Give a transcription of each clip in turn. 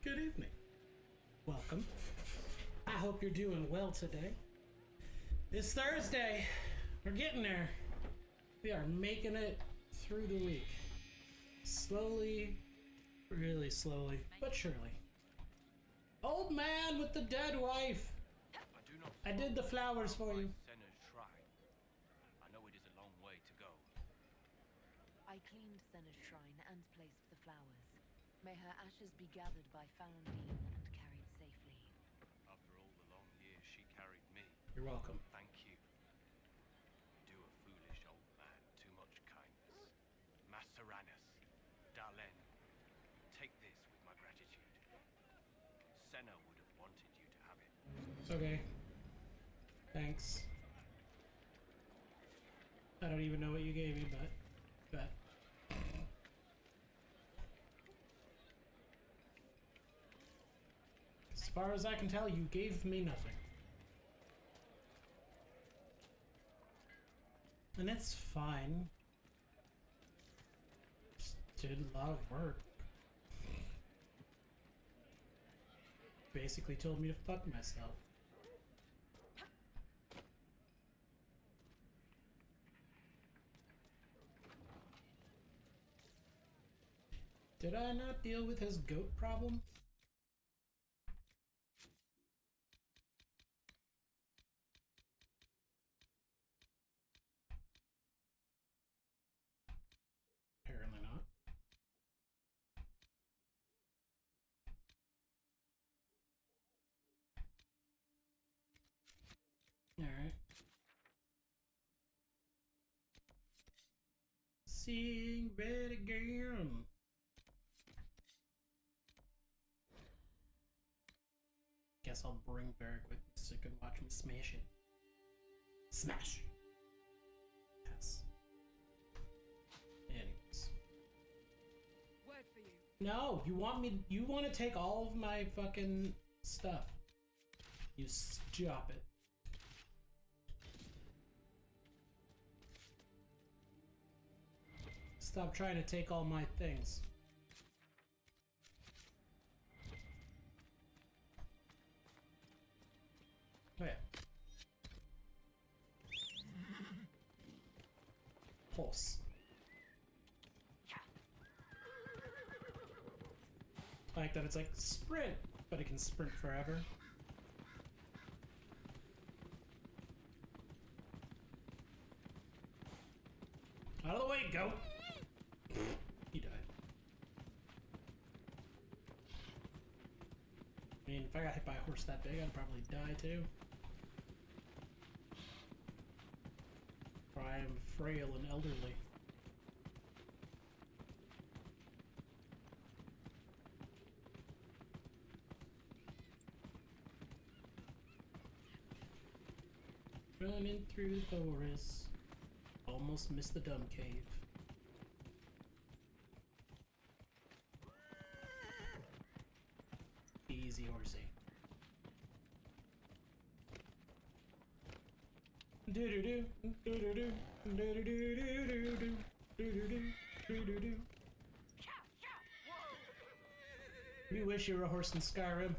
Good evening. Welcome. I hope you're doing well today. It's Thursday. We're getting there. We are making it through the week. Slowly, really slowly, but surely. Old man with the dead wife. I did the flowers for you. I know it is a long way to go. I cleaned Senna's shrine and placed the flowers. May her ashes be gathered by Falondine and carried safely. After all the long years she carried me. You're welcome. Thank you. You do a foolish old man too much kindness. Maceranus, Dalen, take this with my gratitude. Senna would have wanted you to have it. Okay. Thanks. I don't even know what you gave me, but. As far as I can tell, you gave me nothing. And it's fine. Just did a lot of work. Basically told me to fuck myself. Did I not deal with his goat problem? Apparently not. Alright. Seeing red again. Guess I'll bring Varric with me so you can watch me smash it. Smash! Yes. Anyways. Word for you. No, you want to take all of my fucking stuff. You stop it. Stop trying to take all my things. Oh yeah. Pulse. I like that it's like sprint, but it can sprint forever. Out of the way, goat! He died. I mean, if I got hit by a horse that big, I'd probably die too. For I am frail and elderly. Running through the forest. Almost missed the dumb cave. Easy horsey. Do do do do do do do do do do do do do do do. You wish you were a horse in Skyrim.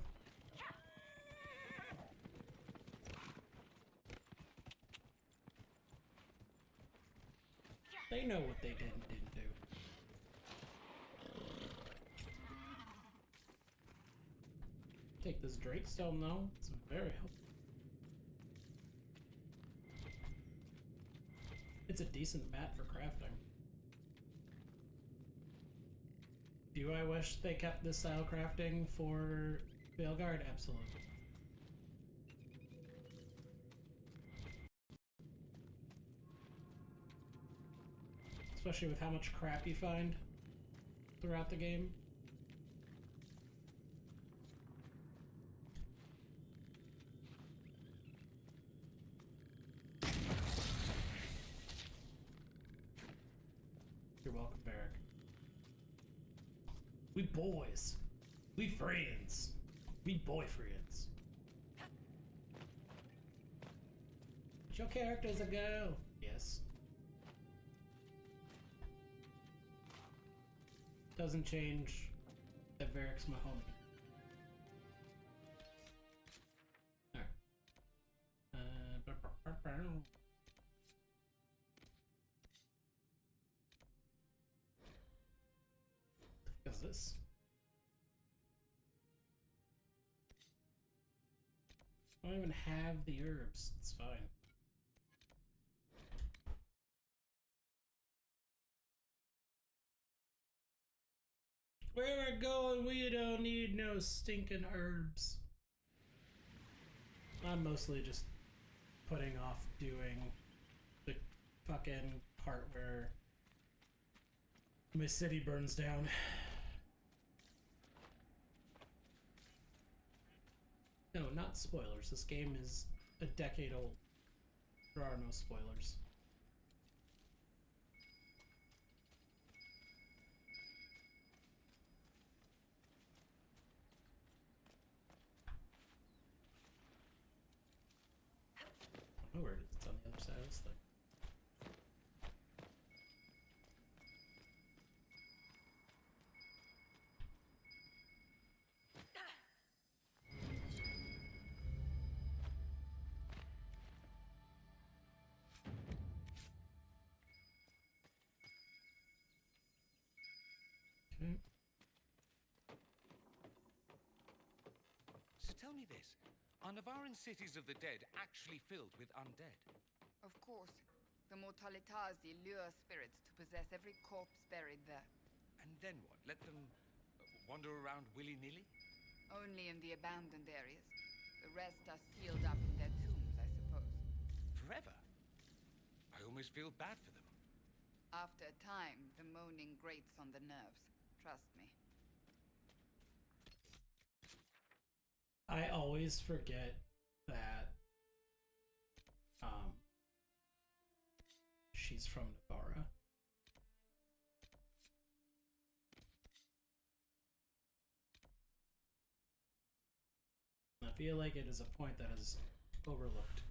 They know what they did and didn't do. Take this Drake Stone though. It's very helpful. It's a decent mat for crafting. Do I wish they kept this style crafting for Veilguard? Absolutely. Especially with how much crap you find throughout the game. You're welcome, Varric. We boys. We friends. We boyfriends. But your character's a girl. Yes. Doesn't change that Varric's my homie. this. I don't even have the herbs. It's fine. Where we're going, we don't need no stinking herbs. I'm mostly just putting off doing the fucking part where my city burns down. No, not spoilers. This game is a decade old. There are no spoilers. Oh, where it is. It's on the other side of this thing. Okay. So tell me this. Are Navaran cities of the dead actually filled with undead? Of course. The Mortalitazi lure spirits to possess every corpse buried there. And then what? Let them wander around willy-nilly? Only in the abandoned areas. The rest are sealed up in their tombs, I suppose. Forever? I almost feel bad for them. After a time, the moaning grates on the nerves. Trust me. I always forget that she's from Navarra. I feel like it is a point that is overlooked.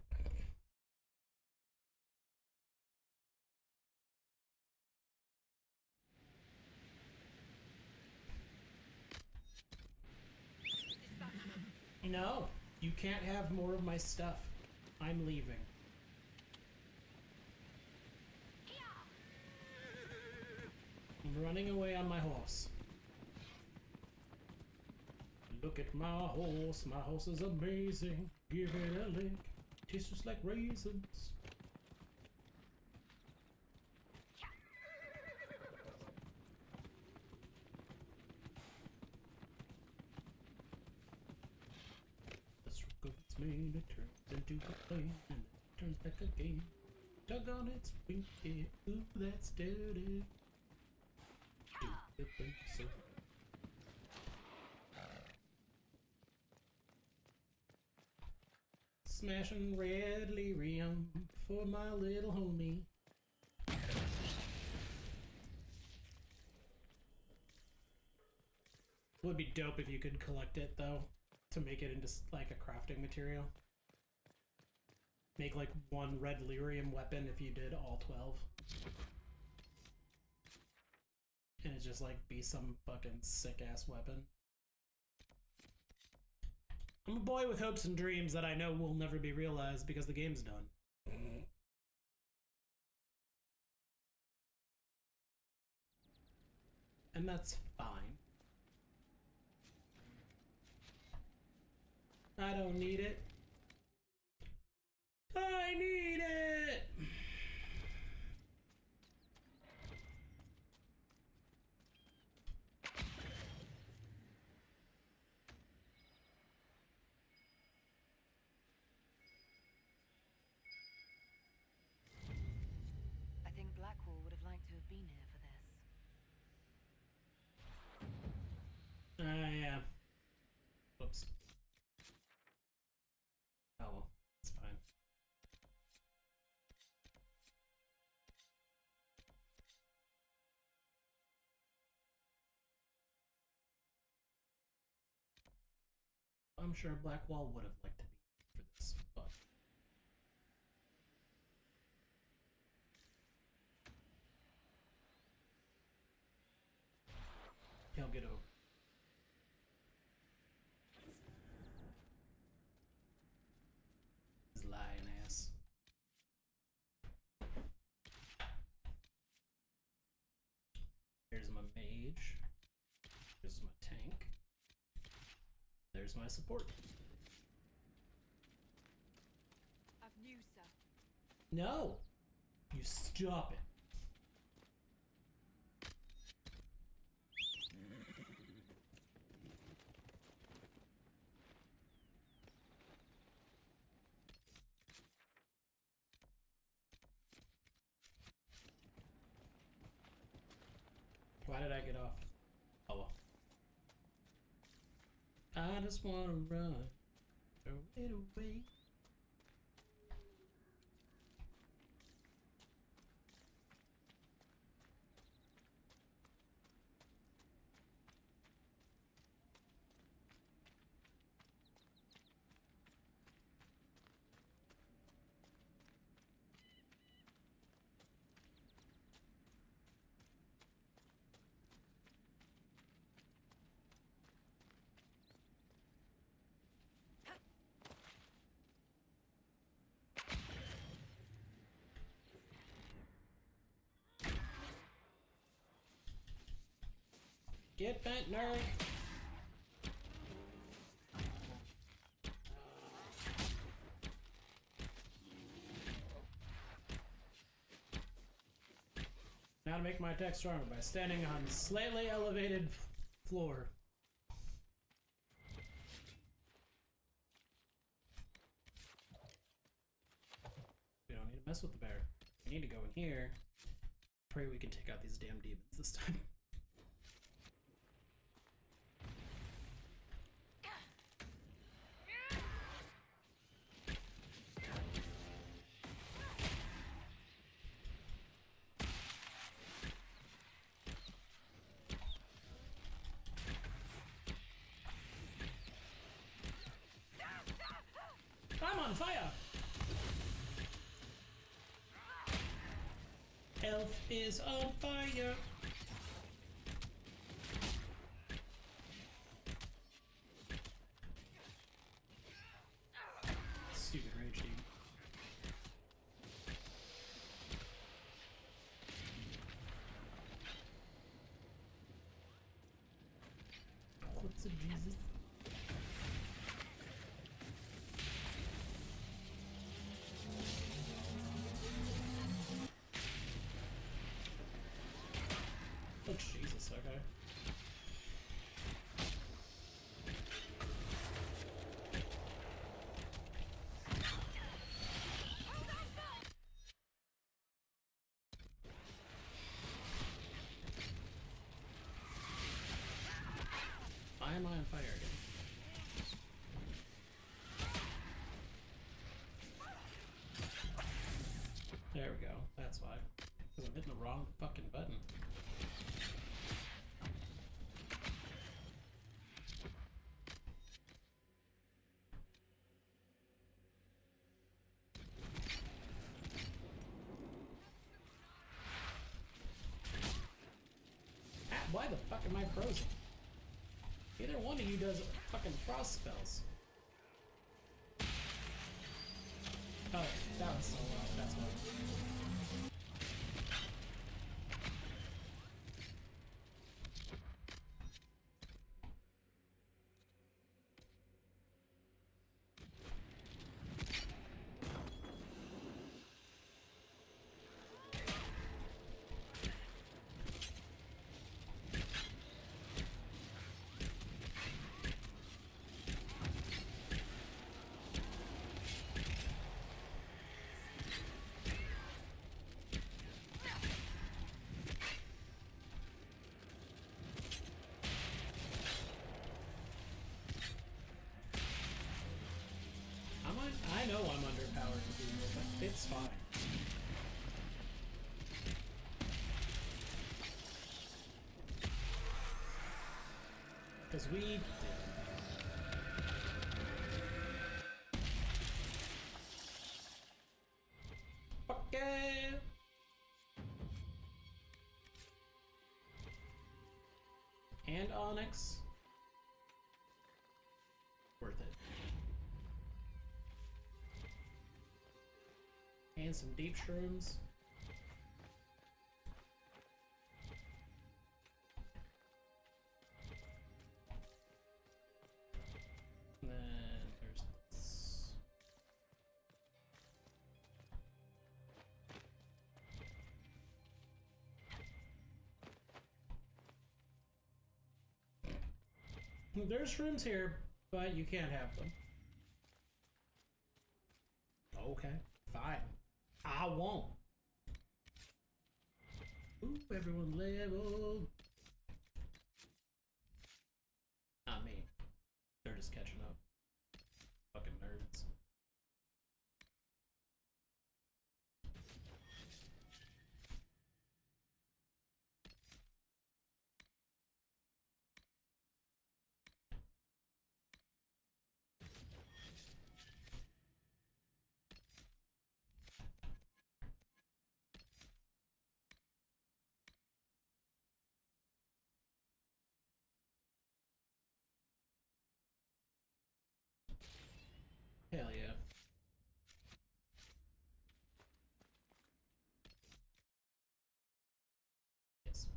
No, you can't have more of my stuff. I'm leaving. I'm running away on my horse. Look at my horse. My horse is amazing. Give it a lick. Tastes just like raisins. It's made, it turns into a plane, and then it turns back again. Tug on its wing, yeah. Ooh, that's dirty. Do you think so? Smashing red lyrium for my little homie. Would be dope if you could collect it though, to make it into like a crafting material. Make like one red lyrium weapon if you did all 12. And it just like be some fucking sick ass weapon. I'm a boy with hopes and dreams that I know will never be realized because the game's done. And that's fine. I don't need it. I need it! I think Blackwall would have liked to have been here for this. Yeah. Whoops. Oh well, it's fine. I'm sure Blackwall would have liked to be for this, but he'll get over. His lying ass. Here's my mage. there's my support. I've news, sir. No! You stop it. Why did I get off? Oh well. I just wanna run. Throw it away. Get bent, nerd! Now to make my attack stronger by standing on slightly elevated floor. We don't need to mess with the bear. We need to go in here. Pray we can take out these damn demons this time. I'm on fire! Elf is on fire! Stupid rage demon. What's a Jesus? Oh, Jesus, okay. Why am I on fire again? There we go. That's why. Because I'm hitting the wrong fucking button. Why the fuck am I frozen? Either one of you does fucking frost spells. Oh, that was so loud. That's why. I know I'm underpowered to do this, but it's fine. Because we did. Okay. And Onyx. Worth it. And some deep shrooms. There's shrooms here, but you can't have them. Okay, fine. I won't. Ooh, everyone leveled. Not me. They're just catching up. Fucking nerds. Hell yeah. Yes.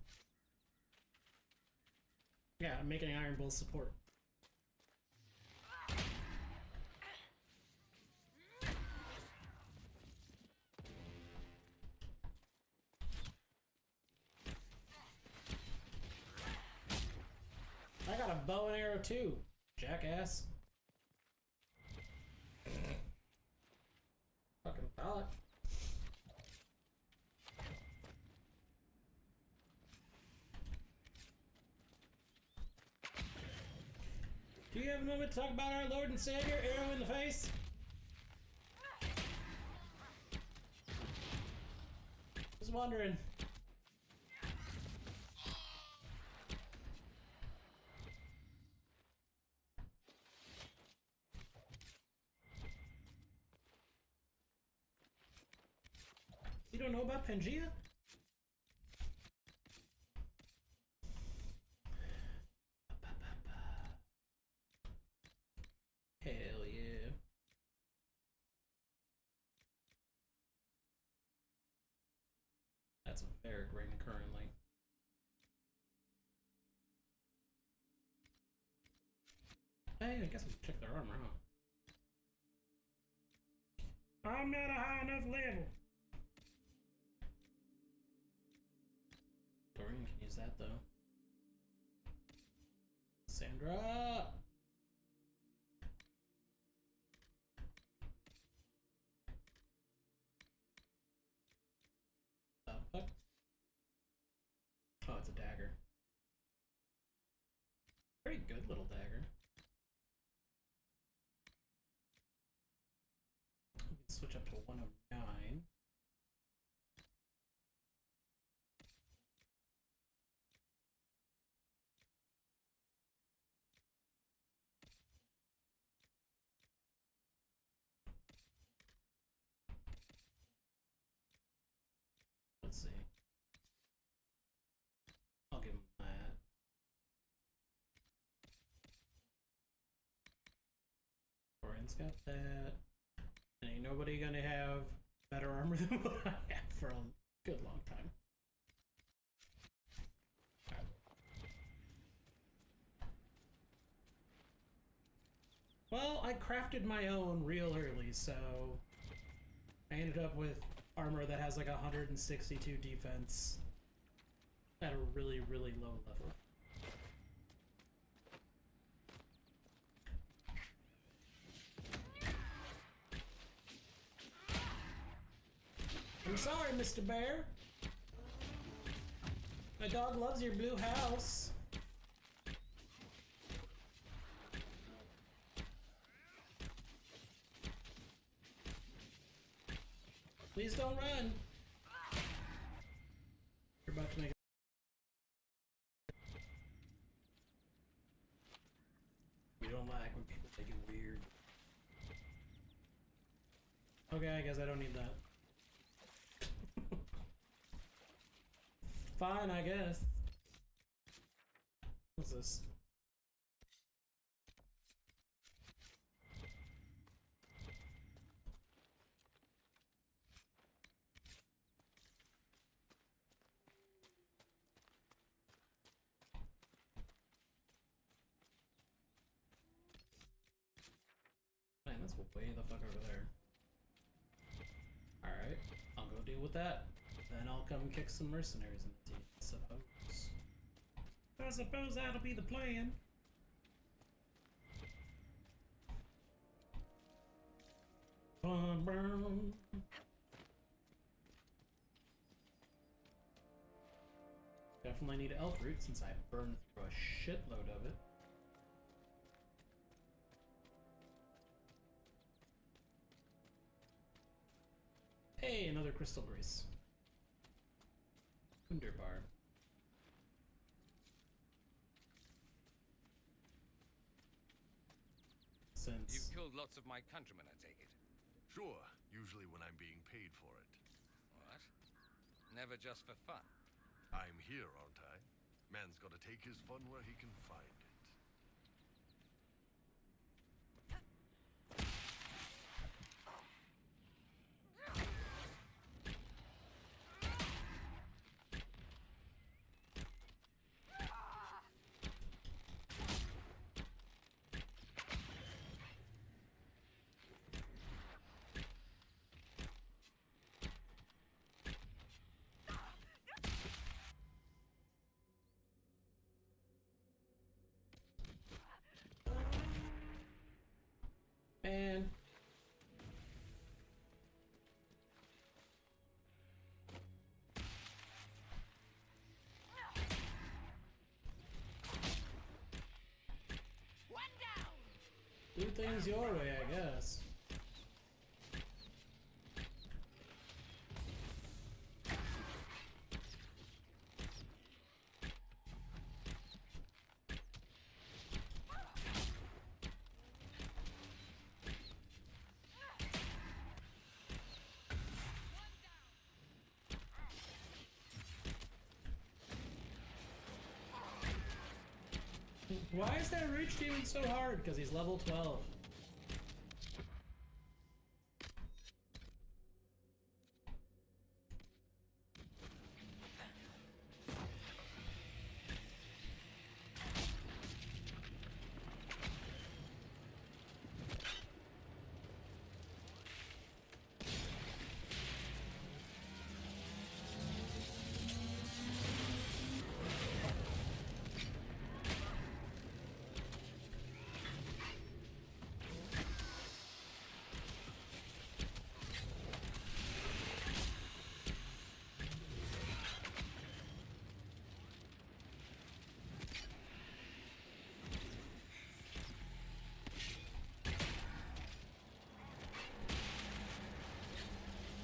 Yeah, I'm making Iron Bull support. I got a bow and arrow too, jackass. Fucking thought. Do you have a moment to talk about our Lord and Savior, arrow in the face? Just wondering. You don't know about Pangea? Hell yeah. That's a Varric ring currently. Hey, I guess we can check their armor, huh? I'm not a high enough level. Dorian can use that though. Sandra! The fuck? Oh, it's a dagger. Very good little dagger. We can switch up to 109. Let's see. I'll give him that. Orin's got that. And ain't nobody gonna have better armor than what I have for a good long time. Well, I crafted my own real early, so I ended up with armor that has like 162 defense at a really, really low level. I'm sorry, Mr. Bear. My dog loves your blue house. Please don't run. You're about to make We don't like when people make it weird. Okay, I guess I don't need that. Fine, I guess. What's this? Man, that's way the fuck over there. Alright, I'll go deal with that. Then I'll come kick some mercenaries in the teeth, I suppose. I suppose that'll be the plan. Bum, bum. Definitely need elf root since I burned through a shitload of it. Hey, another crystal brace. Wunderbar. Since You've killed lots of my countrymen, I take it. Sure, usually when I'm being paid for it. What? Never just for fun. I'm here, aren't I? Man's gotta take his fun where he can find it. and do things your way, I guess. Why is that reach demon so hard? Because he's level 12.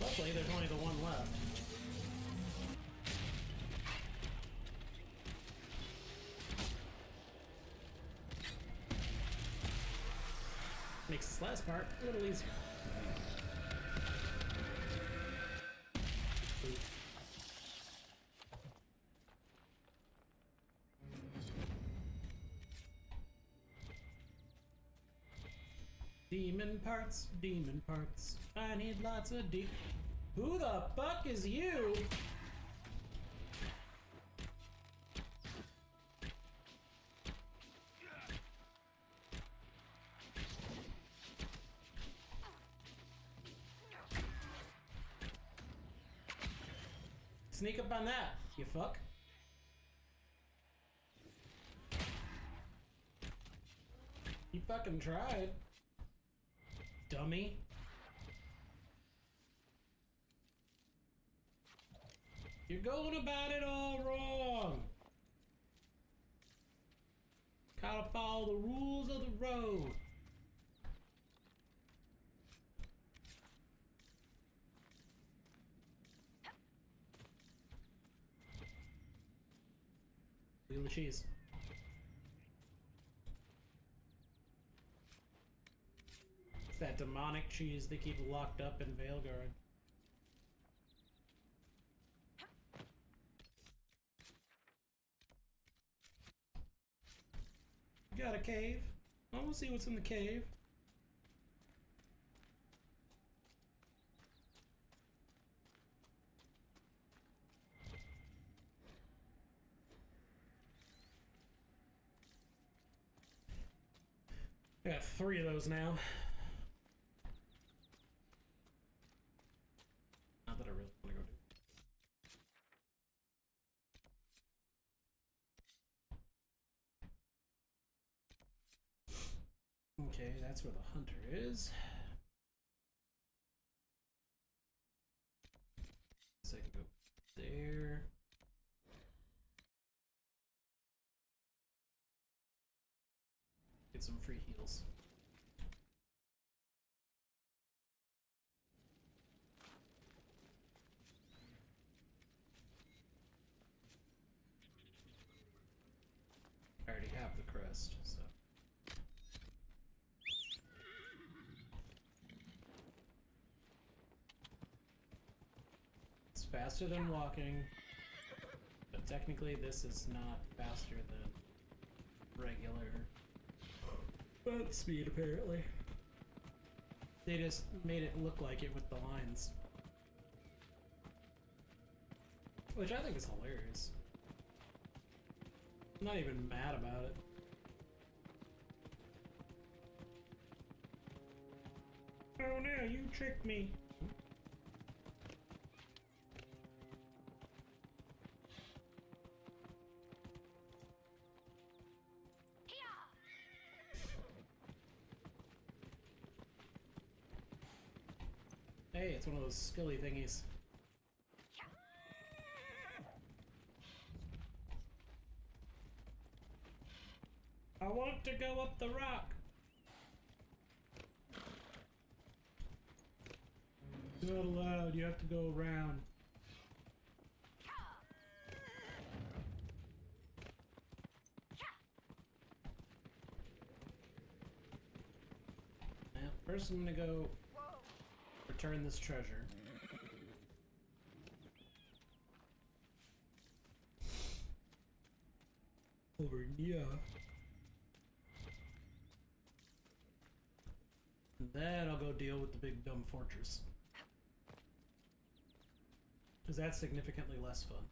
Luckily, there's only the one left. Makes this last part a little easier. Demon parts. I need lots of Who the fuck is you? Sneak up on that, you fuck. You fucking tried. Dummy. You're going about it all wrong. Gotta follow the rules of the road. Wheel of cheese. It's that demonic cheese they keep locked up in Veilguard. Got a cave. I want to see what's in the cave. I got 3 of those now. Not that I really want to go do. Okay, that's where the hunter is. there. Get some free heals. I already have the crest, so. It's faster than walking, but technically this is not faster than regular boat speed, apparently. They just made it look like it with the lines. Which I think is hilarious. I'm not even mad about it. Oh no, you tricked me. Hey, it's one of those skilly thingies. I want to go up the rock. Not allowed, you have to go around. Now, first I'm gonna go return this treasure. Over here. And then I'll go deal with the big dumb fortress. Because that's significantly less fun.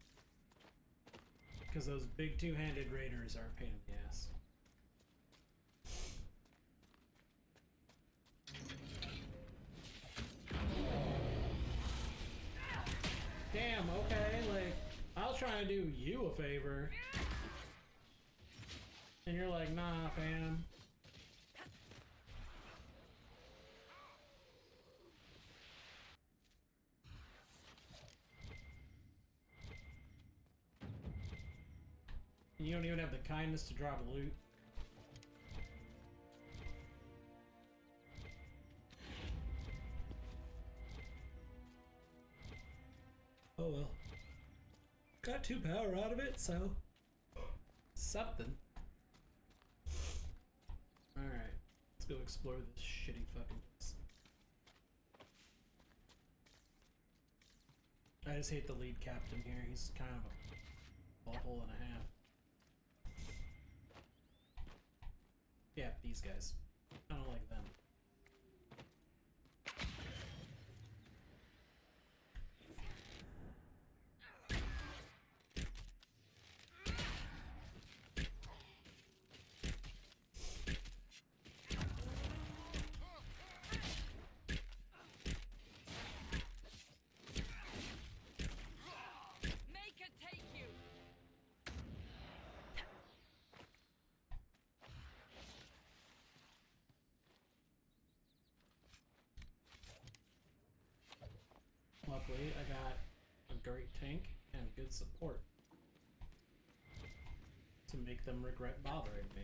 Because those big two-handed raiders are a pain in the ass. Damn, okay, like, I was trying to do you a favor. And you're like, nah, fam. You don't even have the kindness to drop loot. Oh well. Got 2 power out of it, so something. Alright, let's go explore this shitty fucking place. I just hate the lead captain here. He's kind of a butthole and a half. Yeah, these guys. I don't like them. Luckily, I got a great tank and good support to make them regret bothering me.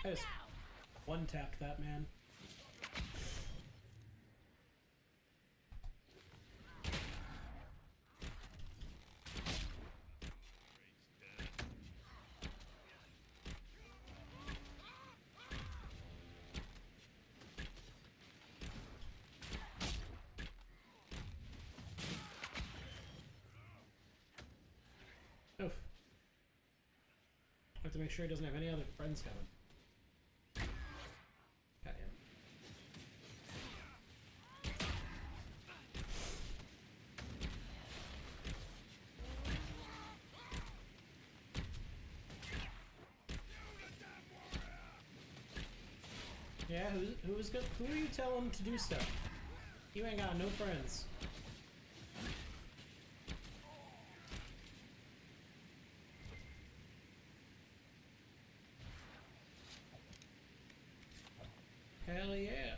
I just one-tapped that man. Oof. I have to make sure he doesn't have any other friends coming. Yeah, who's good? Who are you telling to do stuff? You ain't got no friends. Hell yeah.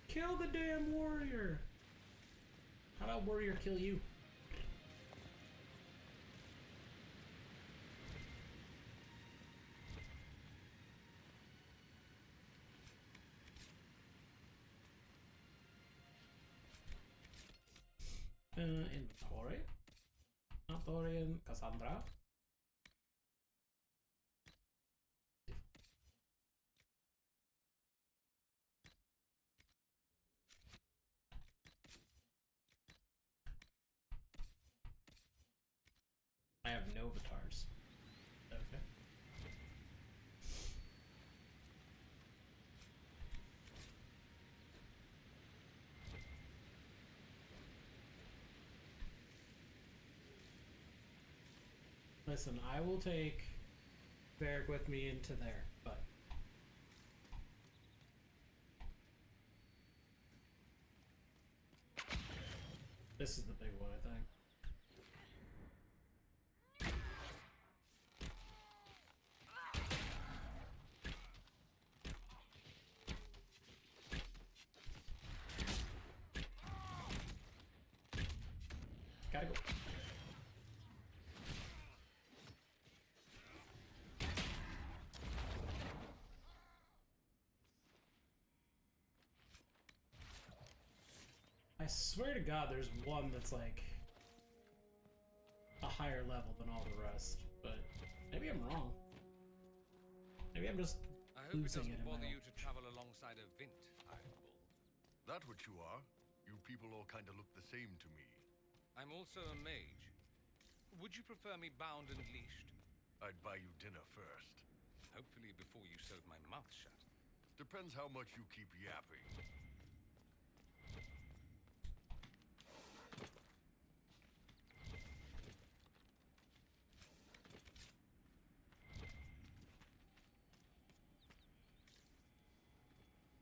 Kill the damn warrior. How about warrior kill you? Inventory. Antorian Cassandra. I have no avatars. Okay. Listen, I will take Varric with me into there, but this is the big one, I think. Gotta go. I swear to God, there's one that's like a higher level than all the rest, but maybe I'm wrong. Maybe I'm just I hope it losing doesn't it in my bother own. you to travel alongside a Vint, Iron Bull. That what you are? You people all kind of look the same to me. I'm also a mage. Would you prefer me bound and leashed? I'd buy you dinner first. Hopefully before you sewed my mouth shut. Depends how much you keep yapping.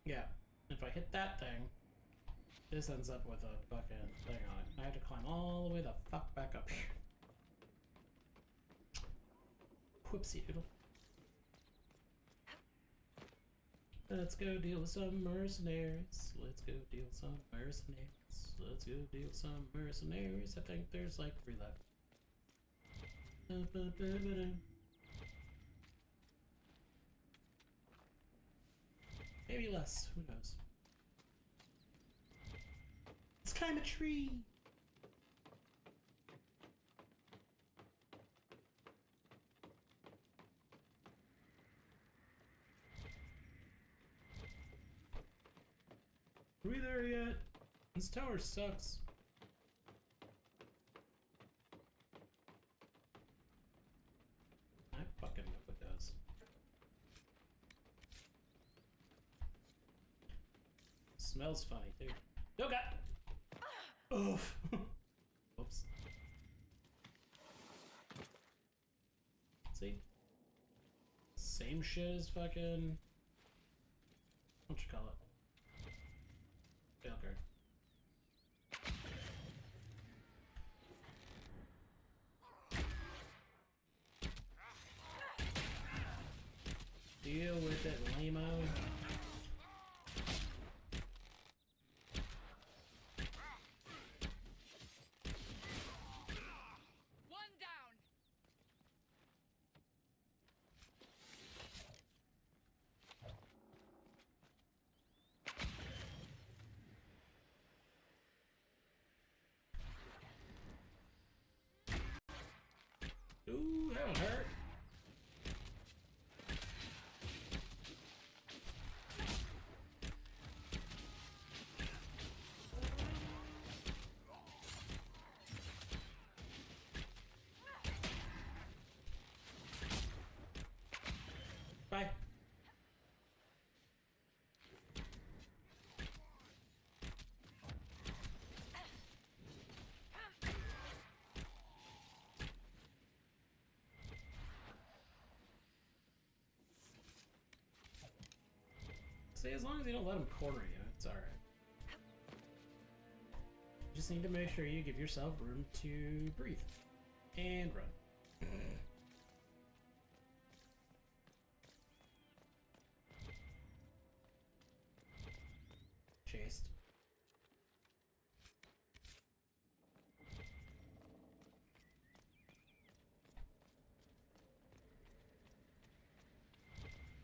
Yeah, if I hit that thing, this ends up with a fucking thing on it. I have to climb all the way the fuck back up here. Whoopsie doodle. Let's go deal with some mercenaries. Let's go deal with some mercenaries. Let's go deal with some mercenaries. I think there's like 3 left. Maybe less. Who knows? Let's climb a tree. Are we there yet? This tower sucks. I fucking hope it does. Smells funny too. Oh god! Oof! Whoops. See? Same shit as fucking... What you call it? Failcard. Deal with it, lame-o. One down. Ooh, that one hurt. Bye. See, as long as you don't let them corner you, it's alright. Just need to make sure you give yourself room to breathe. And run. Chased.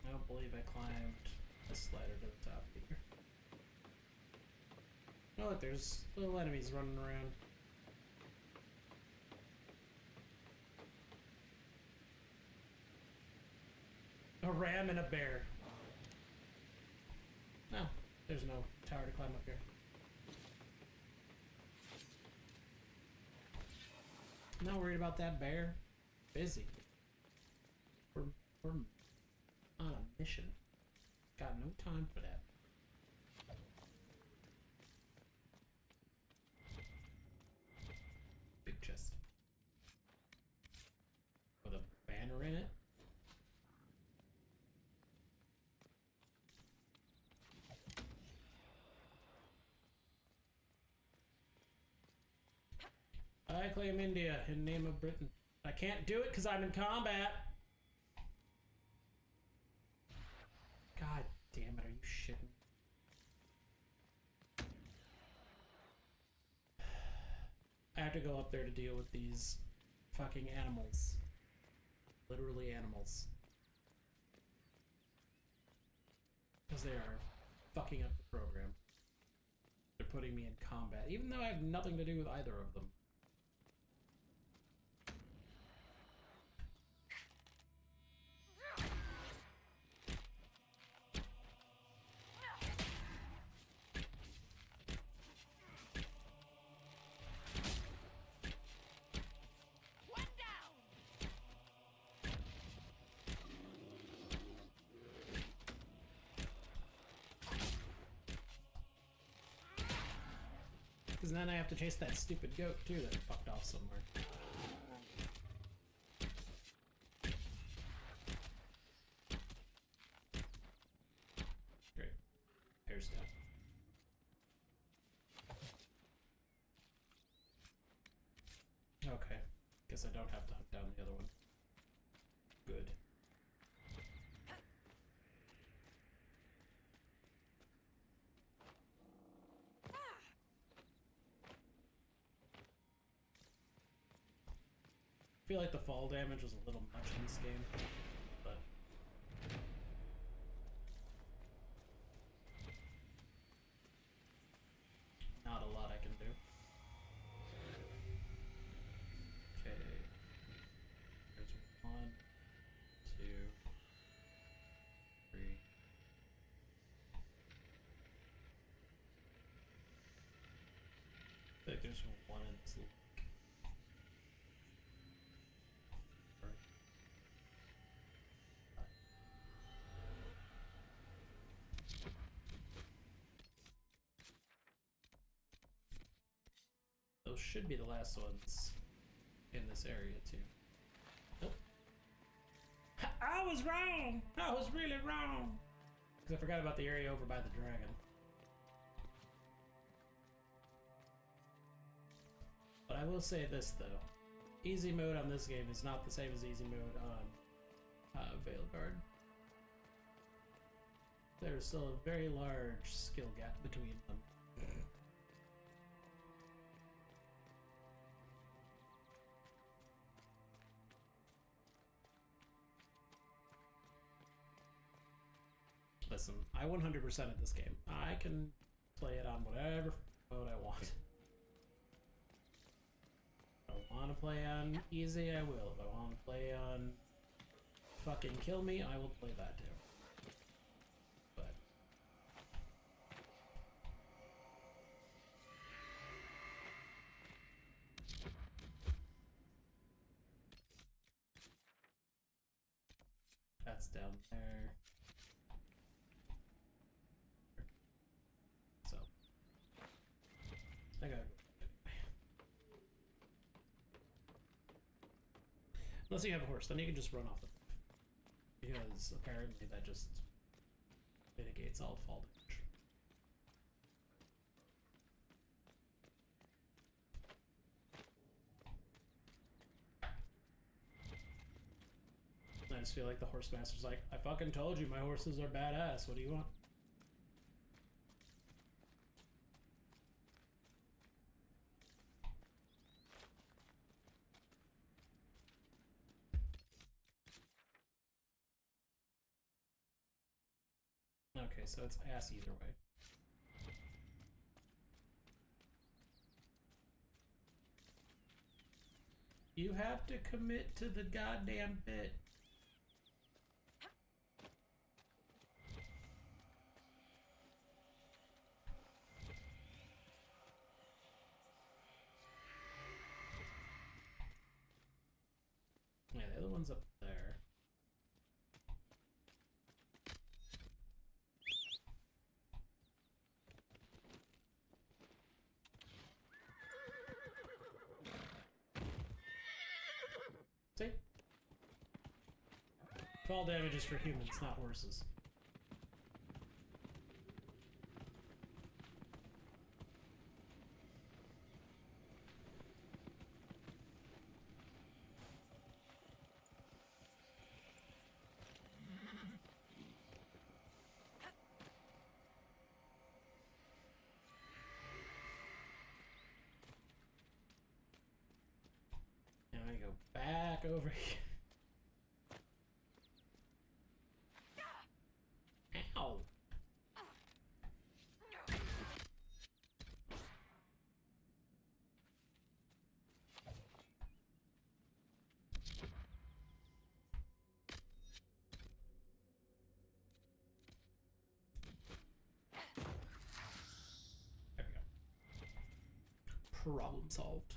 I don't believe I climbed this ladder to the top either. Oh look, there's little enemies running around. A ram and a bear. No, there's no tower to climb up here. I'm not worried about that bear. Busy. We're on a mission. Got no time for that. Big chest. With a banner in it. I claim India in name of Britain. I can't do it because I'm in combat. God damn it, are you shitting? I have to go up there to deal with these fucking animals. Literally animals. Because they are fucking up the program. They're putting me in combat, even though I have nothing to do with either of them. Because then I have to chase that stupid goat too that fucked off somewhere. Great. Hair's down. Okay. Guess I don't have to hunt down the other one. Good. I feel like the fall damage was a little much in this game, but not a lot I can do. Okay, there's 1, 2, 3. I think there's one in this little. Those should be the last ones in this area too. Nope. I was wrong! I was really wrong! Because I forgot about the area over by the dragon. But I will say this though. Easy mode on this game is not the same as easy mode on Veilguard. There's still a very large skill gap between them. Listen, I 100% at this game. I can play it on whatever mode I want. If I want to play on easy, I will. If I want to play on fucking kill me, I will play that too. But that's down there. So I gotta go. Unless you have a horse, then you can just run off the cliff. Because apparently that just mitigates negates all fall damage. I just feel like the horse master's like, I fucking told you my horses are badass. What do you want? Okay, so it's ass either way. You have to commit to the goddamn bit. Yeah, the other one's up there. See? Fall damage is for humans, not horses. Now I go back over here. Ow! There we go. Problem solved.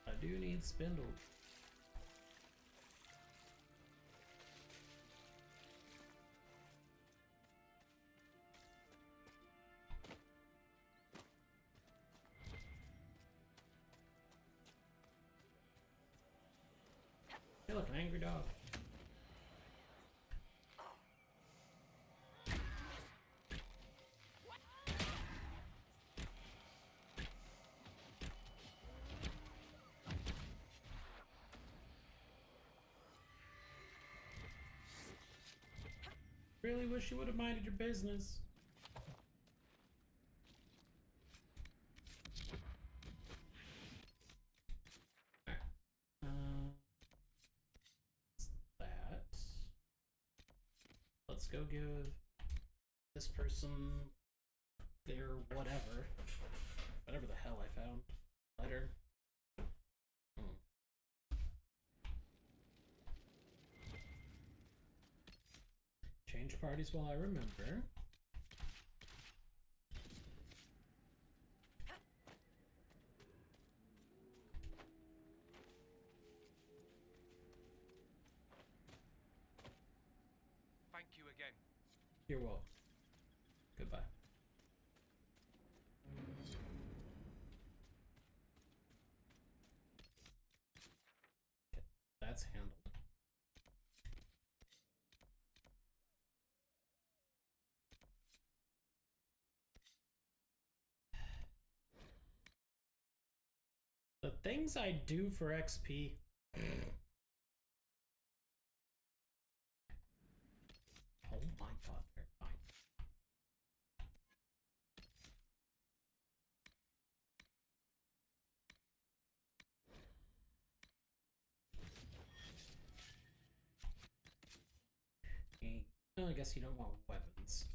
I do need spindle. Hey, look, an angry dog. Really wish you would have minded your business. Alright. That. Let's go give this person their whatever. Whatever the hell I found. Letter. Change parties while I remember. Thank you again. You're welcome. Goodbye. Okay, that's handled. The things I do for XP. Oh my god, they're fine. Well, I guess you don't want weapons.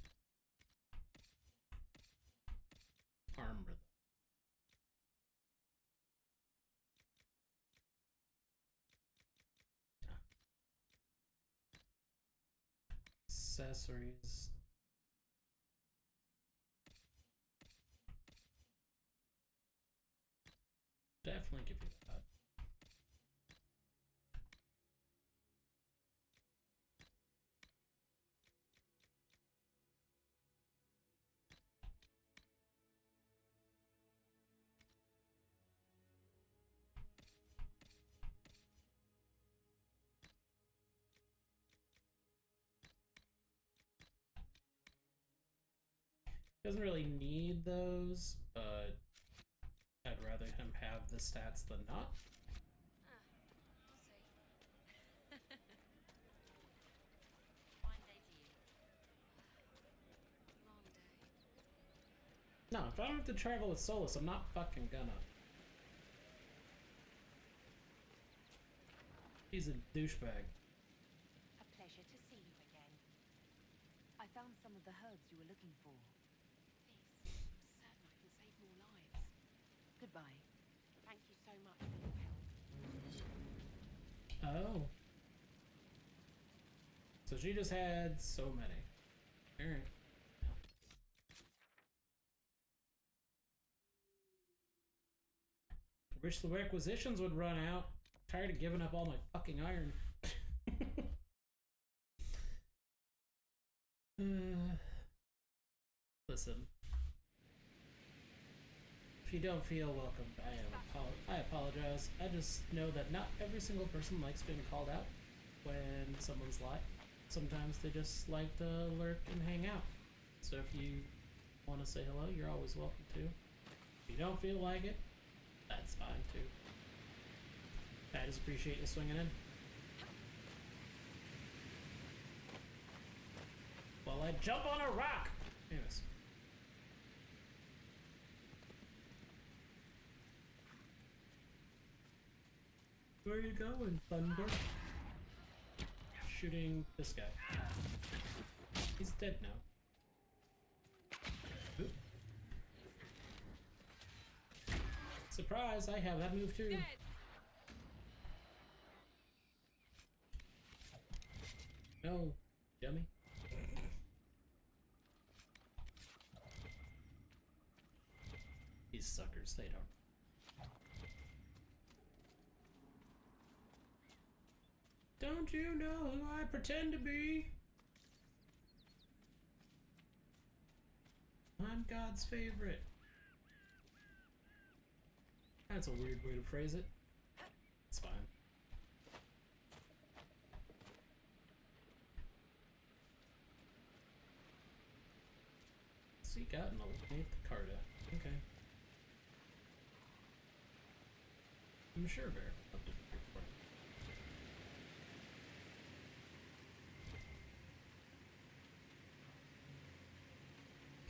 Armor. accessories. Definitely give you that. Doesn't really need those, but I'd rather him have the stats than not. We'll see. Fine day to you. Long day. No, if I don't have to travel with Solus, I'm not fucking gonna. He's a douchebag. A pleasure to see you again. I found some of the herbs you were looking for. Please, I'm certain I can save more lives. Goodbye. Thank you so much for your help. Oh. So she just had so many. Alright. Wish the requisitions would run out. Tired of giving up all my fucking iron. Listen. If you don't feel welcome, I apologize. I just know that not every single person likes being called out when someone's live. Sometimes they just like to lurk and hang out. So if you want to say hello, you're always welcome to. If you don't feel like it, that's fine too. I just appreciate you swinging in. While I jump on a rock! Anyways. Where are you going, Thunder? Shooting this guy. He's dead now. Oop. Surprise, I have that move too. Dead. No, dummy. These suckers, they don't. Don't you know who I pretend to be? I'm God's favorite. That's a weird way to phrase it. It's fine. Seek out and eliminate the Carta. Okay. I'm sure Bear up to the report.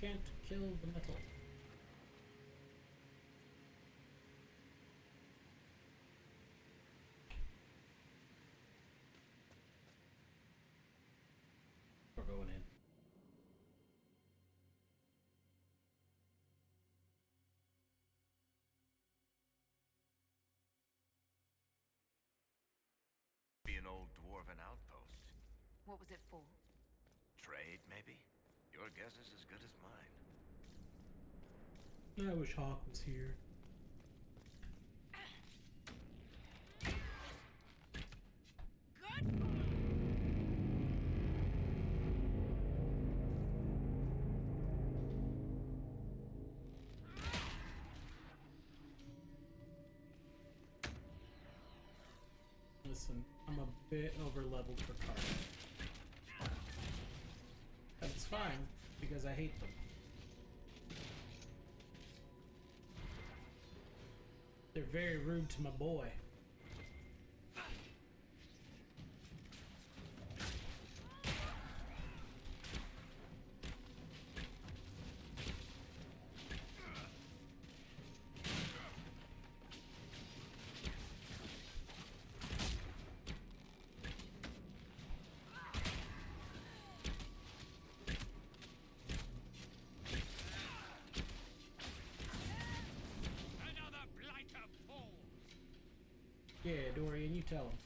Can't kill the metal. We're going in. Be an old dwarven outpost. What was it for? Trade, maybe? Your guess is as good as mine. I wish Hawk was here. Listen, I'm a bit over leveled for cards. But it's fine, because I hate them. They're very rude to my boy. Another blighter falls. Yeah, Dorian, you tell him.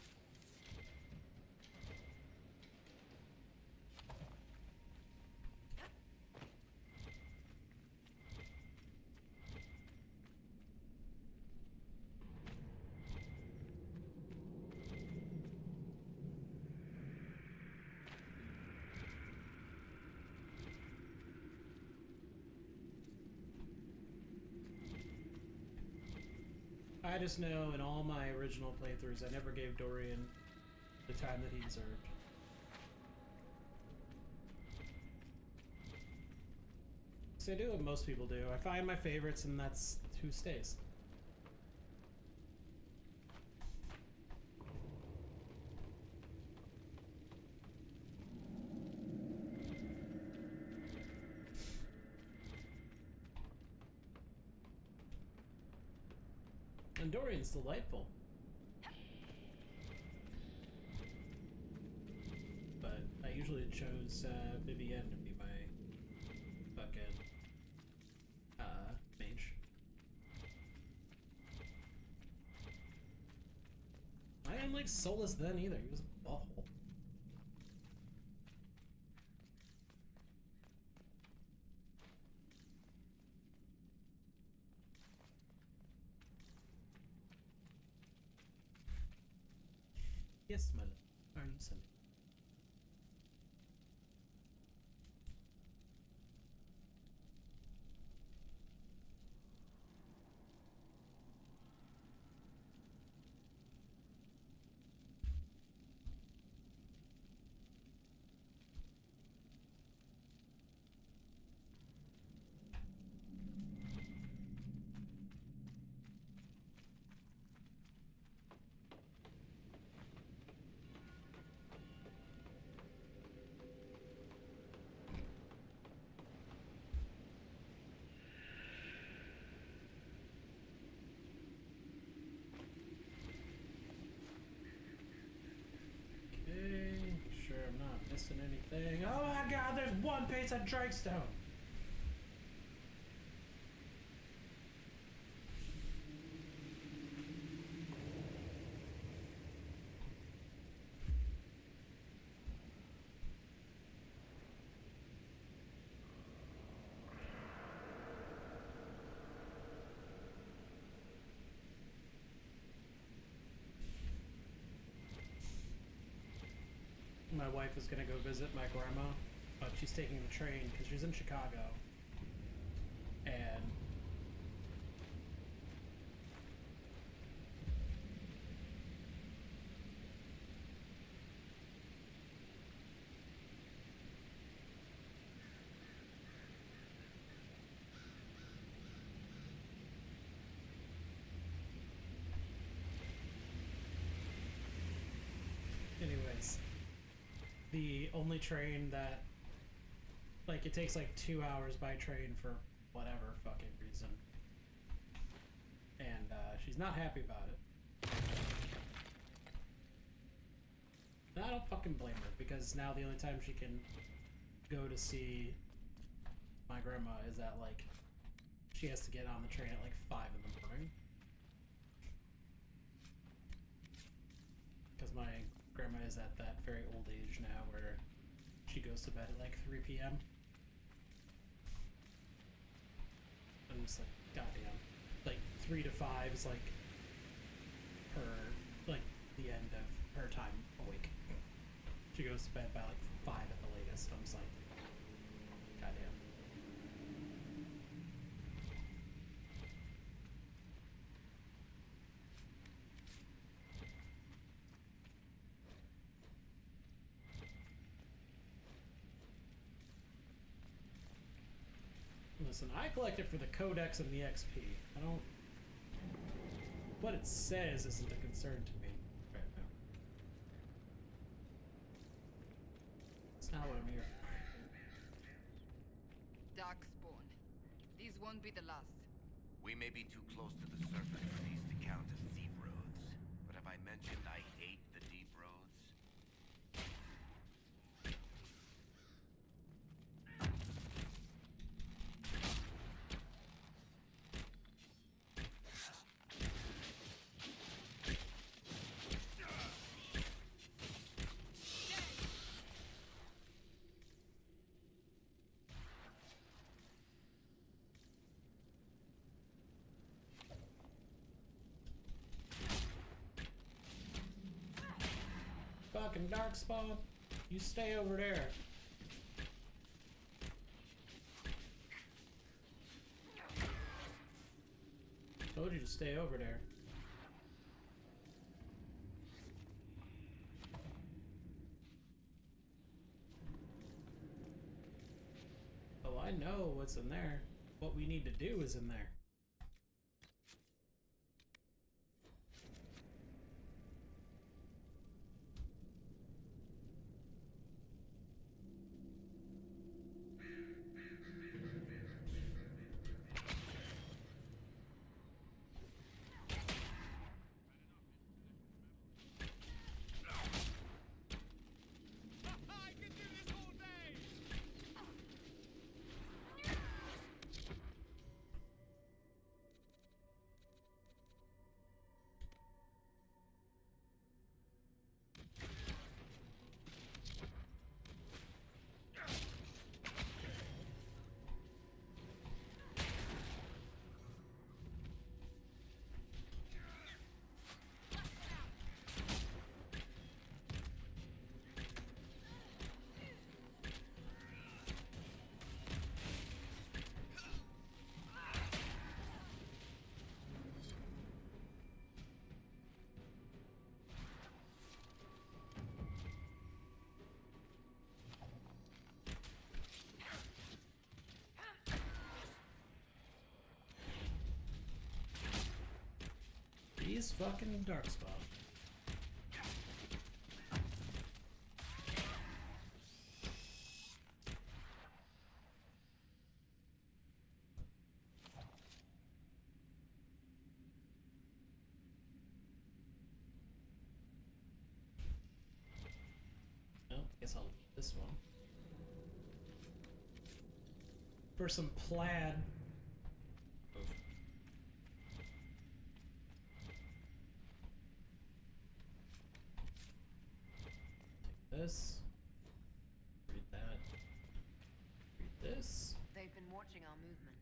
I just know in all my original playthroughs, I never gave Dorian the time that he deserved. So I do what most people do. I find my favorites, and that's who stays. And Dorian's delightful. But I usually chose Vivienne to be my fucking mage. I didn't like Solus then either. He was a butthole. Yes, my love. Are you sending? Missing anything? Oh my god, there's one piece of Drakestone! My wife is gonna go visit my grandma, but she's taking the train because she's in Chicago. And anyways, the only train that, like, it takes like 2 hours by train for whatever fucking reason. And she's not happy about it. And I don't fucking blame her, because now the only time she can go to see my grandma is at, like, she has to get on the train at like 5 in the morning. Because my grandma is at that very old age now where she goes to bed at like 3 p.m. I'm just like, goddamn. Like 3 to 5 is like her, like the end of her time awake. She goes to bed by like 5 at the latest. I'm just like, goddamn. Listen, I collect it for the codex and the XP. I don't... What it says isn't a concern to me right now. It's not what I'm here for. Darkspawn. These won't be the last. We may be too close to the surface for these to count as deep roads. But have I mentioned I hate the deep roads? Fucking Darkspawn, you stay over there. Told you to stay over there. Oh, I know what's in there. What we need to do is in there. He's fucking Darkspawn. Well, guess I'll leave this one. For some plaid. This. Read that. Read this. They've been watching our movements.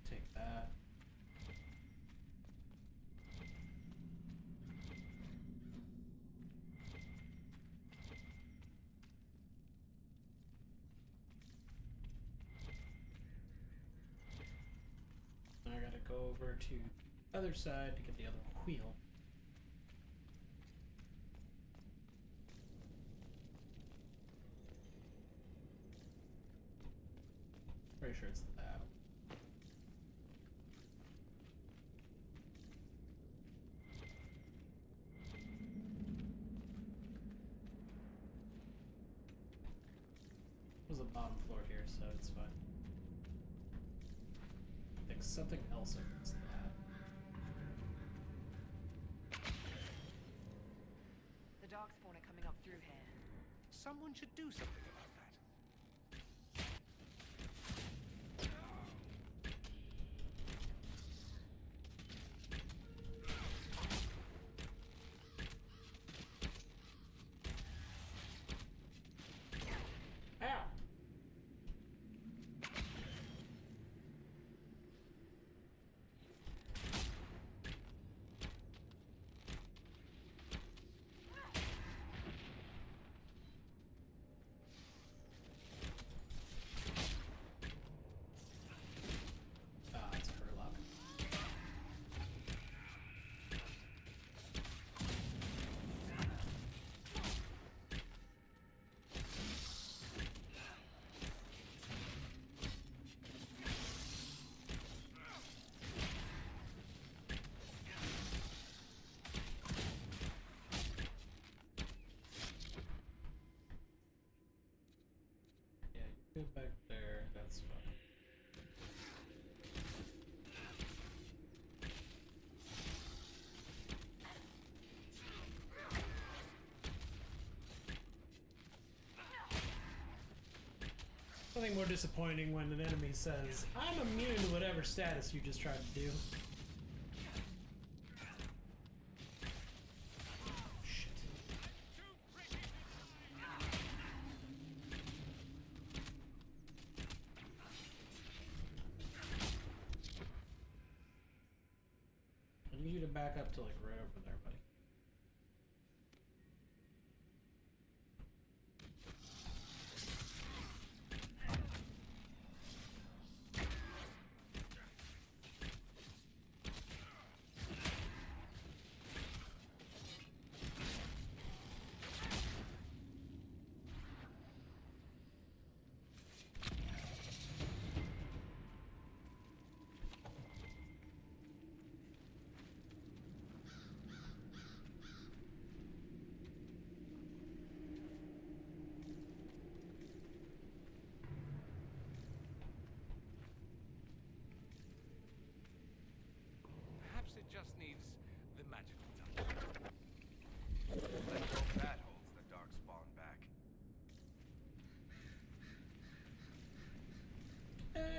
Take that. Now I gotta go over to the other side to get the other wheel. Pretty sure it's that. It was the bottom floor here, so it's fine. I think something else is that. The Darkspawn are coming up through here. Someone should do something about that. Ow! Ah, it's a Hurlock. Yeah, you go back there, that's fine. Nothing more disappointing when an enemy says, I'm immune to whatever status you just tried to do. Shit. I need you to back up to like right over there, buddy. It just needs the magical touch. Let's hope that holds the dark spawn back.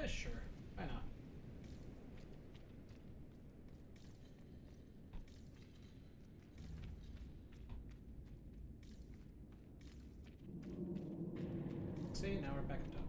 Sure. Why not? See, now we're back up top.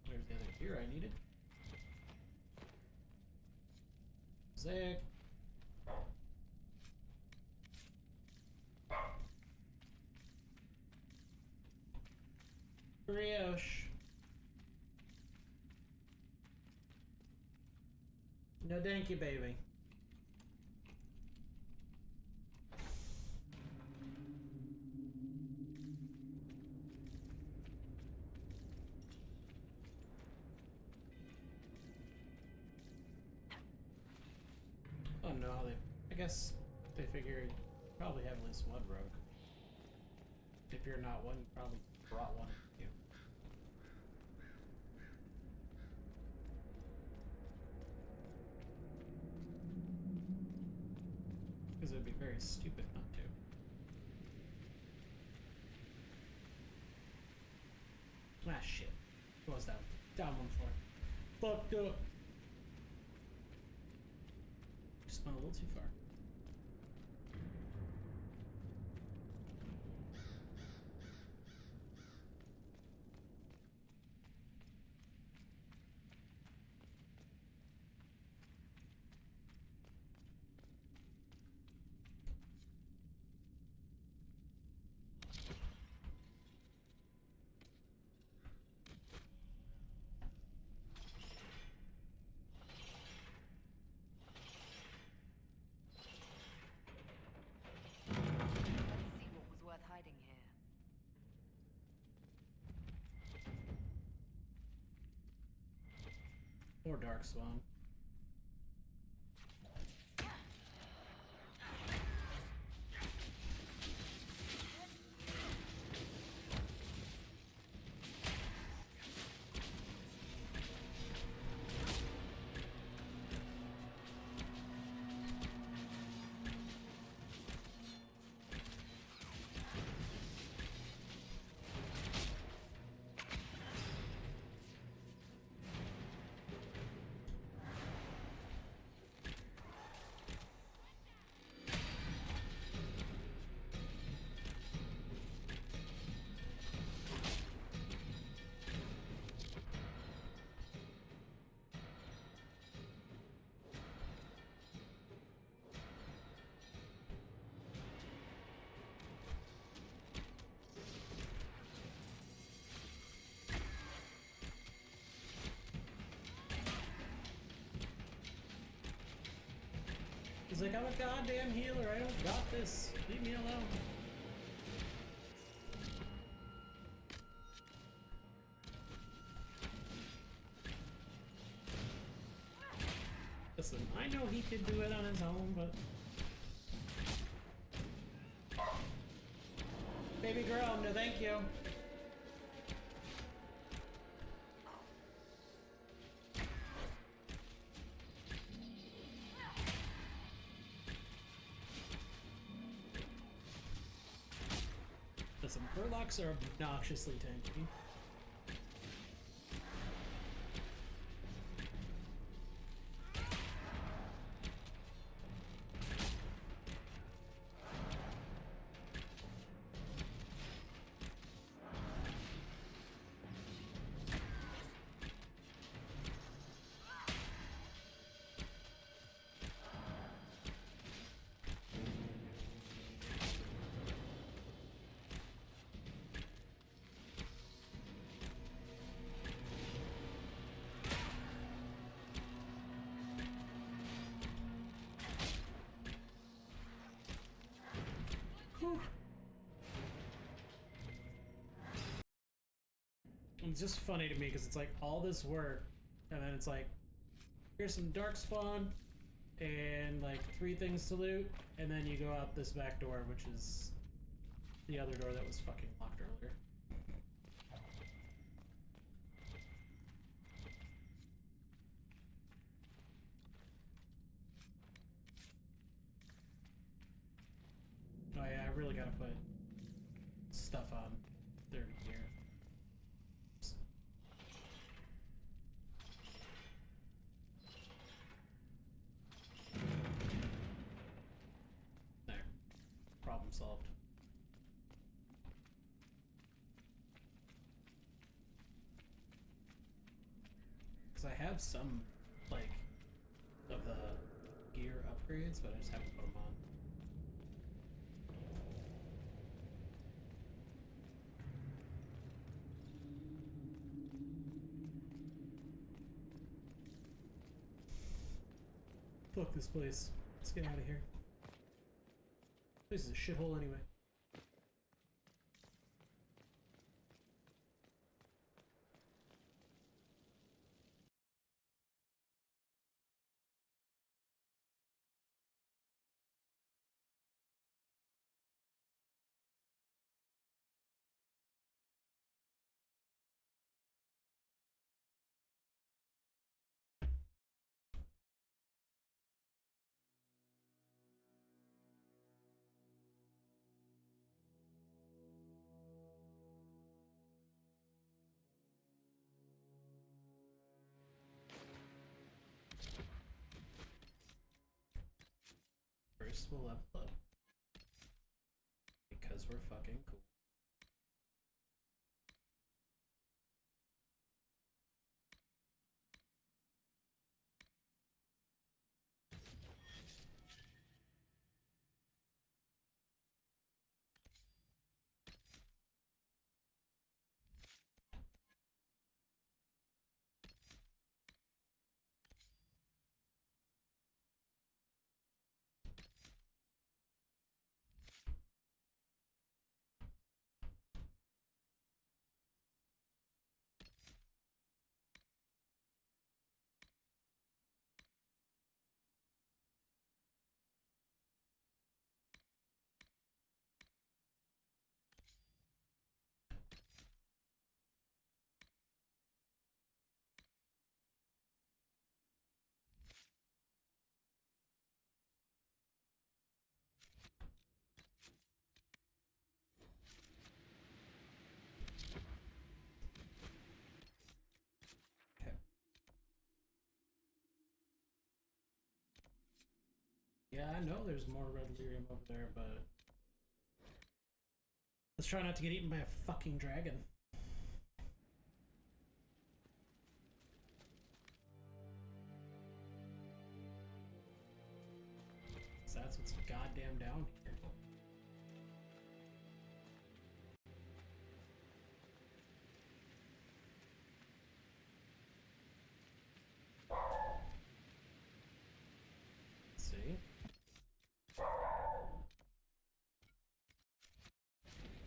There's the other gear I needed. Sick. Brioche. No thank you, baby. Oh no, I guess they figure you probably have at least one rogue. If you're not one, you probably brought one with you. Because it would be very stupid not to. Ah, shit. What was that? Down one floor. Fucked up. Just went a little too far. Or Dark Swan. He's like, I'm a goddamn healer, I don't got this. Leave me alone. Listen, I know he could do it on his own, but... Baby girl, no thank you. Listen, Burlocks are obnoxiously tanky. It's just funny to me because it's like all this work, and then it's like, here's some dark spawn, and like 3 things to loot, and then you go out this back door, which is the other door that was fucking locked earlier. Oh yeah, I really gotta put stuff on their gear. There. Problem solved. Because I have some, like, of the gear upgrades, but I just haven't put them on. Fuck this place. Let's get out of here. This is a shithole anyway. First we'll level up. Because we're fucking cool. Yeah, I know there's more red lyrium over there, but let's try not to get eaten by a fucking dragon. So that's what's goddamn down here. Let's see.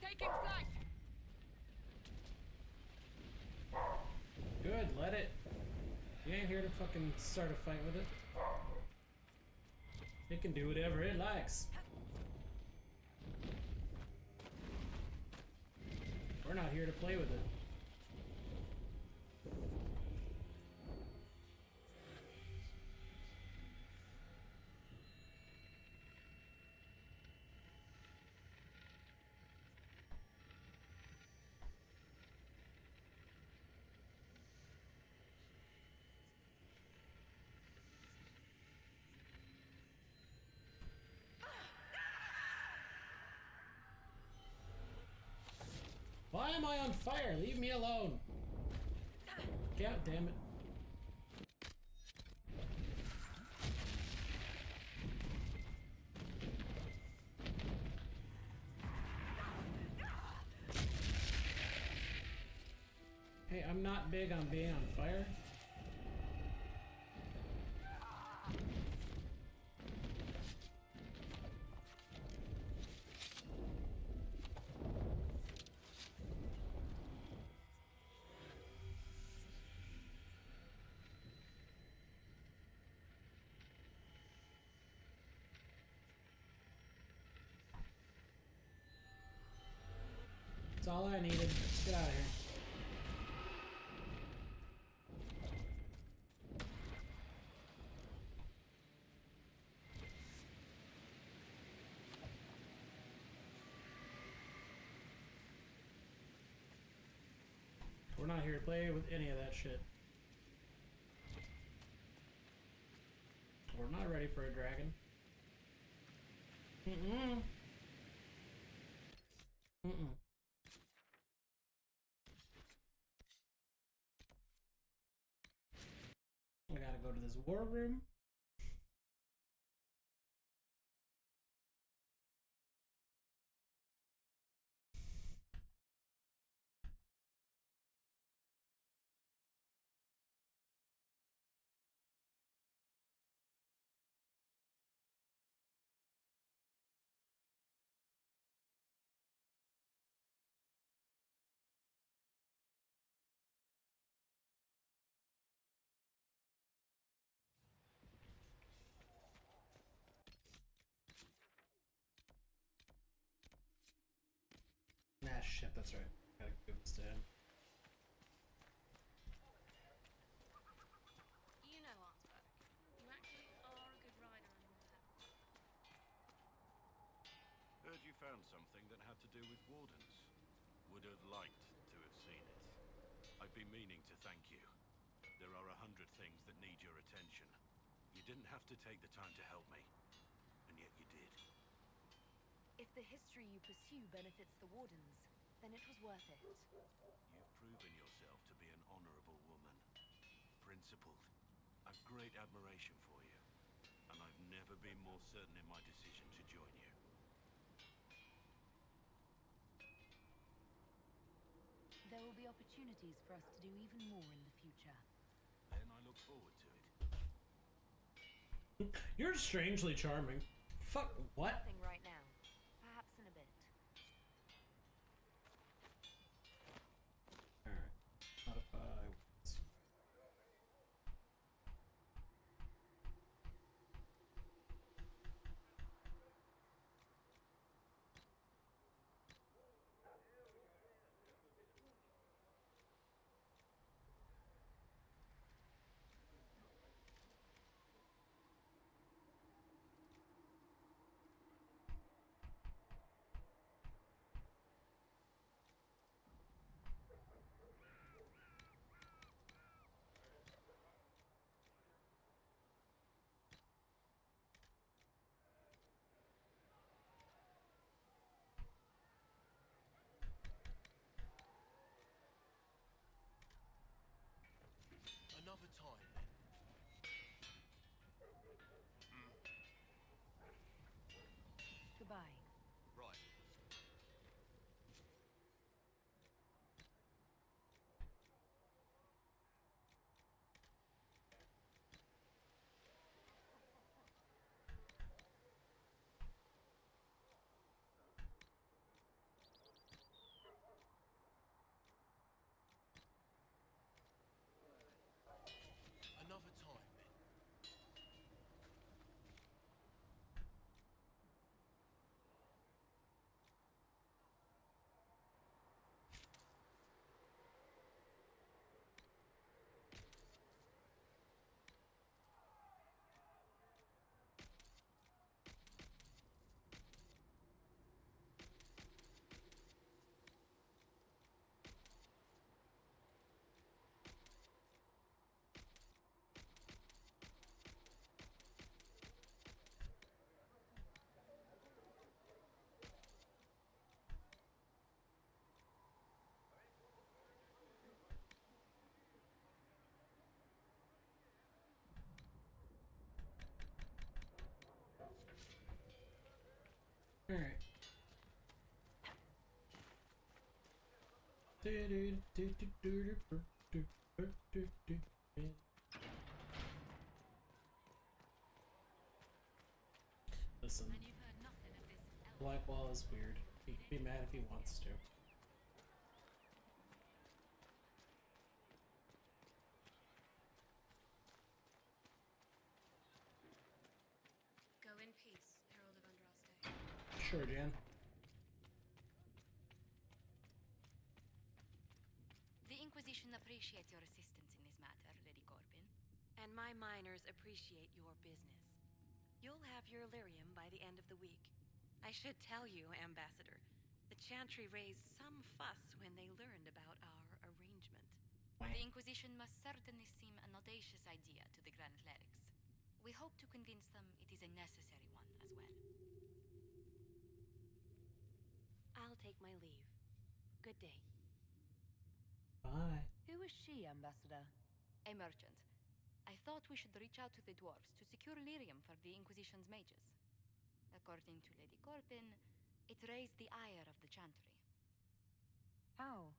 Taking flight! Good, let it. You ain't here to fucking start a fight with it. It can do whatever it likes. We're not here to play with it. Why am I on fire? Leave me alone. God damn it. Hey, I'm not big on being on fire. all I needed. Let's get out of here. We're not here to play with any of that shit. We're not ready for a dragon. Mm-mm. Mm-mm. I gotta go to this war room. Nah, shit, that's right. Gotta give this to him. You know artwork. You actually are a good rider and all that. Heard you found something that had to do with wardens. Would have liked to have seen it. I've been meaning to thank you. There are 100 things that need your attention. You didn't have to take the time to help me, and yet you did. If the history you pursue benefits the Wardens, then it was worth it. You've proven yourself to be an honorable woman. Principled. I've great admiration for you, and I've never been more certain in my decision to join you. There will be opportunities for us to do even more in the future. Then I look forward to it. You're strangely charming. Fuck, what? Nothing right now. Perhaps in a bit. Alright. Modify. Another time. Goodbye. Right. Another time, then. Alright. Listen, And you've heard nothing of this elf. Blackwall is weird. He can be mad if he wants to. Go in peace, Herald of Andraste. Sure, Jan. appreciate your assistance in this matter, Lady Corbin. And my miners appreciate your business. You'll have your lyrium by the end of the week. I should tell you, Ambassador, the Chantry raised some fuss when they learned about our arrangement. The Inquisition must certainly seem an audacious idea to the Grand Clerics. We hope to convince them it is a necessary one as well. I'll take my leave. Good day. Bye. Who is she, Ambassador? A merchant. I thought we should reach out to the dwarves to secure lyrium for the Inquisition's mages. According to Lady Corbin, it raised the ire of the Chantry. How?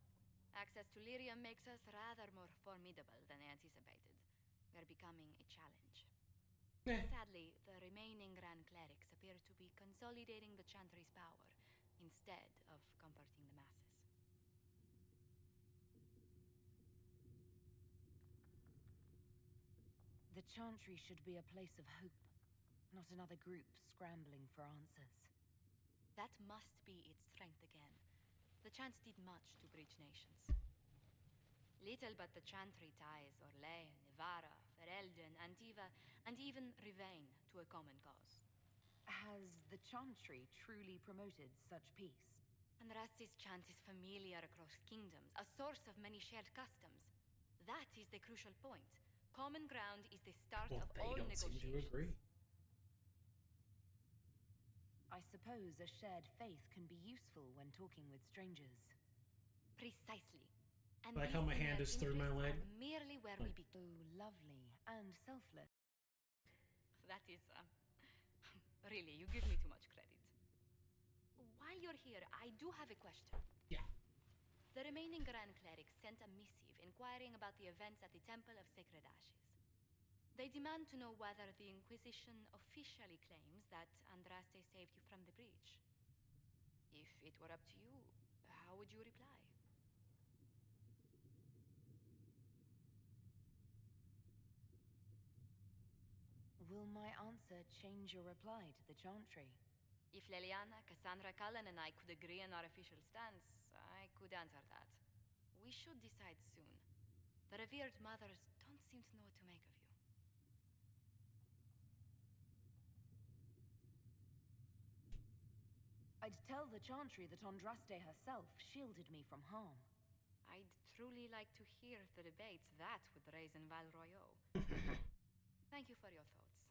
Access to lyrium makes us rather more formidable than anticipated. We're becoming a challenge. Sadly, the remaining Grand Clerics appear to be consolidating the Chantry's power instead of comforting the masses. The Chantry should be a place of hope, not another group scrambling for answers. That must be its strength again. The Chants did much to bridge nations. Little but the Chantry ties Orlais, Nevarra, Ferelden, Antiva, and even Rivain to a common cause. Has the Chantry truly promoted such peace? Andraste's chant is familiar across kingdoms, a source of many shared customs. That is the crucial point. Common ground is the start Well, of they all don't seem negotiations. to agree. I suppose a shared faith can be useful when talking with strangers. Precisely. And Like these how my hand similar is through my interests leg? are merely where we begin. Oh, lovely and selfless. That is, really, you give me too much credit. While you're here, I do have a question. Yeah. The remaining Grand Clerics sent a missive inquiring about the events at the Temple of Sacred Ashes. They demand to know whether the Inquisition officially claims that Andraste saved you from the breach. If it were up to you, how would you reply? Will my answer change your reply to the Chantry? If Leliana, Cassandra Cullen, and I could agree on our official stance, I could answer that. We should decide soon. The revered mothers don't seem to know what to make of you. I'd tell the Chantry that Andraste herself shielded me from harm. I'd truly like to hear the debates that would raise in Val Royeaux. Thank you for your thoughts.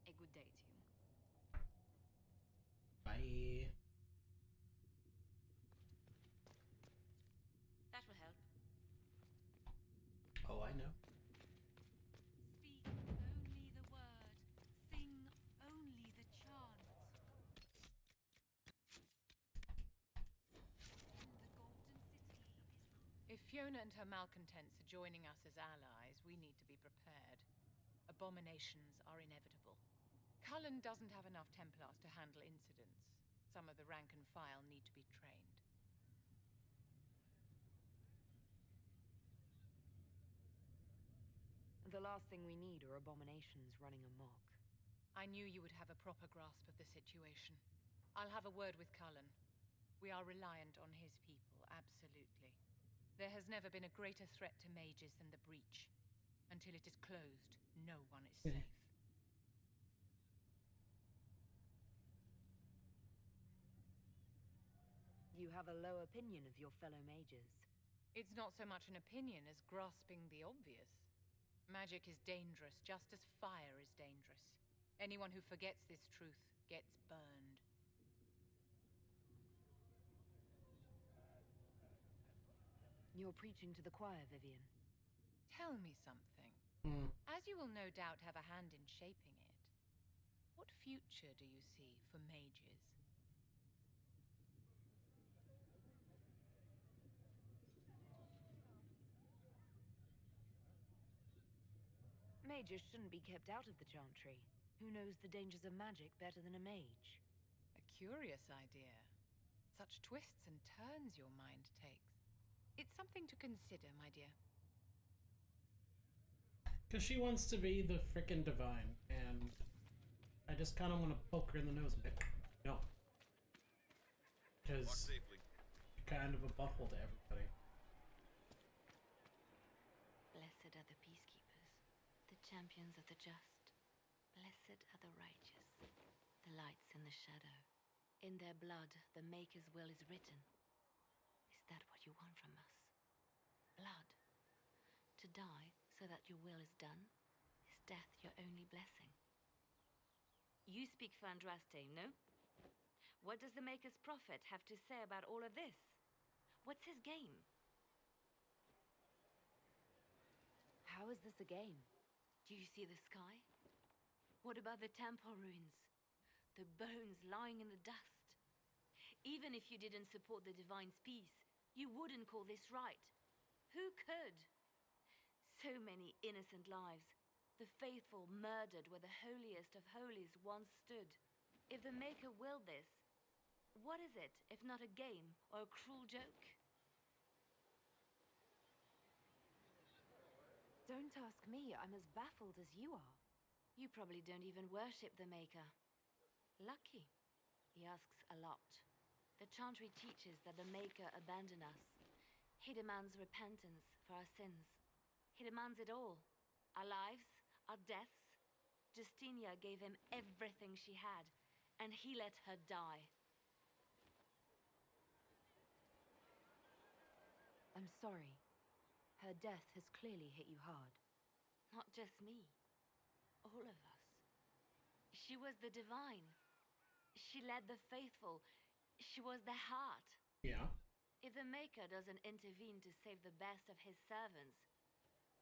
A good day to you. Bye. That will help. Oh, I know. Speak only the word. Sing only the chant. The Golden City is... If Fiona and her malcontents are joining us as allies, we need to be prepared. Abominations are inevitable. Cullen doesn't have enough Templars to handle incidents. Some of the rank and file need to be trained. The last thing we need are abominations running amok. I knew you would have a proper grasp of the situation. I'll have a word with Cullen. We are reliant on his people, absolutely. There has never been a greater threat to mages than the breach. Until it is closed, no one is safe. You have a low opinion of your fellow mages. It's not so much an opinion as grasping the obvious. Magic is dangerous, just as fire is dangerous. Anyone who forgets this truth gets burned. You're preaching to the choir, Vivian. Tell me something. As you will no doubt have a hand in shaping it, what future do you see for mages? Mages shouldn't be kept out of the Chantry. Who knows the dangers of magic better than a mage? A curious idea. Such twists and turns your mind takes. It's something to consider, my dear. Because she wants to be the frickin' divine, and I just kind of want to poke her in the nose a bit. No. Because you're kind of a butthole to everybody. champions of the just. Blessed are the righteous. The lights in the shadow. In their blood, the Maker's will is written. Is that what you want from us? Blood. To die so that your will is done? Is death your only blessing? You speak for Andraste, no? What does the Maker's prophet have to say about all of this? What's his game? How is this a game? Do you see the sky? What about the temple ruins? The bones lying in the dust? Even if you didn't support the Divine's peace, you wouldn't call this right. Who could? So many innocent lives. The faithful murdered where the holiest of holies once stood. If the Maker willed this, what is it if not a game or a cruel joke? Don't ask me. I'm as baffled as you are. You probably don't even worship the Maker. Lucky. He asks a lot. The Chantry teaches that the Maker abandoned us. He demands repentance for our sins. He demands it all. Our lives, our deaths. Justinia gave him everything she had, and he let her die. I'm sorry. Her death has clearly hit you hard. Not just me. All of us. She was the Divine. She led the faithful. She was the heart. Yeah. If the Maker doesn't intervene to save the best of his servants,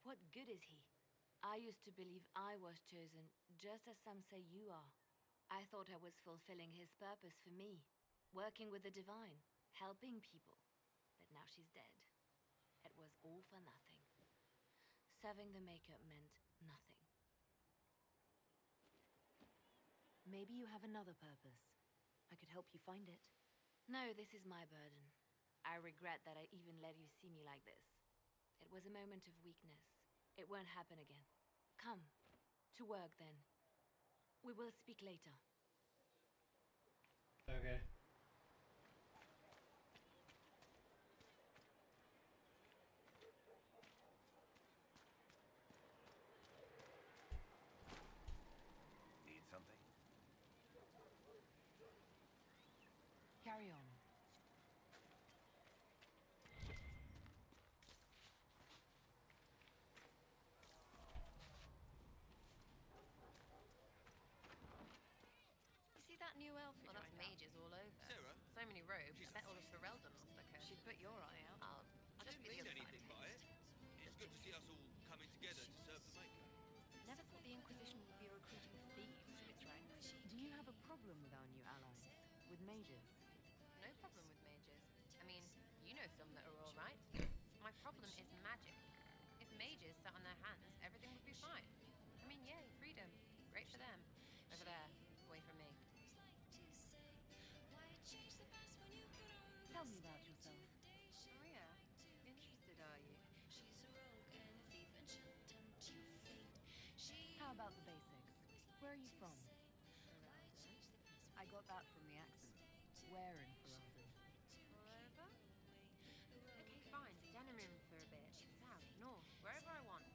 what good is he? I used to believe I was chosen, just as some say you are. I thought I was fulfilling his purpose for me, working with the Divine, helping people. But now she's dead. It was all for nothing. Serving the Maker meant nothing. Maybe you have another purpose. I could help you find it. No, this is my burden. I regret that I even let you see me like this. It was a moment of weakness. It won't happen again. Come, to work then. We will speak later. Okay. Need something? Carry on. You see that new elf? Well, that's mages all over. Sarah? So many robes. She's I bet all of Ferelden lost their coat. She'd put your eye out. I'll I just didn't be the mean other side anything of by things. it. It's good to see us all coming together to serve the Maker. Never thought the Inquisition would be recruiting thieves to its ranks. Do you have a problem with our new allies? With mages? No problem with mages. I mean, you know some that are all right. My problem is magic. If mages sat on their hands, everything would be fine. I mean, yay, freedom. Great for them. Over there, away from me. Tell me about yourself. Oh yeah, interested are you? How about the basics? Where are you from? I got that from the accent. Where in Ferelden? Wherever? Okay, fine. Denerim for a bit. South, north, wherever I want.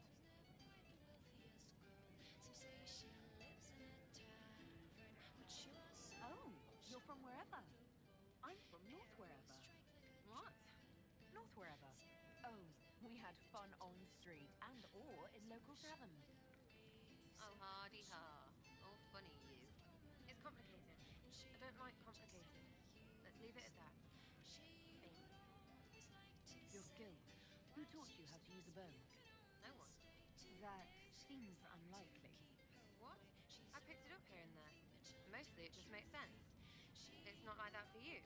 Oh, you're from wherever. I'm from North wherever. What? North wherever. Oh, we had fun on street and or in local tavern. Oh, hardy ha. All funny, you. It's complicated. I don't like complicated. Let's leave it at that. Amy. Your skills. Who taught you how to use a bow? No one. That seems unlikely. What? I picked it up here and there. Mostly it just makes sense. It's not like that for you.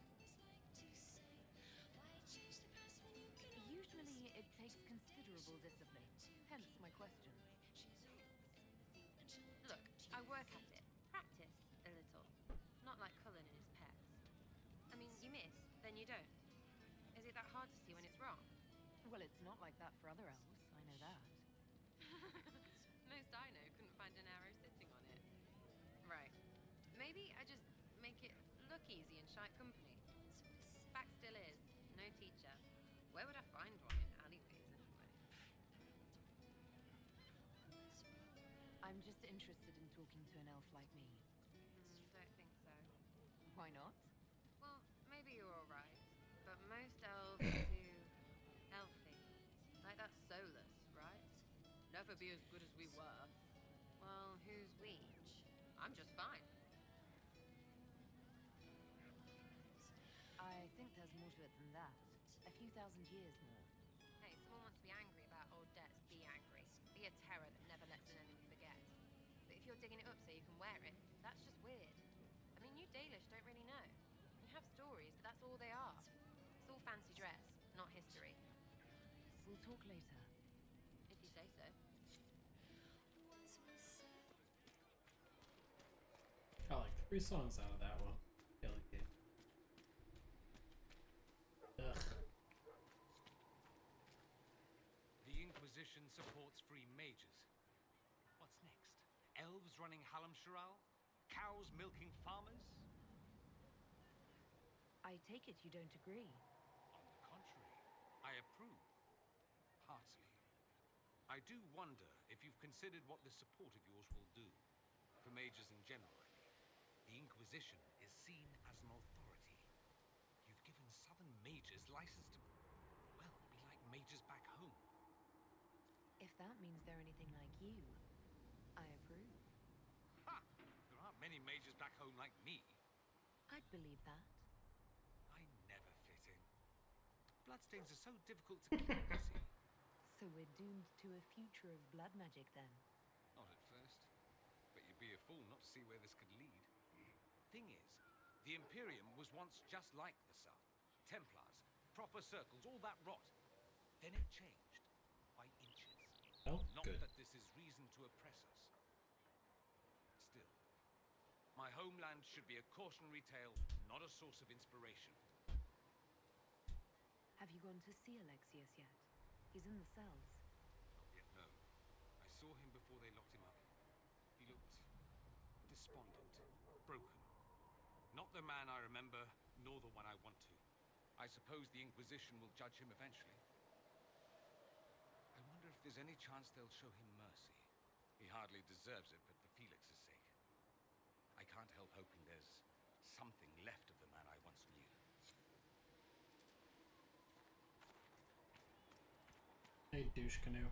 Usually it takes considerable discipline. Hence my question. Look, I work at it. Practice a little. Not like Cullen and his pets. I mean, you miss, then you don't. Is it that hard to see when it's wrong? Well, it's not like that for other elves. I know that. Most I know couldn't find an arrow sitting on it. Right. Maybe I just make it look easy in shite company. Fact still is, no teacher. Where would I find one in alleyways anyway? I'm just interested in talking to an elf like me. Don't think so. Why not? Well, maybe you're alright, but most elves are too healthy. Like that Solus, right? Never be as good as we were. Well, who's we? I'm just fine. I think there's more to it than that. A few thousand years more. Hey, someone wants to be angry about old debts, be angry. Be a terror that never lets an enemy forget. But if you're digging it up so you can wear it, that's just weird. I mean, you Dalish don't really know. You have stories, but that's all they are. It's all fancy dress, not history. We'll talk later. If you say so. Got like 3 songs out of that one. Really good. Ugh. The Inquisition supports free mages. What's next? Elves running Halamsharal? Cows milking farmers? I take it you don't agree. On the contrary, I approve. Heartily. I do wonder if you've considered what this support of yours will do. For mages in general, I mean. The Inquisition is seen as an authority. You've given southern mages license to, well, be like mages back home. If that means they're anything like you, I approve. Ha! There aren't many mages back home like me. I'd believe that. I never fit in. Bloodstains are so difficult to keep, you see. So we're doomed to a future of blood magic then? Not at first. But you'd be a fool not to see where this could lead. Thing is, the Imperium was once just like the South. Templars, proper circles, all that rot. Then it changed. By inches. Oh, not good. that this is reason to oppress us. Still, my homeland should be a cautionary tale, not a source of inspiration. Have you gone to see Alexius yet? He's in the cells. Not yet, no. I saw him before they locked him up. He looked despondent, broken. Not the man I remember, nor the one I want to. I suppose the Inquisition will judge him eventually. I wonder if there's any chance they'll show him mercy. He hardly deserves it, but for Felix's sake. I can't help hoping there's something left of the man I once knew. Hey, douche canoe.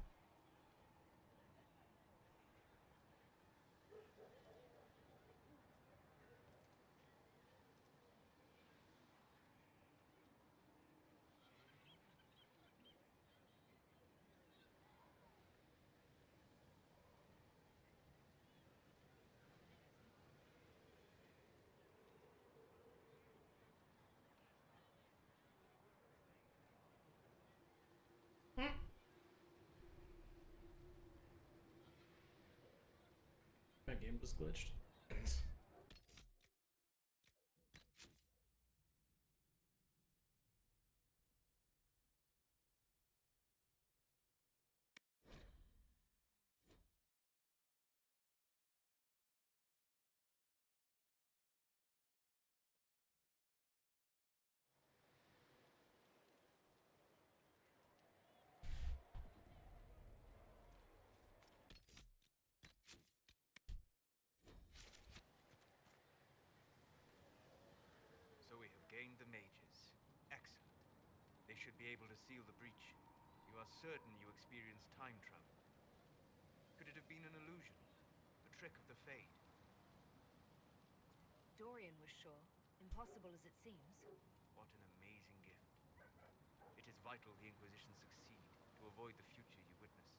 That game was glitched. So we have gained the mages. Excellent. They should be able to seal the breach. You are certain you experienced time travel? Could it have been an illusion? A trick of the Fade? Dorian was sure. Impossible as it seems. What an amazing gift. It is vital the Inquisition succeed to avoid the future you witnessed.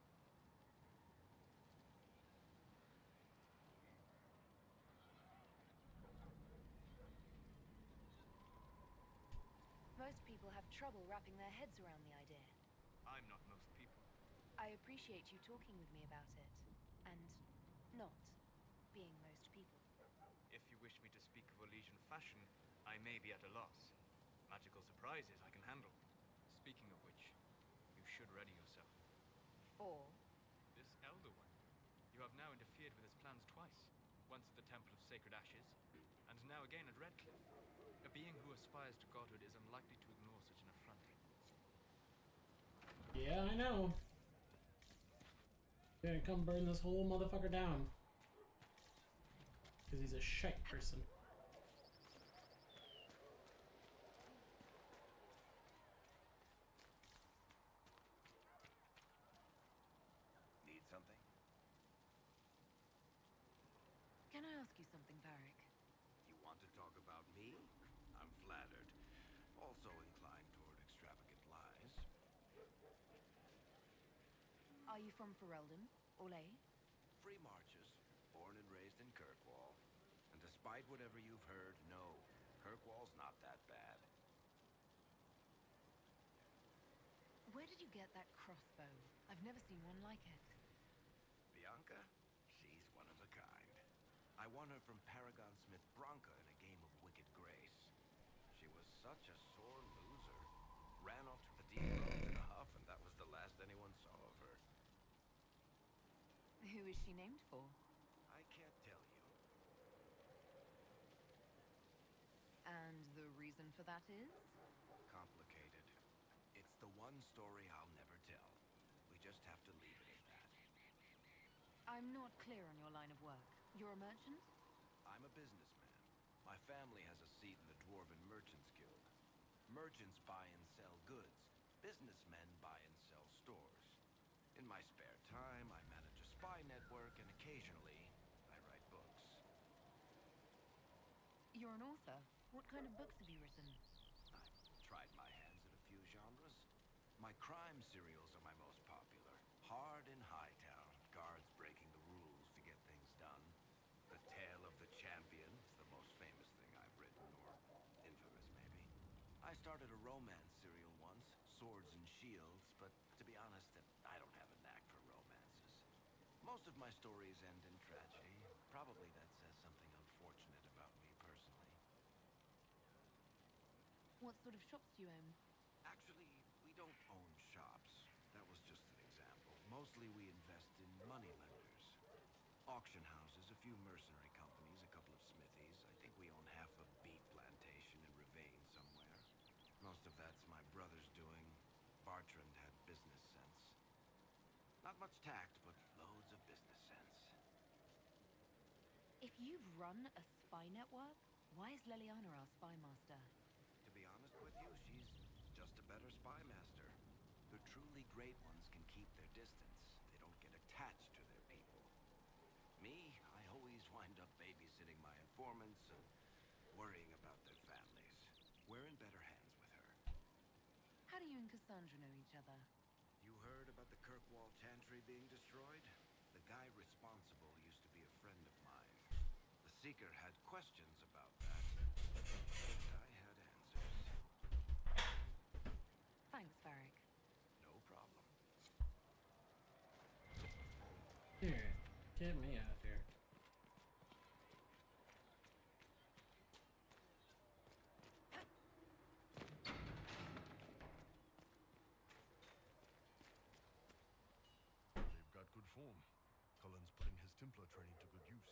Most people have trouble wrapping their heads around the idea. I'm not most people. I appreciate you talking with me about it. And not being most people. If you wish me to speak of Olesian fashion, I may be at a loss. Magical surprises I can handle. Speaking of which, you should ready yourself. For? This Elder One. You have now interfered with his plans twice. Once at the Temple of Sacred Ashes, and now again at Redcliffe. A being who aspires to godhood is unlikely to ignore such an affront. Yeah, I know. Gonna come burn this whole motherfucker down. Because he's a shite person. Need something? Can I ask you something, Varric? You want to talk about me? I'm flattered. Also inclined toward extravagant lies. Are you from Ferelden? Olay? Free marches, born and raised in Kirkwall. And despite whatever you've heard, no, Kirkwall's not that bad. Where did you get that crossbow? I've never seen one like it. Bianca? She's one of a kind. I won her from Paragon Smith Bronca in a game of Wicked Grace. She was such a sore loser. Ran off to the deep roads in a huff, and that was the last anyone saw of her. Who is she named for? I can't tell you. And the reason for that is? Complicated. It's the one story I'll never tell. We just have to leave it at that. I'm not clear on your line of work. You're a merchant? I'm a businessman. My family has a seat in the Dwarven Merchants Guild. Merchants buy and sell goods. Businessmen buy and sell stores. In my spare time, I manage a spy network, and occasionally, I write books. You're an author. What kind of books have you written? I've tried my hands at a few genres. My crime serials are my most popular. Hard in Hightown, guards breaking the rules to get things done. The Tale of the Champion is the most famous thing I've written, or infamous maybe. I started a romance serial once, Swords and Shields, but to be honest, I don't have a knack for romances. Most of my stories end in tragedy. Probably that says something unfortunate about me personally. What sort of shops do you own? Actually, we don't own shops. That was just an example. Mostly we invest in money lenders. Auction houses, a few mercenary companies, a couple of smithies. I think we own half a beet plantation in Ravane somewhere. Most of that's my brother's doing. Bartrand had business sense. Not much tact, but loads of business sense. If you've run a spy network, why is Leliana our spy master? To be honest with you, she's just a better spy master. The truly great ones can keep their distance. They don't get attached to their people. Me, I always wind up babysitting my informants and worrying about their families. We're in better hands with her. How do you and Cassandra know each other? You heard about the Kirkwall Chantry being destroyed? The guy responsible used to be a friend of mine. The Seeker had questions about that, and I had answers. Thanks, Varric. No problem. Here, get me out of here. They've got good form. Cullen's putting his Templar training to good use.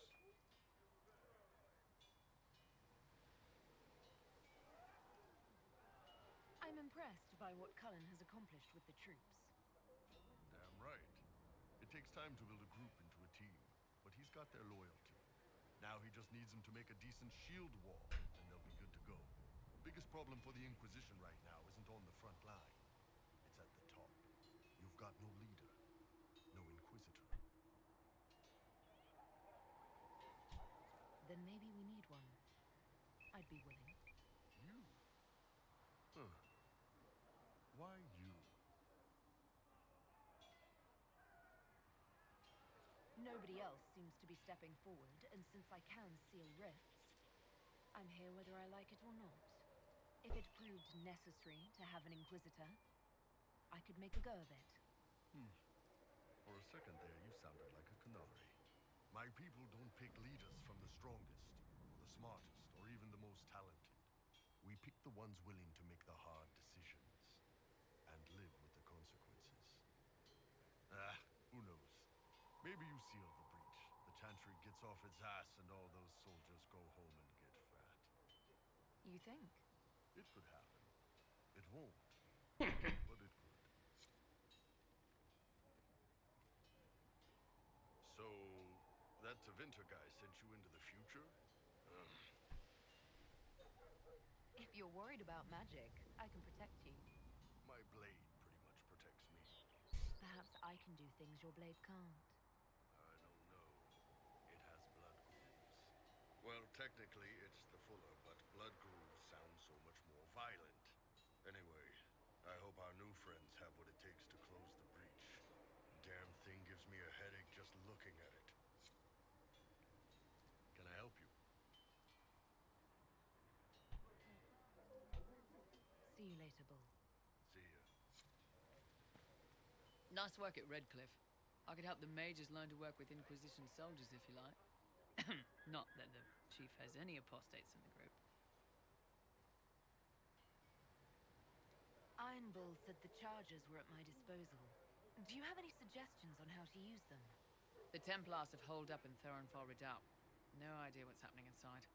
I'm impressed by what Cullen has accomplished with the troops. Damn right. It takes time to build a group into a team, but he's got their loyalty. Now he just needs them to make a decent shield wall, and they'll be good to go. Biggest problem for the Inquisition right now isn't on the front line. It's at the top. You've got no leader, no Inquisitor. Then maybe we need one. I'd be willing. You? Huh. Why you? Nobody else seems to be stepping forward, and since I can seal rifts, I'm here whether I like it or not. If it proved necessary to have an Inquisitor, I could make a go of it. For a second there, you sounded like a canary. My people don't pick leaders from the strongest, or the smartest, or even the most talented. We pick the ones willing to make the hard decisions, and live with the consequences. Who knows? Maybe you seal the breach. The Chantry gets off its ass, and all those soldiers go home and get fat. You think? It could happen. It won't. But it could. That Winter guy sent you into the future? If you're worried about magic, I can protect you. My blade pretty much protects me. Perhaps I can do things your blade can't. I don't know. It has blood grooves. Well, technically, it's the fuller, but blood grooves sound so much more violent. Anyway, I hope our new friends have what it takes to close the breach. Damn thing gives me a headache just looking at it. Can I help you? See you later, Bull. See ya. Nice work at Redcliffe. I could help the mages learn to work with Inquisition soldiers if you like. Not that the chief has any apostates in the group. Iron Bull said the charges were at my disposal. Do you have any suggestions on how to use them? The Templars have holed up in Thorinfar Redoubt. No idea what's happening inside.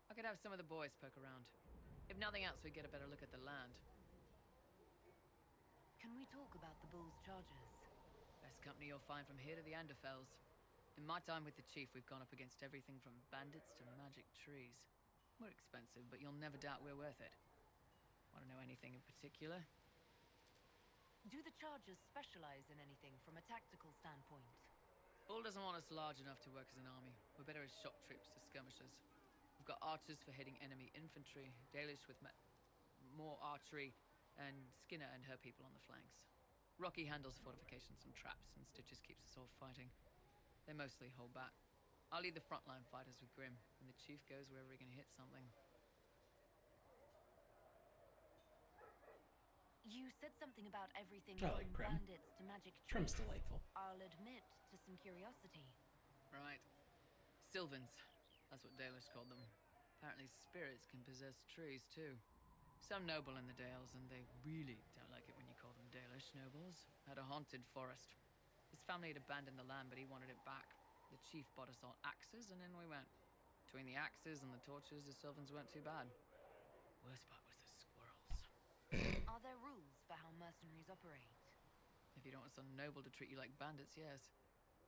I could have some of the boys poke around. If nothing else, we get a better look at the land. Can we talk about the Bull's charges? Best company you'll find from here to the Anderfels. In my time with the chief, we've gone up against everything from bandits to magic trees. We're expensive, but you'll never doubt we're worth it. Want to know anything in particular? Do the charges specialize in anything from a tactical standpoint? Bull doesn't want us large enough to work as an army. We're better as shock troops to skirmishers. We've got archers for hitting enemy infantry, Dalish with more archery, and Skinner and her people on the flanks. Rocky handles fortifications and traps, and Stitches keeps us all fighting. They mostly hold back. I'll lead the frontline fighters with Grim, and the chief goes wherever he can hit something. You said something about everything I from like Grim. bandits to magic Grim's tricks. delightful. I'll admit to some curiosity. Right. Sylvans. That's what Dalish called them. Apparently spirits can possess trees, too. Some noble in the Dales, and they really don't like it when you call them Dalish nobles, had a haunted forest. His family had abandoned the land, but he wanted it back. The chief bought us all axes, and in we went. Between the axes and the torches, the Sylvans weren't too bad. Worst part was the squirrels. Are there rules for how mercenaries operate? If you don't want some noble to treat you like bandits, yes.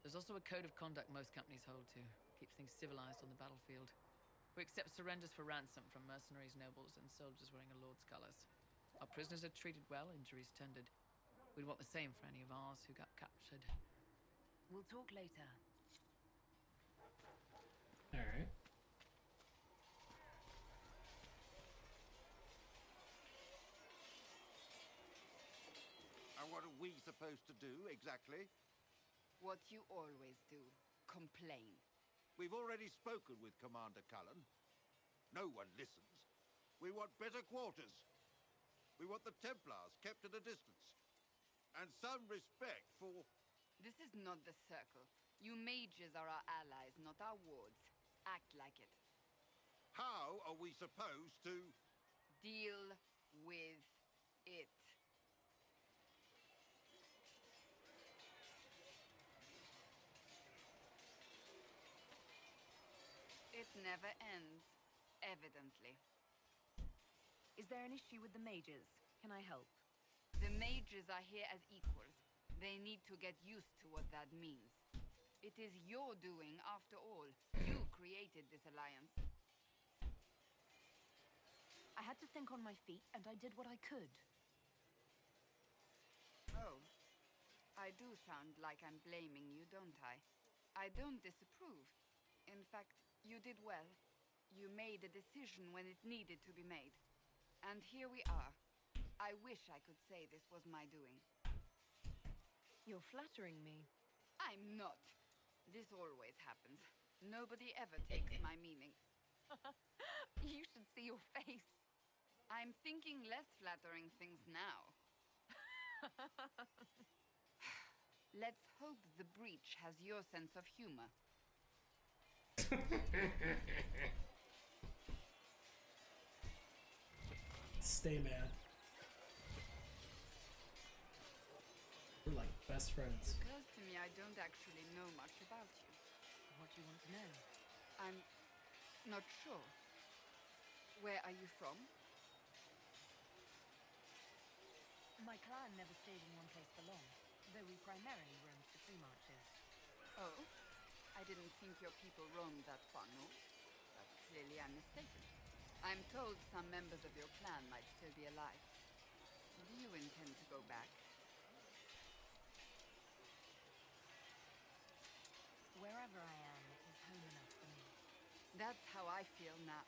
There's also a code of conduct most companies hold to. Keeps things civilized on the battlefield. We accept surrenders for ransom from mercenaries, nobles, and soldiers wearing a lord's colors. Our prisoners are treated well, injuries tended. We'd want the same for any of ours who got captured. We'll talk later. Alright. And what are we supposed to do, exactly? What you always do. Complain. We've already spoken with Commander Cullen. No one listens. We want better quarters. We want the Templars kept at a distance. And some respect for... This is not the Circle. You mages are our allies, not our wards. Act like it. How are we supposed to... Deal with it. It never ends, evidently. Is there an issue with the mages? Can I help? The mages are here as equals. They need to get used to what that means. It is your doing, after all. You created this alliance. I had to think on my feet, and I did what I could. Oh. I do sound like I'm blaming you, don't I? I don't disapprove. In fact, you did well. You made a decision when it needed to be made. And here we are. I wish I could say this was my doing. You're flattering me. I'm not. This always happens. Nobody ever takes my meaning. You should see your face. I'm thinking less flattering things now. Let's hope the breach has your sense of humor. Stay mad. We're like best friends. It occurs to me I don't actually know much about you. What do you want to know? I'm not sure. Where are you from? My clan never stayed in one place for long, though we primarily roamed the free marches. Oh? I didn't think your people roamed that far north, but clearly I'm mistaken. I'm told some members of your clan might still be alive. Do you intend to go back? Wherever I am is home enough for me. That's how I feel now,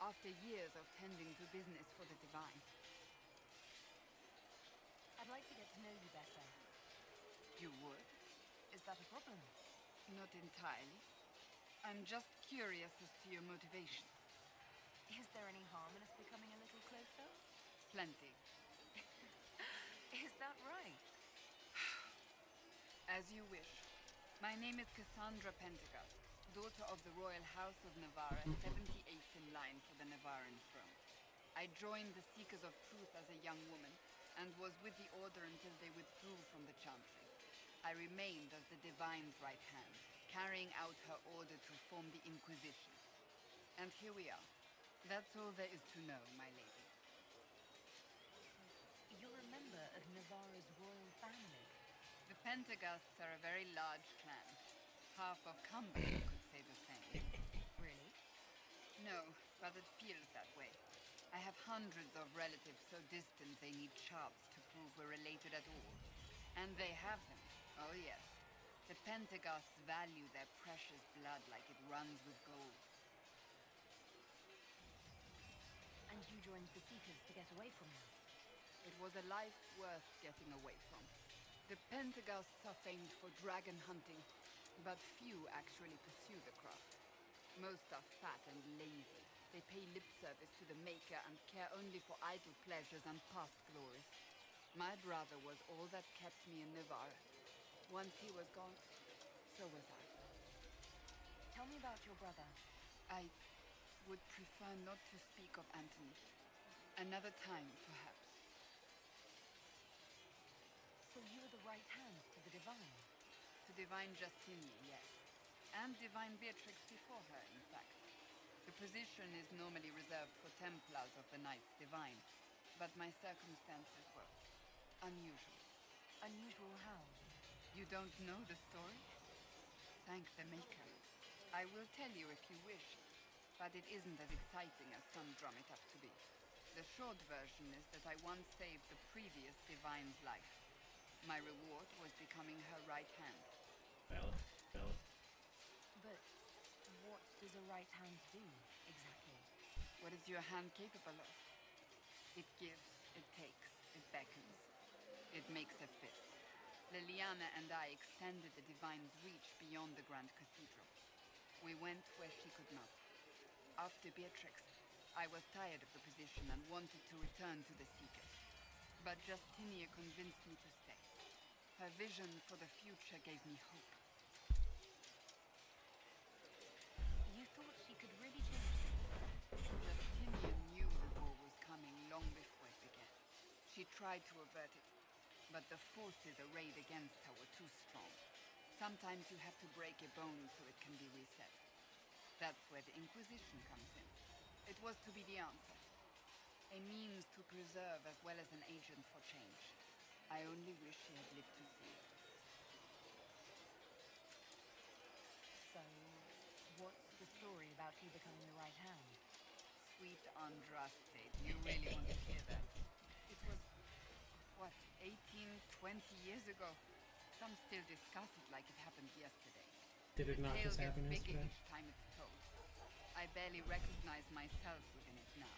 after years of tending to business for the Divine. I'd like to get to know you better. You would? Is that a problem? Not entirely. I'm just curious as to your motivation. Is there any harm in us becoming a little closer? Plenty. Is that right? As you wish. My name is Cassandra Pendergast, daughter of the Royal House of Navarra, 78th in line for the Navarran throne. I joined the Seekers of Truth as a young woman, and was with the Order until they withdrew from the Chantry. I remained as the Divine's right hand, carrying out her order to form the Inquisition. And here we are. That's all there is to know, my lady. You're a member of Navarra's royal family. The Pendergasts are a very large clan. Half of Cumberland could say the same. Really? No, but it feels that way. I have hundreds of relatives so distant they need charts to prove we're related at all. And they have them. Oh yes. The Pendergasts value their precious blood like it runs with gold. And you joined the Seekers to get away from them? It was a life worth getting away from. The Pendergasts are famed for dragon hunting, but few actually pursue the craft. Most are fat and lazy. They pay lip service to the Maker and care only for idle pleasures and past glories. My brother was all that kept me in Navarra. Once he was gone, so was I. Tell me about your brother. I would prefer not to speak of Anthony. Another time, perhaps. So you were the right hand to the Divine? To Divine Justinian, yes. And Divine Beatrix before her, in fact. The position is normally reserved for Templars of the Knights Divine, but my circumstances were unusual. Unusual how? You don't know the story? Thank the Maker. I will tell you if you wish, but it isn't as exciting as some drum it up to be. The short version is that I once saved the previous Divine's life. My reward was becoming her right hand. Valid. But what does a right hand do, exactly? What is your hand capable of? It gives, it takes, it beckons. It makes a fist. Liliana and I extended the Divine's reach beyond the Grand Cathedral. We went where she could not. After Beatrix, I was tired of the position and wanted to return to the Seekers. But Justinia convinced me to stay. Her vision for the future gave me hope. You thought she could really change things? Justinia knew the war was coming long before it began. She tried to avert it, but the forces arrayed against her were too strong. Sometimes you have to break a bone so it can be reset. That's where the Inquisition comes in. It was to be the answer. A means to preserve as well as an agent for change. I only wish she had lived to see it. So, what's the story about you becoming the right hand? Sweet Andraste, do you really want to hear that? It was, what, 18, 20 years ago? Some still discuss it like it happened yesterday. Did it not just happen The tale gets bigger yesterday? each time it's told. I barely recognize myself within it now.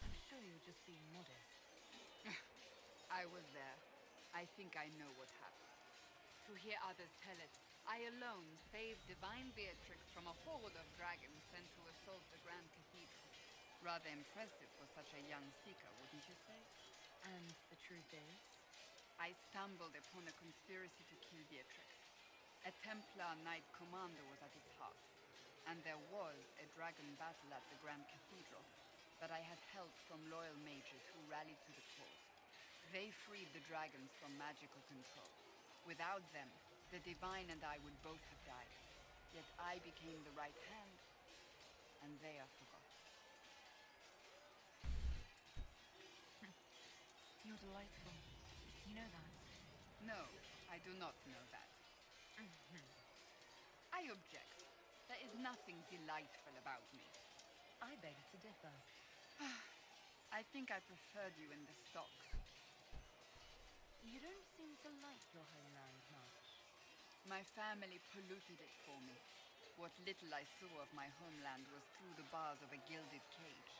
I'm sure you're just being modest. I was there. I think I know what happened. To hear others tell it, I alone saved Divine Beatrix from a horde of dragons sent to assault the Grand Cathedral. Rather impressive for such a young seeker, wouldn't you say? And the truth is? I stumbled upon a conspiracy to kill Beatrix. A Templar Knight Commander was at its heart, and there was a dragon battle at the Grand Cathedral, but I had help from loyal mages who rallied to the cause. They freed the dragons from magical control. Without them, the Divine and I would both have died. Yet I became the right hand, and they are forgotten. You're delightful. You know that? No, I I do not know that. I object. There is nothing delightful about me. I beg to differ. I think I preferred you in the stocks. You don't seem to like your homeland much. My family polluted it for me. What little I saw of my homeland was through the bars of a gilded cage.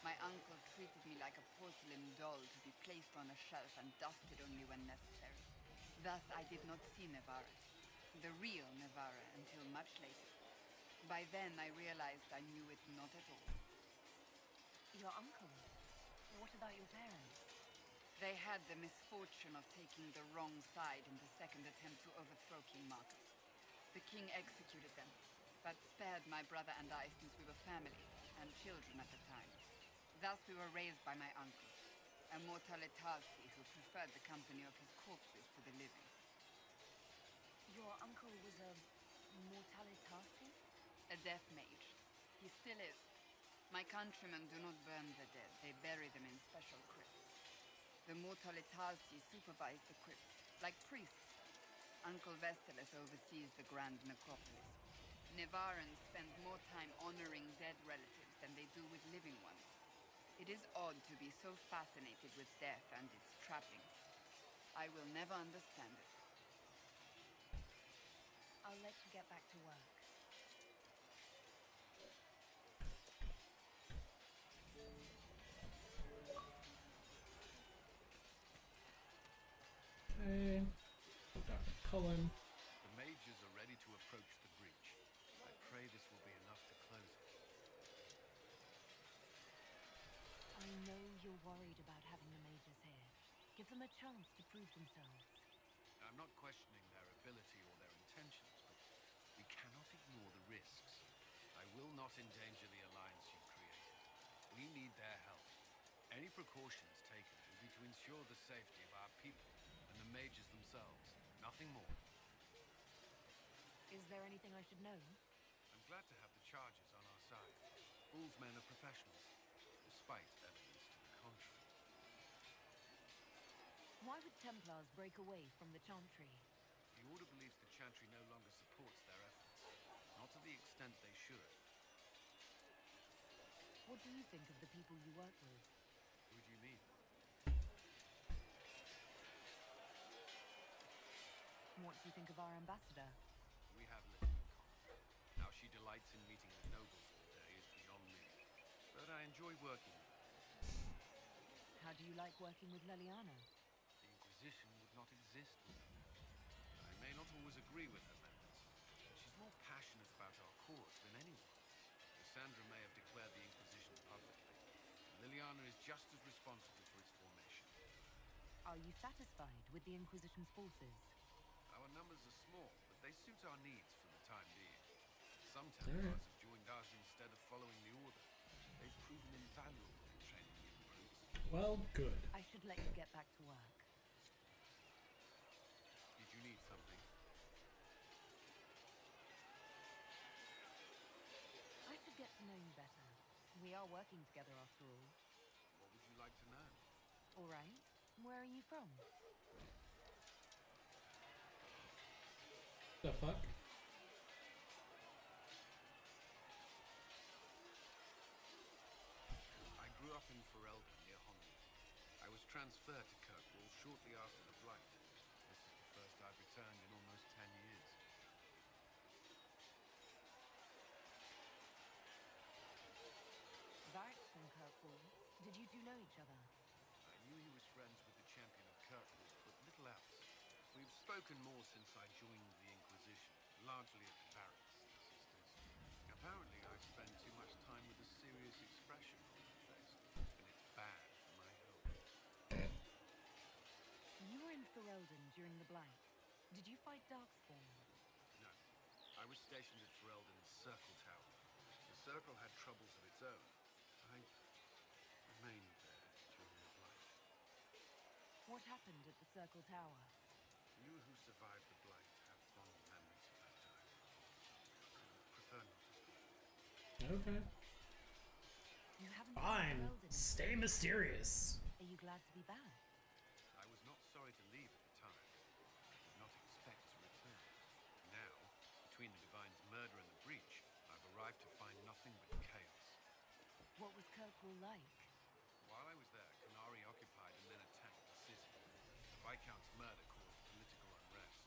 My uncle treated me like a porcelain doll to be placed on a shelf and dusted only when necessary. Thus, I did not see Navarra, the real Navarra, until much later. By then, I realized I knew it not at all. Your uncle? What about your parents? They had the misfortune of taking the wrong side in the second attempt to overthrow King Marcus. The king executed them, but spared my brother and I since we were family and children at the time. Thus we were raised by my uncle, a mortale Tarsi who preferred the company of his corpses to the living. Your uncle was a mortale Tarsi? A death mage. He still is. My countrymen do not burn the dead, they bury them in special crypts. The mortale Tarsi supervise the crypts, like priests. Uncle Vestalis oversees the grand necropolis. Nevarans spend more time honoring dead relatives than they do with living ones. It is odd to be so fascinated with death and its trappings. I will never understand it. I'll let you get back to work. Okay. Dr. Cullen. The mages are ready to approach the breach. I pray this will be enough to close it. I know you're worried about having the mages here. Give them a chance to prove themselves. I'm not questioning their ability or their intentions, but we cannot ignore the risks. I will not endanger the alliance you've created. We need their help. Any precautions taken will be to ensure the safety of our people and the mages themselves. Nothing more. Is there anything I should know? I'm glad to have the charges on our side. Bull's men are professionals, despite evidence to the contrary. Why would Templars break away from the Chantry? The Order believes the Chantry no longer supports their efforts. Not to the extent they should. What do you think of the people you work with? Who do you mean? What do you think of our ambassador? We have little in common. How she delights in meeting the nobles all day is beyond me. But I enjoy working with her. How do you like working with Leliana? The Inquisition would not exist without her. I may not always agree with her methods, but she's more passionate about our cause than anyone. Cassandra may have declared the Inquisition publicly. Liliana is just as responsible for its formation. Are you satisfied with the Inquisition's forces? Our numbers are small, but they suit our needs for the time being. Some Templars have joined us instead of following the Order. They've proven invaluable in training new recruits. Well, good. I should let you get back to work. Did you need something? I should get to know you better. We are working together after all. What would you like to know? All right. Where are you from? The fuck? I grew up in Ferelden near Honda. I was transferred to Kirkwall shortly after the Blight. This is the first I've returned in almost 10 years. Varric from Kirkwall. Did you two know each other? I knew he was friends with the champion of Kirkwall, but little else. We've spoken more since I joined the Inquisition, largely at Varric's insistence. Apparently, I spend too much time with a serious expression on my face, and it's bad for my health. You were in Ferelden during the Blight. Did you fight Darkspawn? No. I was stationed at Ferelden's Circle Tower. The Circle had troubles of its own. I remained there during the Blight. What happened at the Circle Tower? You who survived the Blight have fond memories of that time. I prefer not to speak. Okay. You haven't Fine. been to Ferelden. Stay mysterious. Are you glad to be back? I was not sorry to leave at the time. I did not arrived to find nothing but chaos. What was Kirkwall like? While I was there, Canary occupied and then attacked the city. The Viscount's murder caused political unrest.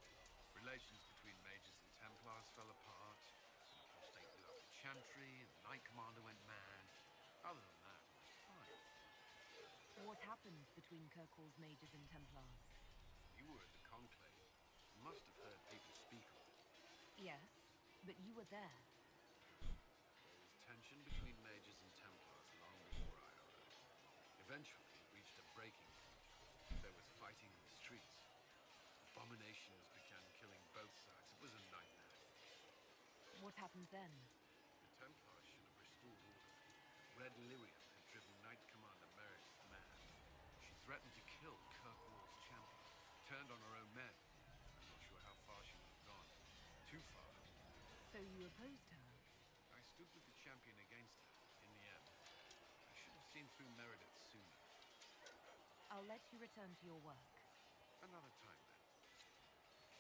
Relations between mages and Templars fell apart. An apostate blew up the Chantry, the Knight Commander went mad. Other than that, it was fine. What happened between Kirkwall's mages and Templars? You were at the Conclave. You must have heard people speak of it. Yes, but you were there. There was tension between mages and Templars long before I arrived. Eventually, it reached a breaking point. There was fighting in the streets. Abominations began killing both sides. It was a nightmare. What happened then? The Templars should have restored order. Red Lyrium had driven Knight Commander Meredith mad. She threatened to kill Kirkwall's champion. Turned on her own men. I'm not sure how far she would have gone. Too far. So you opposed her? I stood with the champion against her, in the end. I should have seen through Meredith sooner. I'll let you return to your work. Another time, then.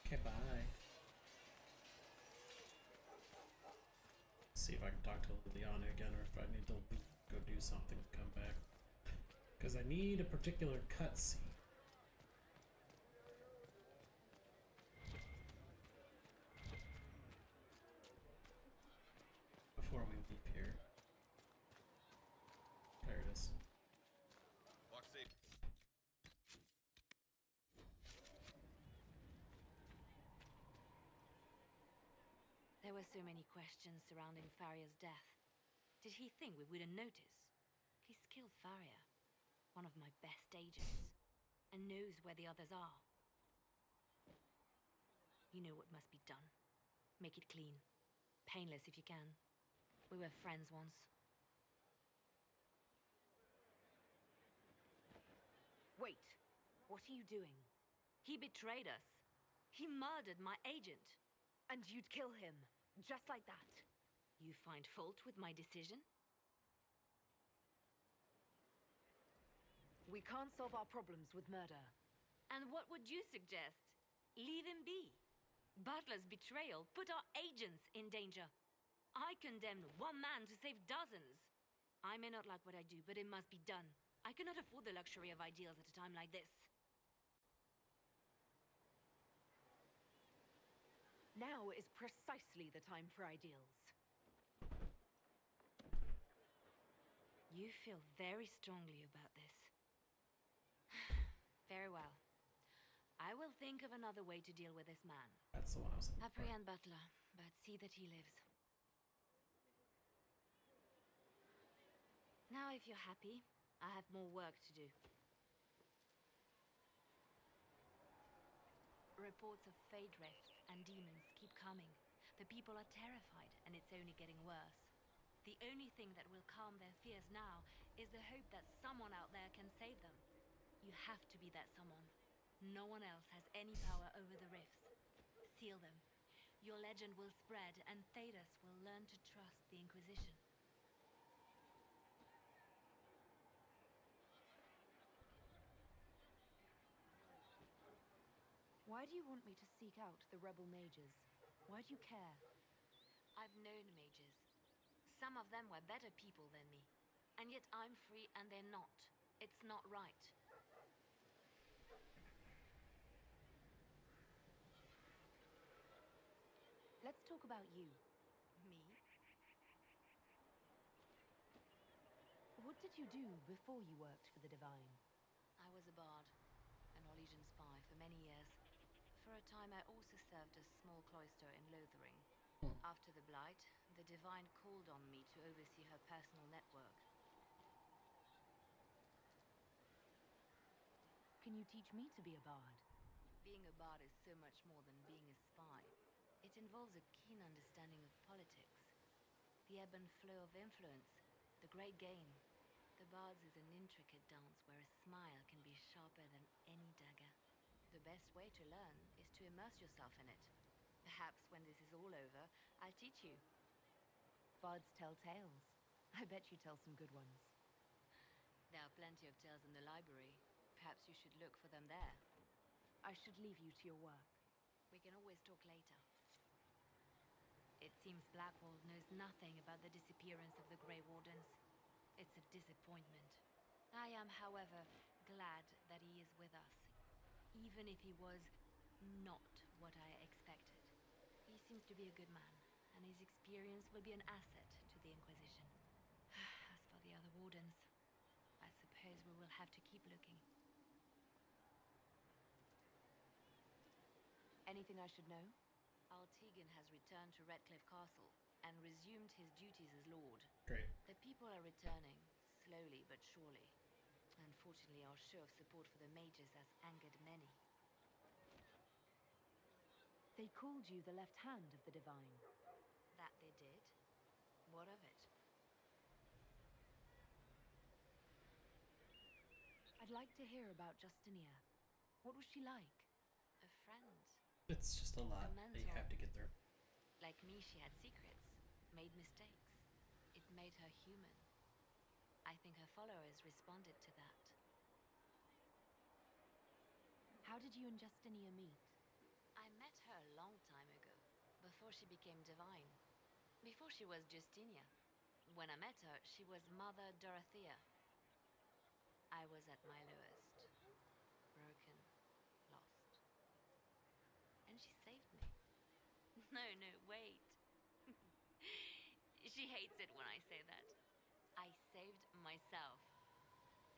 Okay, bye. See if I can talk to Liliana again, or if I need to go do something and come back. Because I need a particular cutscene. Before we leave here. There it is. Walk safe. There were so many questions surrounding Faria's death. Did he think we wouldn't notice? He's killed Faria, one of my best agents, and knows where the others are. You know what must be done. Make it clean. Painless if you can. We were friends once. Wait, what are you doing? He betrayed us. He murdered my agent. And you'd kill him, just like that. You find fault with my decision? We can't solve our problems with murder. And what would you suggest? Leave him be. Butler's betrayal put our agents in danger. I condemned one man to save dozens. I may not like what I do, but it must be done. I cannot afford the luxury of ideals at a time like this. Now is precisely the time for ideals. You feel very strongly about this. Very well. I will think of another way to deal with this man. That's the one I was looking for. Apprehend Butler, but see that he lives. Now, if you're happy, I have more work to do. Reports of fade rifts and demons keep coming. The people are terrified, and it's only getting worse. The only thing that will calm their fears now is the hope that someone out there can save them. You have to be that someone. No one else has any power over the rifts. Seal them. Your legend will spread, and Thedas will learn to trust the Inquisition. Why do you want me to seek out the rebel mages? Why do you care? I've known mages. Some of them were better people than me. And yet I'm free and they're not. It's not right. Let's talk about you. Me? What did you do before you worked for the Divine? I was a bard, an Orlesian spy for many years. For a time I also served a small cloister in Lothering. After the Blight, the Divine called on me to oversee her personal network. Can you teach me to be a bard? Being a bard is so much more than being a spy. It involves a keen understanding of politics, the ebb and flow of influence, the great game. The bard's is an intricate dance where a smile can be sharper than any dagger. The best way to learn is to immerse yourself in it. Perhaps when this is all over, I'll teach you. Bards tell tales. I bet you tell some good ones. There are plenty of tales in the library. Perhaps you should look for them there. I should leave you to your work. We can always talk later. It seems Blackwall knows nothing about the disappearance of the Grey Wardens. It's a disappointment. I am, however, glad that he is with us, even if he was not what I expected. He seems to be a good man, and his experience will be an asset to the Inquisition. As for the other Wardens, I suppose we will have to keep looking. Anything I should know? Altegan has returned to Redcliffe Castle and resumed his duties as Lord. Great. The people are returning, slowly but surely. Unfortunately, our show of support for the mages has angered many. They called you the left hand of the Divine. That they did? What of it? I'd like to hear about Justinia. What was she like? A friend. It's just a lot that you have to get through. Like me, she had secrets, made mistakes. It made her human. I think her followers responded to that. How did you and Justinia meet? I met her a long time ago, before she became divine. Before she was Justinia. When I met her, she was Mother Dorothea. I was at my lowest. Broken. Lost. And she saved me. No, wait. She hates it when I say that. I saved myself.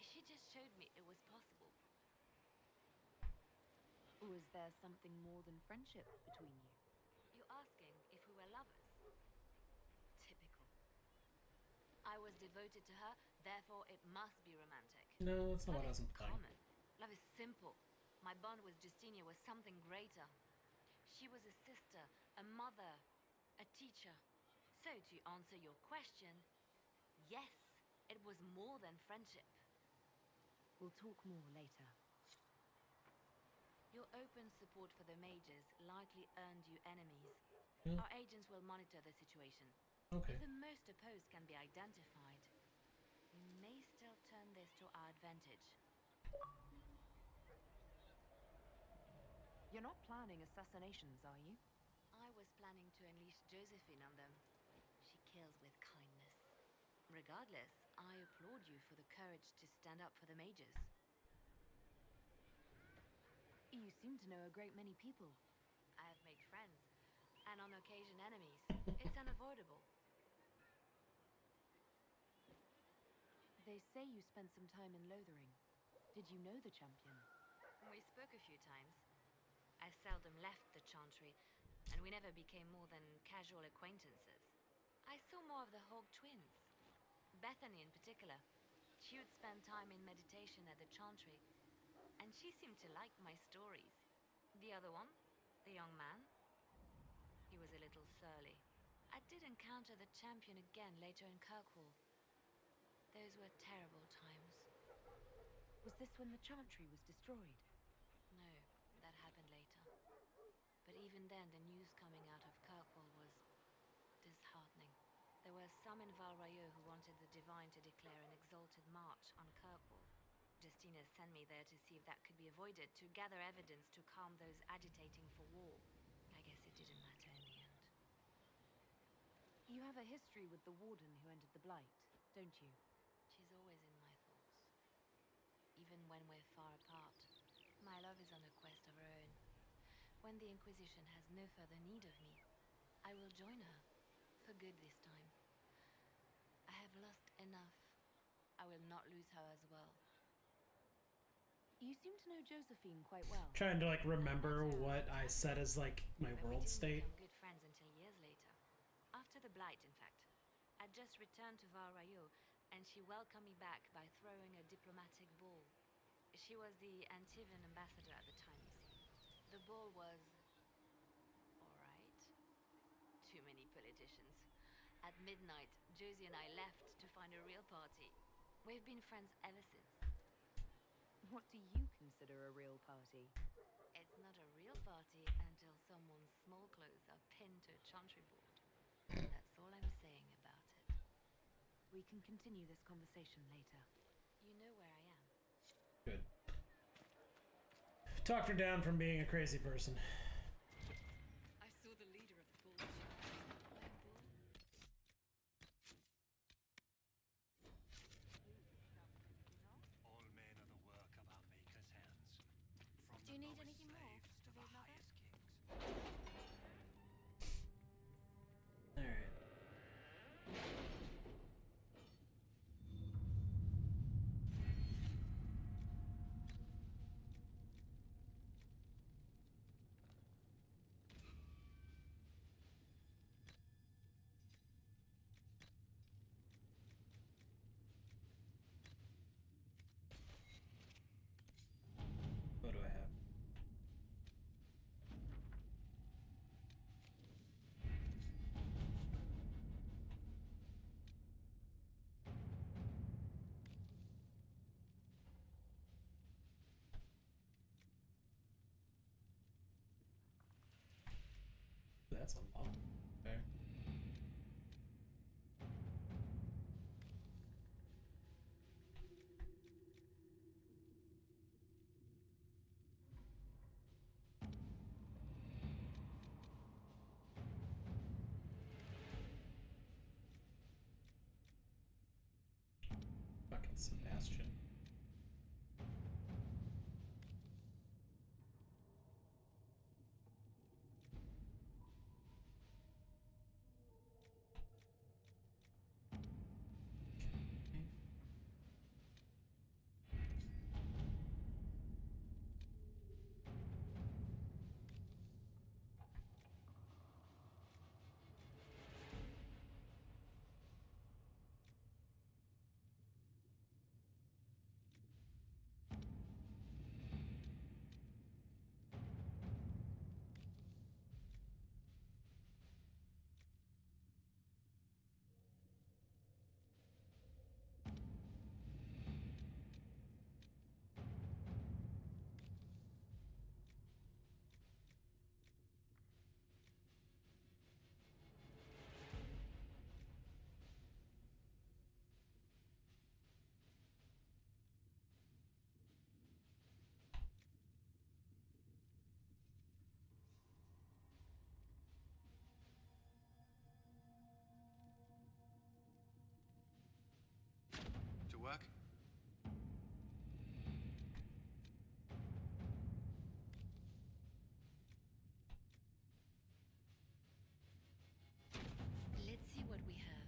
She just showed me it was possible. Was there something more than friendship between you? You're asking if we were lovers? Typical. I was devoted to her, therefore it must be romantic. No, that's not what I was Love is implying. common. Love is simple. My bond with Justinia was something greater. She was a sister, a mother, a teacher. So to answer your question, yes, it was more than friendship. We'll talk more later. Your open support for the mages likely earned you enemies. Hmm. Our agents will monitor the situation. Okay. If the most opposed can be identified, we may still turn this to our advantage. You're not planning assassinations, are you? I was planning to unleash Josephine on them. She kills with kindness. Regardless, I applaud you for the courage to stand up for the mages. You seem to know a great many people. I have made friends, and on occasion enemies. It's unavoidable. They say you spent some time in Lothering. Did you know the champion? We spoke a few times. I seldom left the Chantry, and we never became more than casual acquaintances. I saw more of the Hog twins. Bethany in particular. She would spend time in meditation at the Chantry, and she seemed to like my stories. The other one, the young man, he was a little surly. I did encounter the champion again later in Kirkwall. Those were terrible times. Was this when the Chantry was destroyed? No, that happened later. But even then, the news coming out of Kirkwall was disheartening. There were some in Val Rayeau who wanted the Divine to declare an exalted march on Kirkwall. Justina sent me there to see if that could be avoided, to gather evidence to calm those agitating for war. I guess it didn't matter in the end. You have a history with the Warden who entered the Blight, don't you? She's always in my thoughts. Even when we're far apart. My love is on a quest of her own. When the Inquisition has no further need of me, I will join her. For good this time. I have lost enough. I will not lose her as well. You seem to know Josephine quite well. Trying to like remember what I said as like my world state. We didn't become good friends until years later. After the Blight, in fact. I'd just returned to Val Rayeau, and she welcomed me back by throwing a diplomatic ball. She was the Antivan ambassador at the time, you see. The ball was... alright. Too many politicians. At midnight, Josie and I left to find a real party. We've been friends ever since. What do you consider a real party? It's not a real party until someone's small clothes are pinned to a chantry board. That's all I'm saying about it. We can continue this conversation later. You know where I am. Good. Talked her down from being a crazy person. I saw the leader of the Bull That's unlocked. Okay. Fucking Sebastian. To work? Let's see what we have.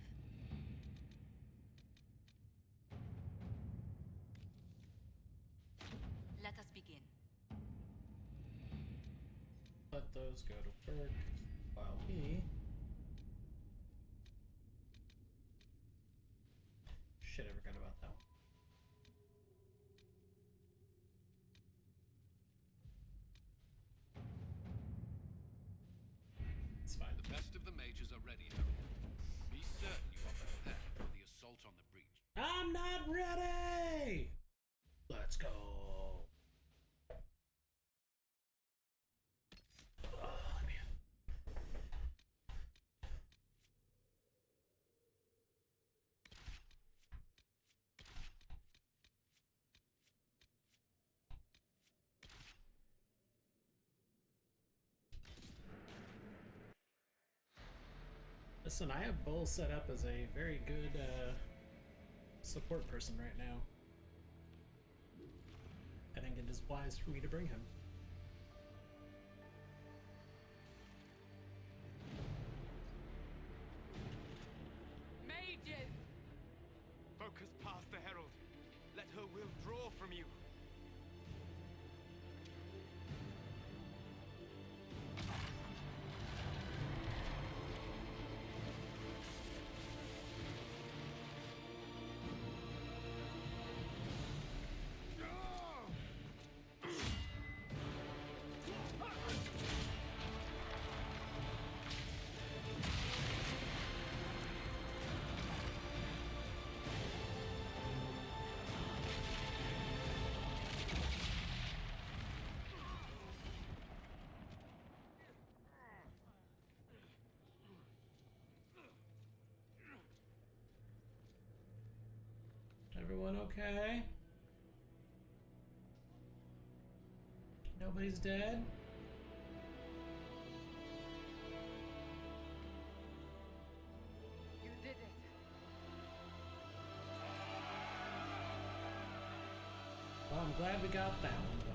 Let us begin. Let those go to work while we... Shit, I forgot about that one. It's fine. The best of the mages are ready, Harold. Be certain you are prepared for the assault on the breach. I'm not ready! Let's go. Oh, man. Listen, I have Bull set up as a very good support person right now. I think it is wise for me to bring him. Mages! Focus past the Herald. Let her will draw from you. Everyone okay? Nobody's dead? You did it. Well, I'm glad we got that one done.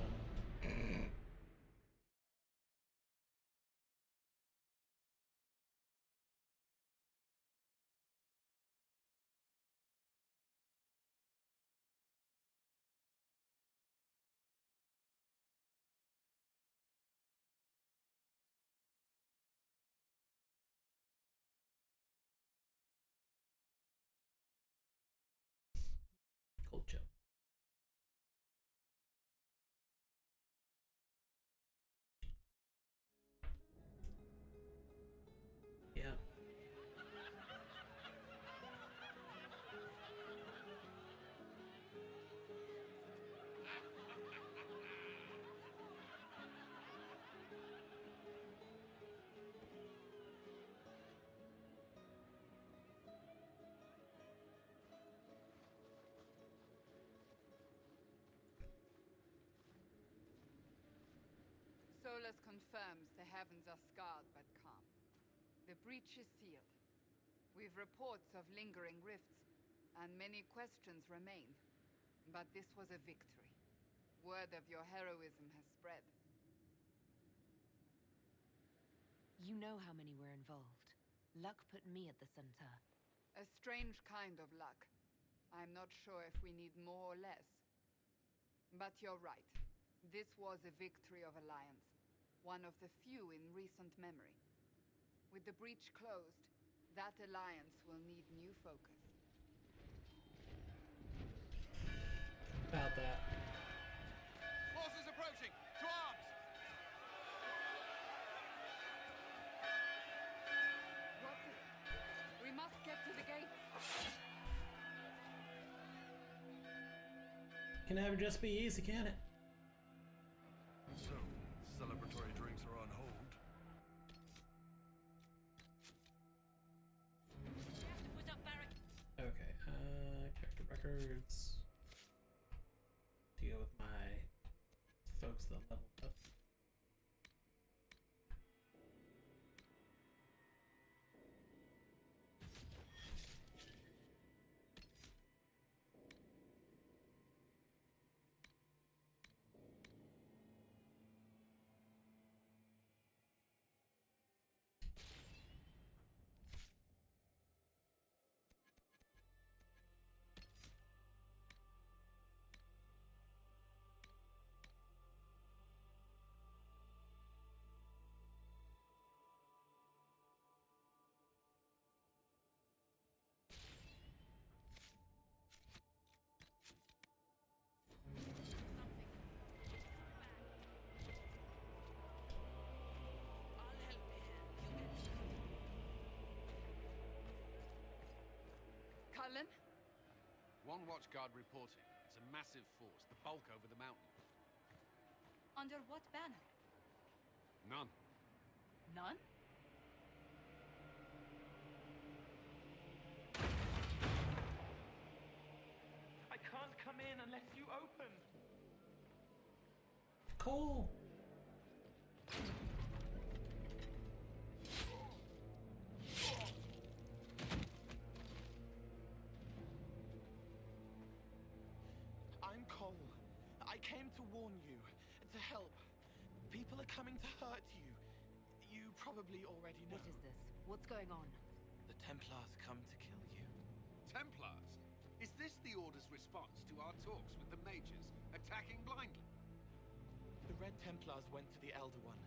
Culture. Daedalus confirms the heavens are scarred but calm. The breach is sealed. We've reports of lingering rifts, and many questions remain. But this was a victory. Word of your heroism has spread. You know how many were involved. Luck put me at the center. A strange kind of luck. I'm not sure if we need more or less. But you're right. This was a victory of Alliance. One of the few in recent memory. With the breach closed, that alliance will need new focus. About that. Forces approaching! To arms! What the... We must get to the gates. Can never just be easy, can it? So, celebratory drinks are on hold. Okay, character records. Deal with my folks that leveled up. Cullen? One watchguard reporting. It's a massive force, the bulk over the mountain. Under what banner? None. None? I can't come in unless you open. Cool. I'm Cole. I came to warn you, to help. People are coming to hurt you. You probably already know. What is this? What's going on? The Templars come to kill you. Templars? Is this the Order's response to our talks with the mages, attacking blindly? The Red Templars went to the Elder One.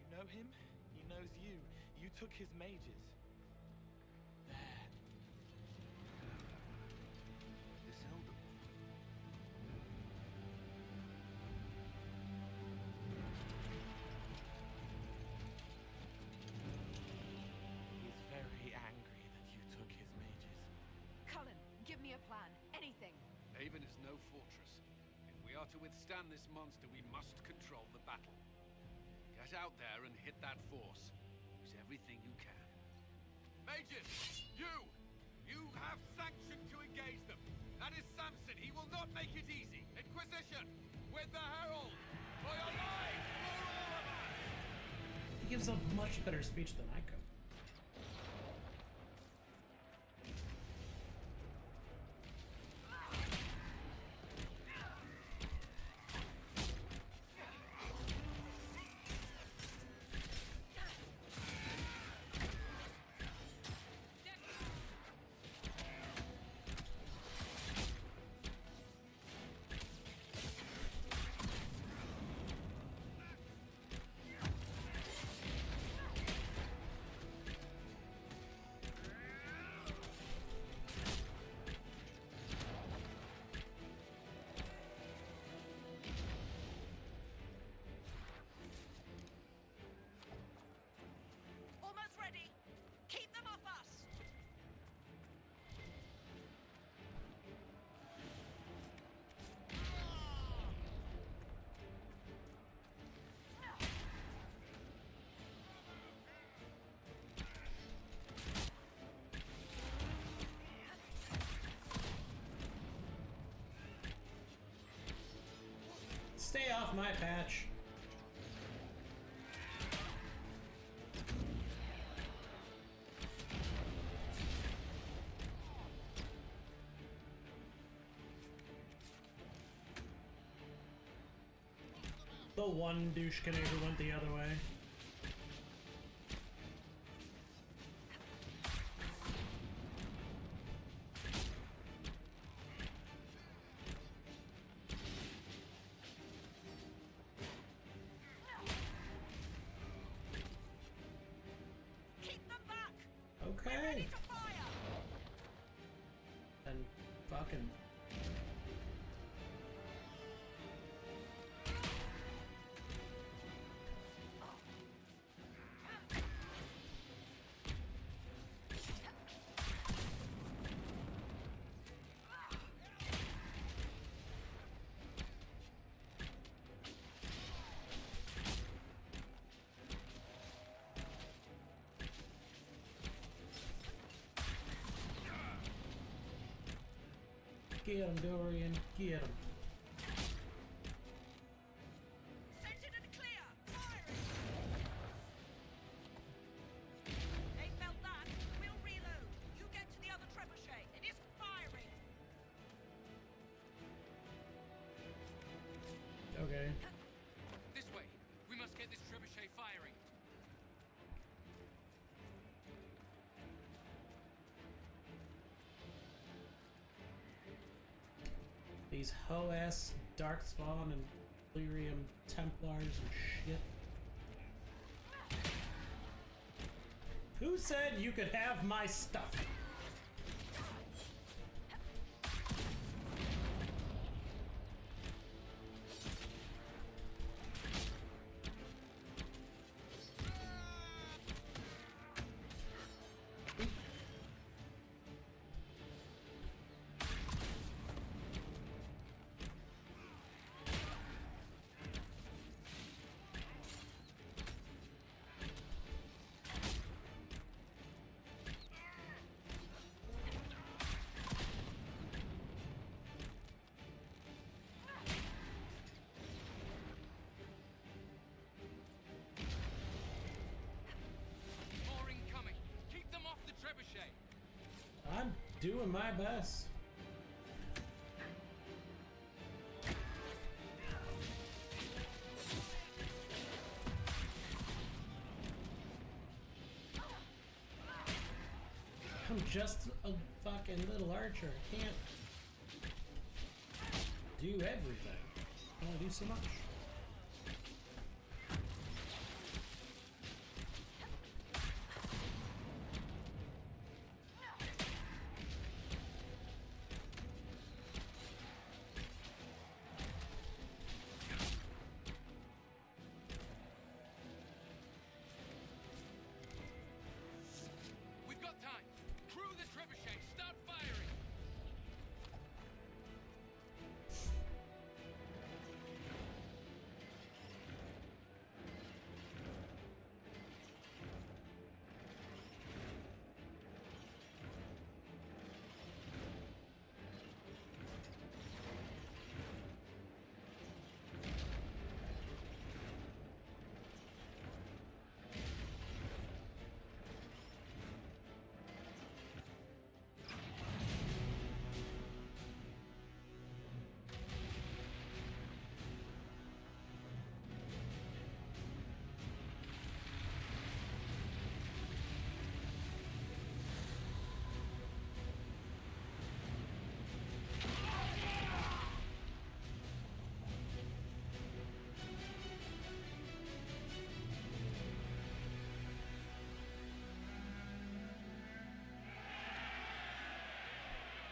You know him? He knows you. You took his mages. There. This Elder One. He's very angry that you took his mages. Cullen, give me a plan. Anything. Haven is no fortress. If we are to withstand this monster, we must control the battle. Get out there and hit that force. Use everything you can. Mages! You! You have sanction to engage them. That is Samson. He will not make it easy. Inquisition! With the Herald! For your lives! For all of us! He gives a much better speech than I could. Almost ready. Keep them off us. Stay off my patch. the one douche canoe who went the other way. Okay. And fucking. Get him, Dorian. Get him. Sent it and clear! Firing! They felt that. We'll reload. You get to the other trebuchet. It isn't firing! Okay. This way. We must get this trebuchet firing. These hoe-ass Darkspawn and Lyrium Templars and shit. Who said you could have my stuff? I'm doing my best. I'm just a fucking little archer. I can't do everything. I only do so much.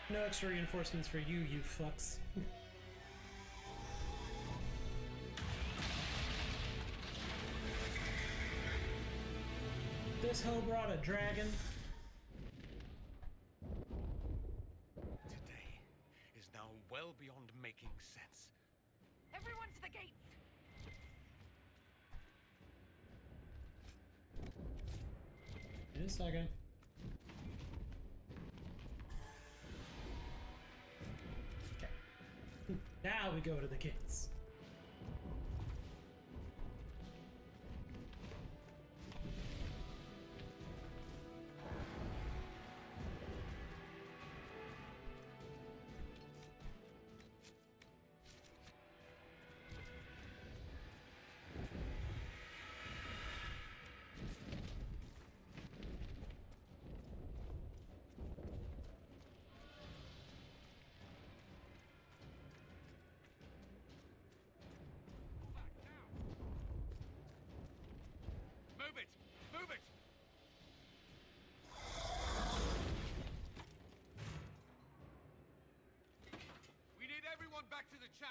No extra reinforcements for you, you fucks. This hoe brought a dragon. Today is now well beyond making sense. Everyone to the gates! In a second. Now we go to the gates.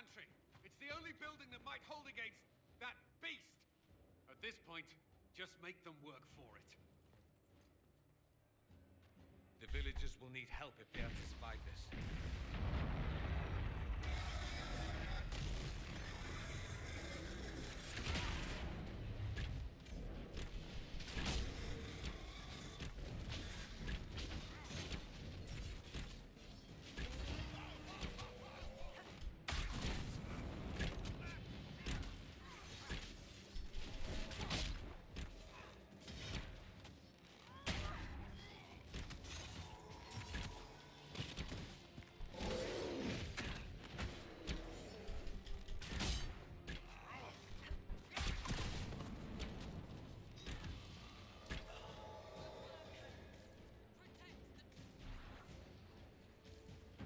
chantry. It's the only building that might hold against that beast. At this point, just make them work for it. The villagers will need help if they are to survive this.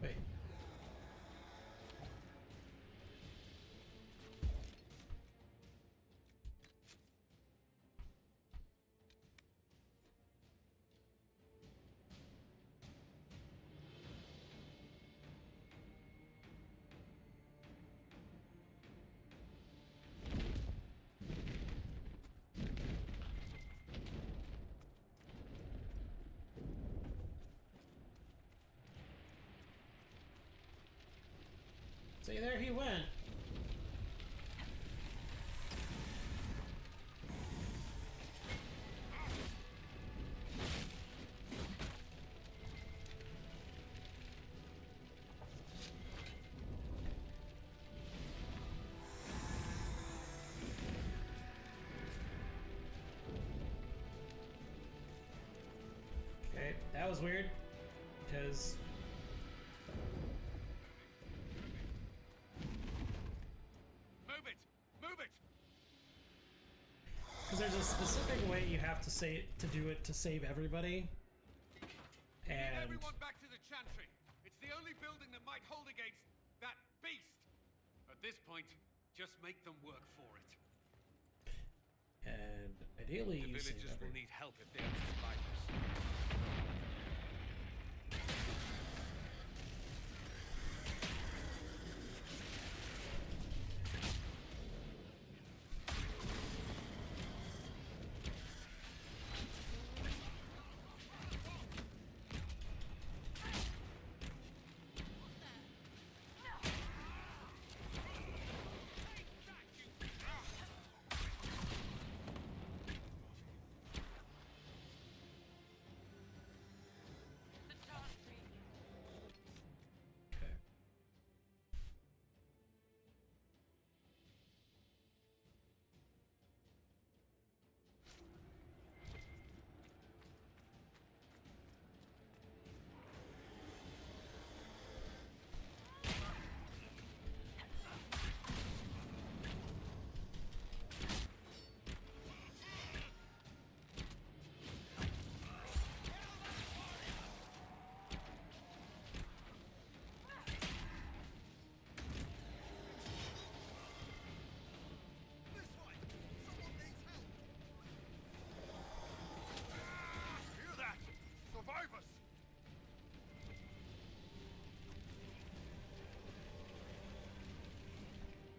Wait. See, there he went. Okay, that was weird, because there's a specific way you have to say it to do it to save everybody. And Everyone back to the chantry. It's the only building that might hold against that beast. At this point, just make them work for it. And ideally, the you save villagers will everybody. need help if they are to survive this.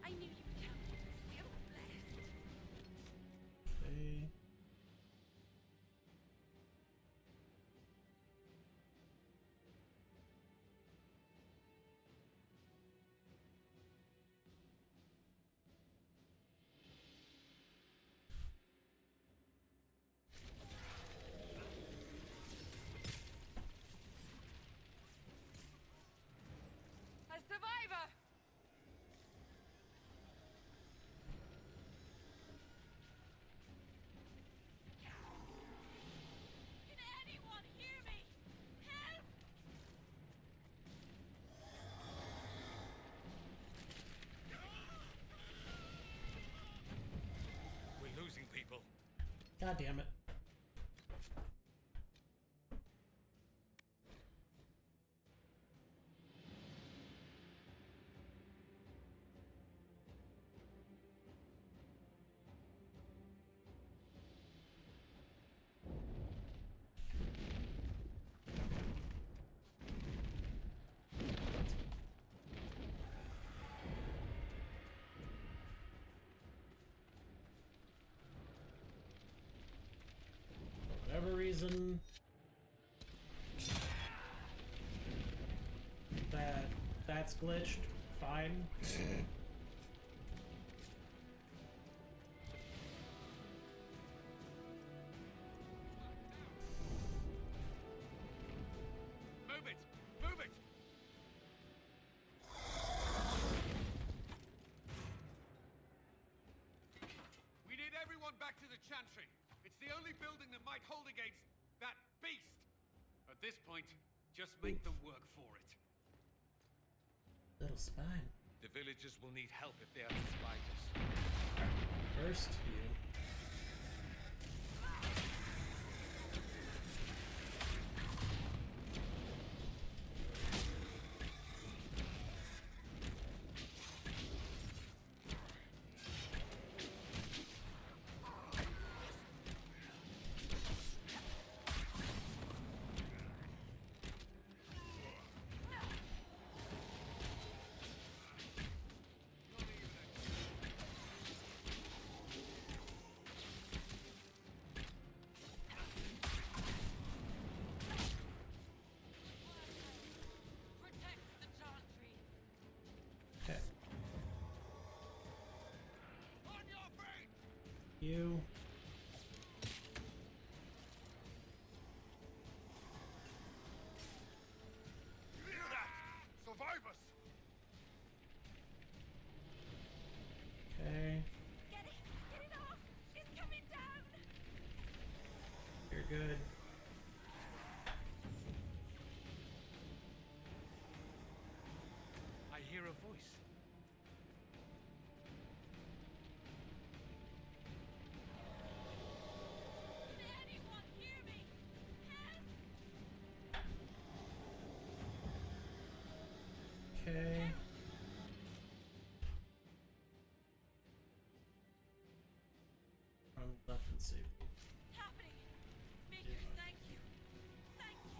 I knew you would come. We are blessed. Okay. A survivor! Can anyone hear me? Help! We're losing people. God damn it. whatever reason that's glitched, fine. Move it! Move it! We need everyone back to the Chantry. It's the only building that might hold against that beast. At this point, just make them work for it. Little spine. The villagers will need help if they are to survive this. First, you. Okay. You. You hear that? Survivors! Okay. Get it off! It's coming down! You're good. I hear a voice. Can anyone hear me? Help! Okay. Run left and save. Happening! Maker, thank you! Thank you!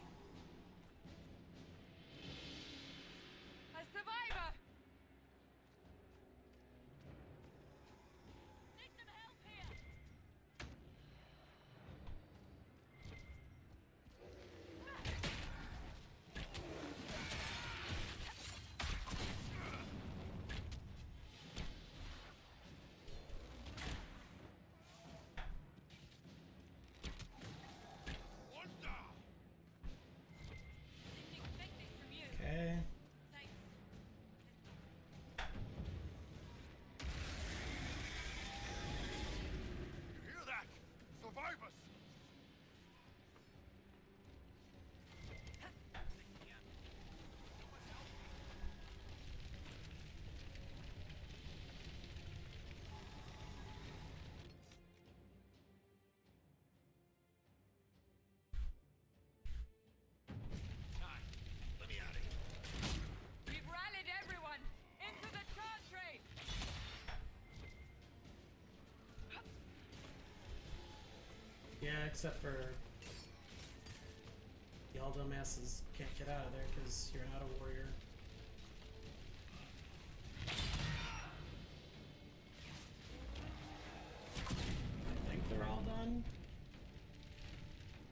A survivor! Need some help here! One down! Didn't expect this from you. Okay. Thanks. You hear that? Survivors! Let me out of here. We've rallied everyone! Into the Chantry! Yeah, except for y'all dumbasses can't get out of there because you're not a warrior. I think they're all done.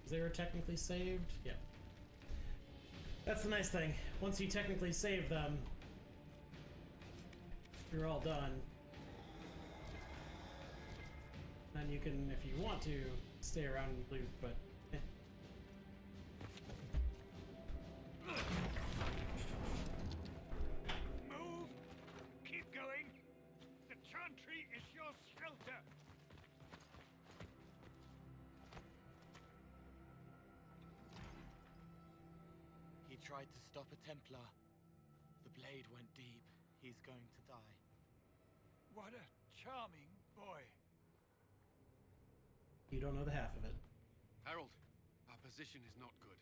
They were technically saved. Yep. That's the nice thing. Once you technically save them, you're all done. Then you can, if you want to, stay around and loot, but eh. Move! Keep going! The Chantry is your shelter! He tried to stop a Templar. The blade went deep. He's going to die. What a charming boy. You don't know the half of it. Harold, our position is not good.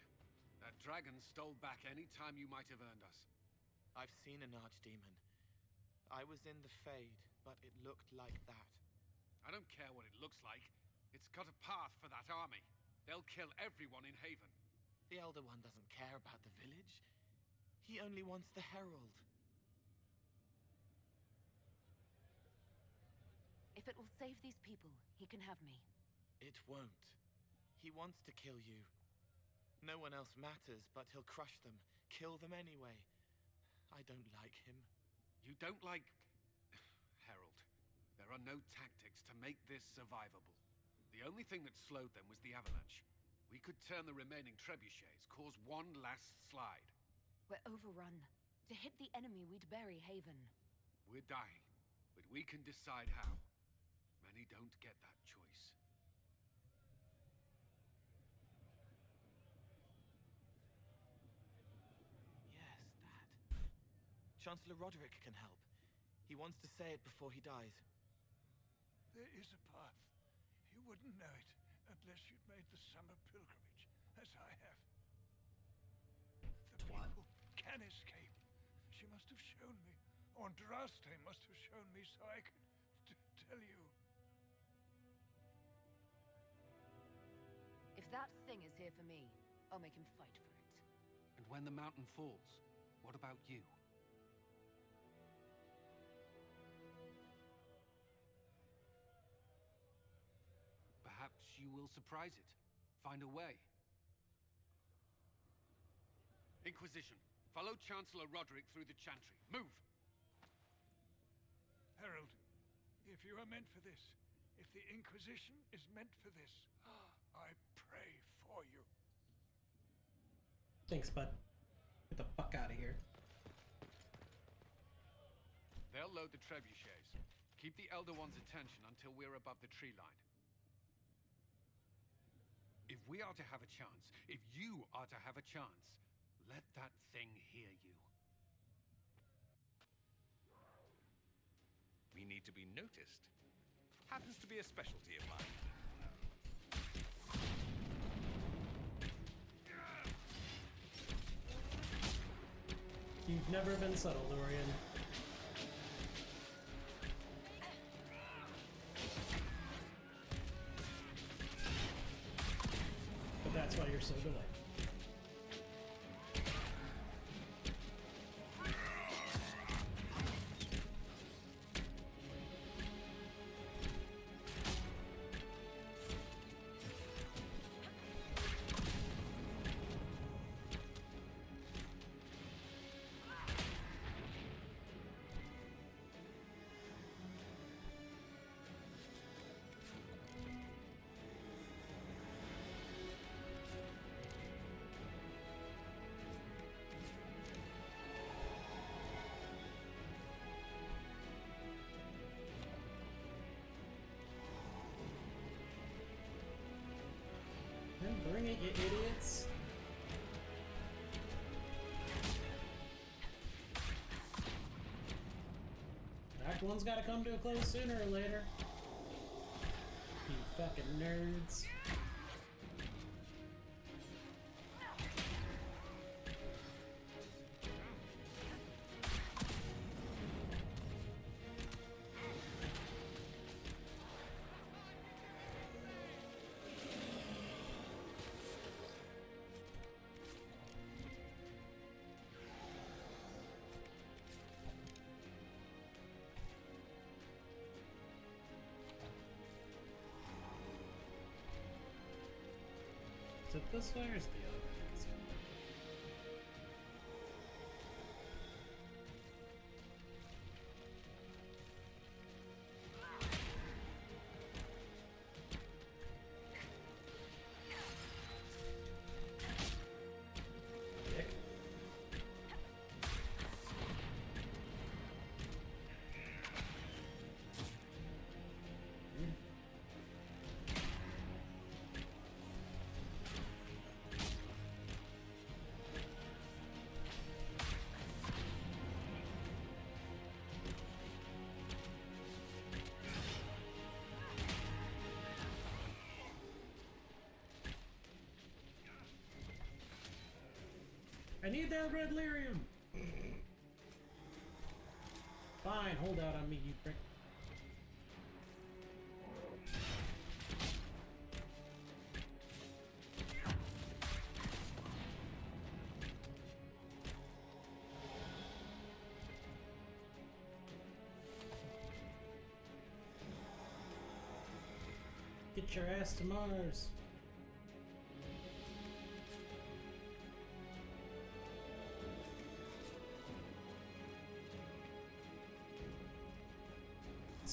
That dragon stole back any time you might have earned us. I've seen an archdemon. I was in the Fade, but it looked like that. I don't care what it looks like. It's got a path for that army. They'll kill everyone in Haven. The Elder One doesn't care about the village. He only wants the Herald. If it will save these people, he can have me. It won't. He wants to kill you. No one else matters, but he'll crush them, kill them anyway. I don't like him. You don't like... Herald, there are no tactics to make this survivable. The only thing that slowed them was the avalanche. We could turn the remaining trebuchets, cause one last slide. We're overrun. To hit the enemy, we'd bury Haven. We're dying, but we can decide how. Many don't get that choice. Yes, that. Chancellor Roderick can help. He wants to say it before he dies. There is a path. You wouldn't know it unless you'd made the summer pilgrimage, as I have. The people can escape. She must have shown me. Or Andraste must have shown me so I could tell you. If that thing is here for me, I'll make him fight for it. And when the mountain falls, what about you? Perhaps you will surprise it. Find a way. Inquisition, follow Chancellor Roderick through the Chantry. Move! Herald, if you are meant for this, if the Inquisition is meant for this, I pray for you. Thanks, bud. Get the fuck out of here. They'll load the trebuchets. Keep the Elder One's attention until we're above the tree line. If we are to have a chance, if you are to have a chance, let that thing hear you. We need to be noticed. Happens to be a specialty of mine. You've never been subtle, Dorian. But that's why you're so delayed. Bring it, you idiots. Act 1's gotta come to a close sooner or later. You fucking nerds. Is it this way or is it the other way? I think it's the other way. Dick. I need that red lyrium! Fine, hold out on me, you prick. Get your ass to Mars.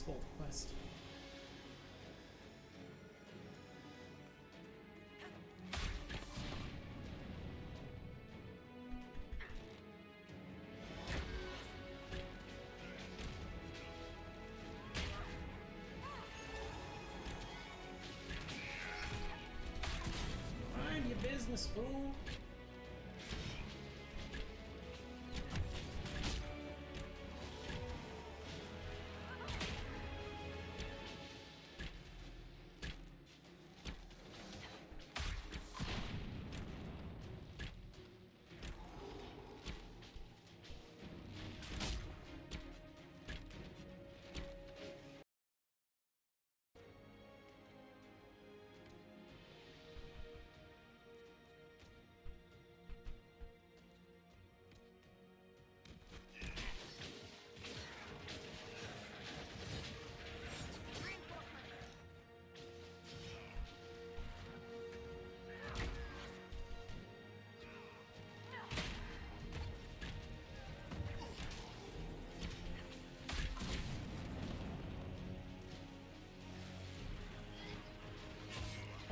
successful quest. Mind your business, fool.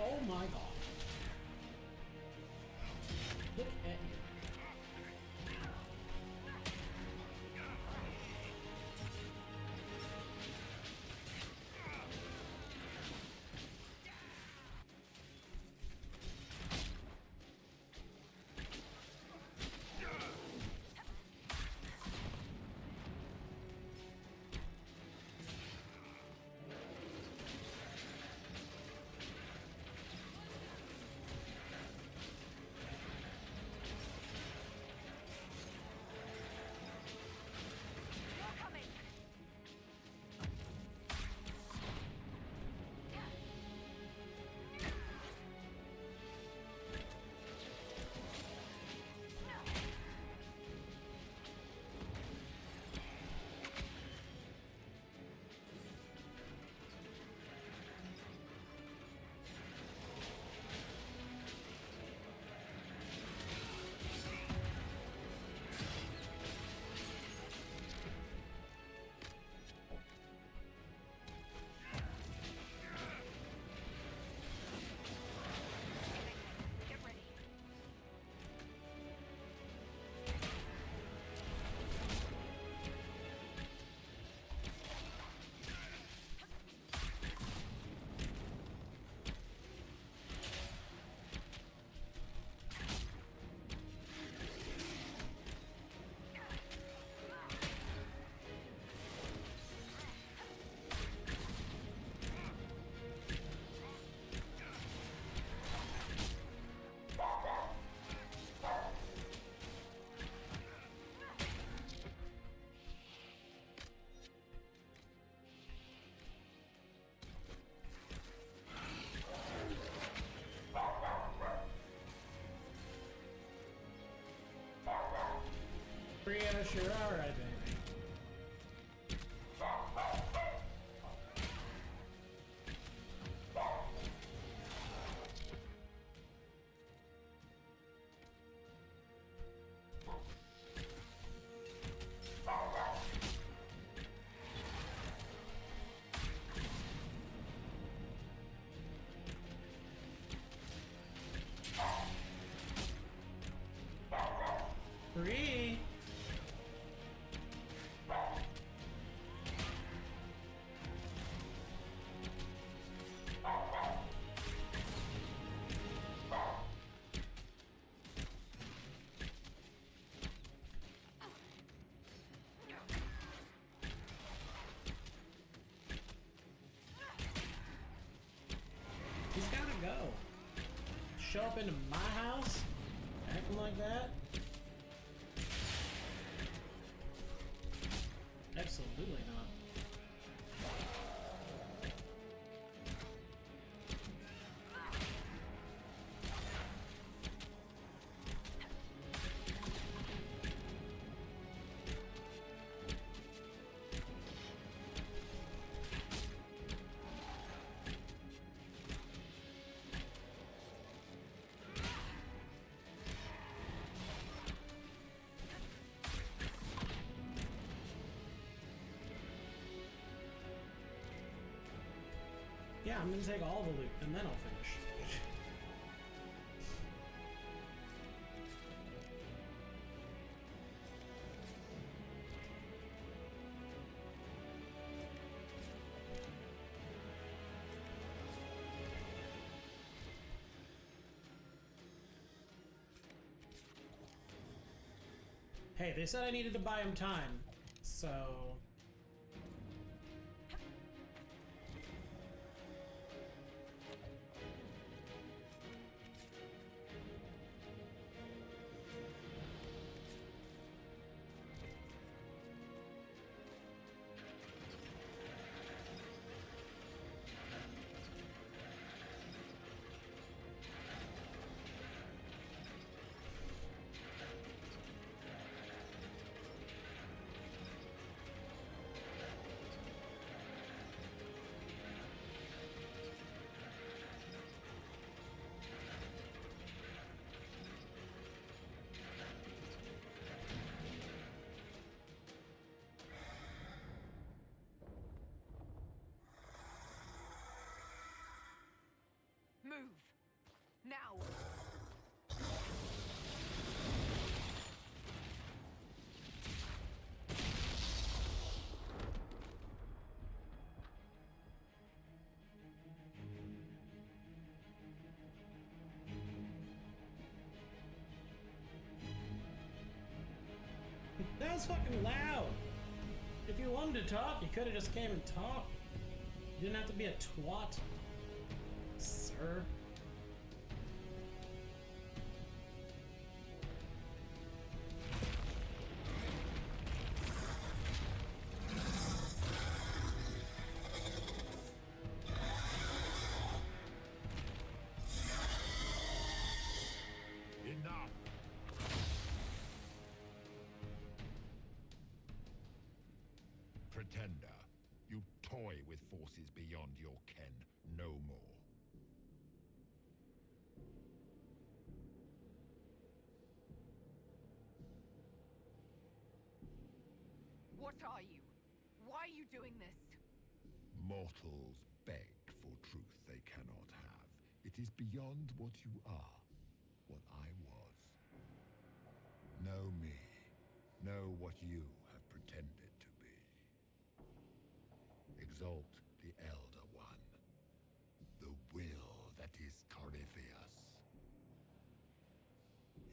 Oh my god. Look at you. Yeah, sure, alright, baby. Free. He's gotta go. Show up into my house? Acting like that? Absolutely not. Yeah, I'm gonna take all the loot, and then I'll finish. Hey, they said I needed to buy him time, so... Move! Now! That was fucking loud! If you wanted to talk, you could have just came and talked. You didn't have to be a twat, sir. Enough! Pretender, you toy with forces beyond your ken, no more. What are you? Why are you doing this? Mortals beg for truth they cannot have. It is beyond what you are, what I was. Know me. Know what you have pretended to be. Exalt the Elder One. The will that is Corypheus.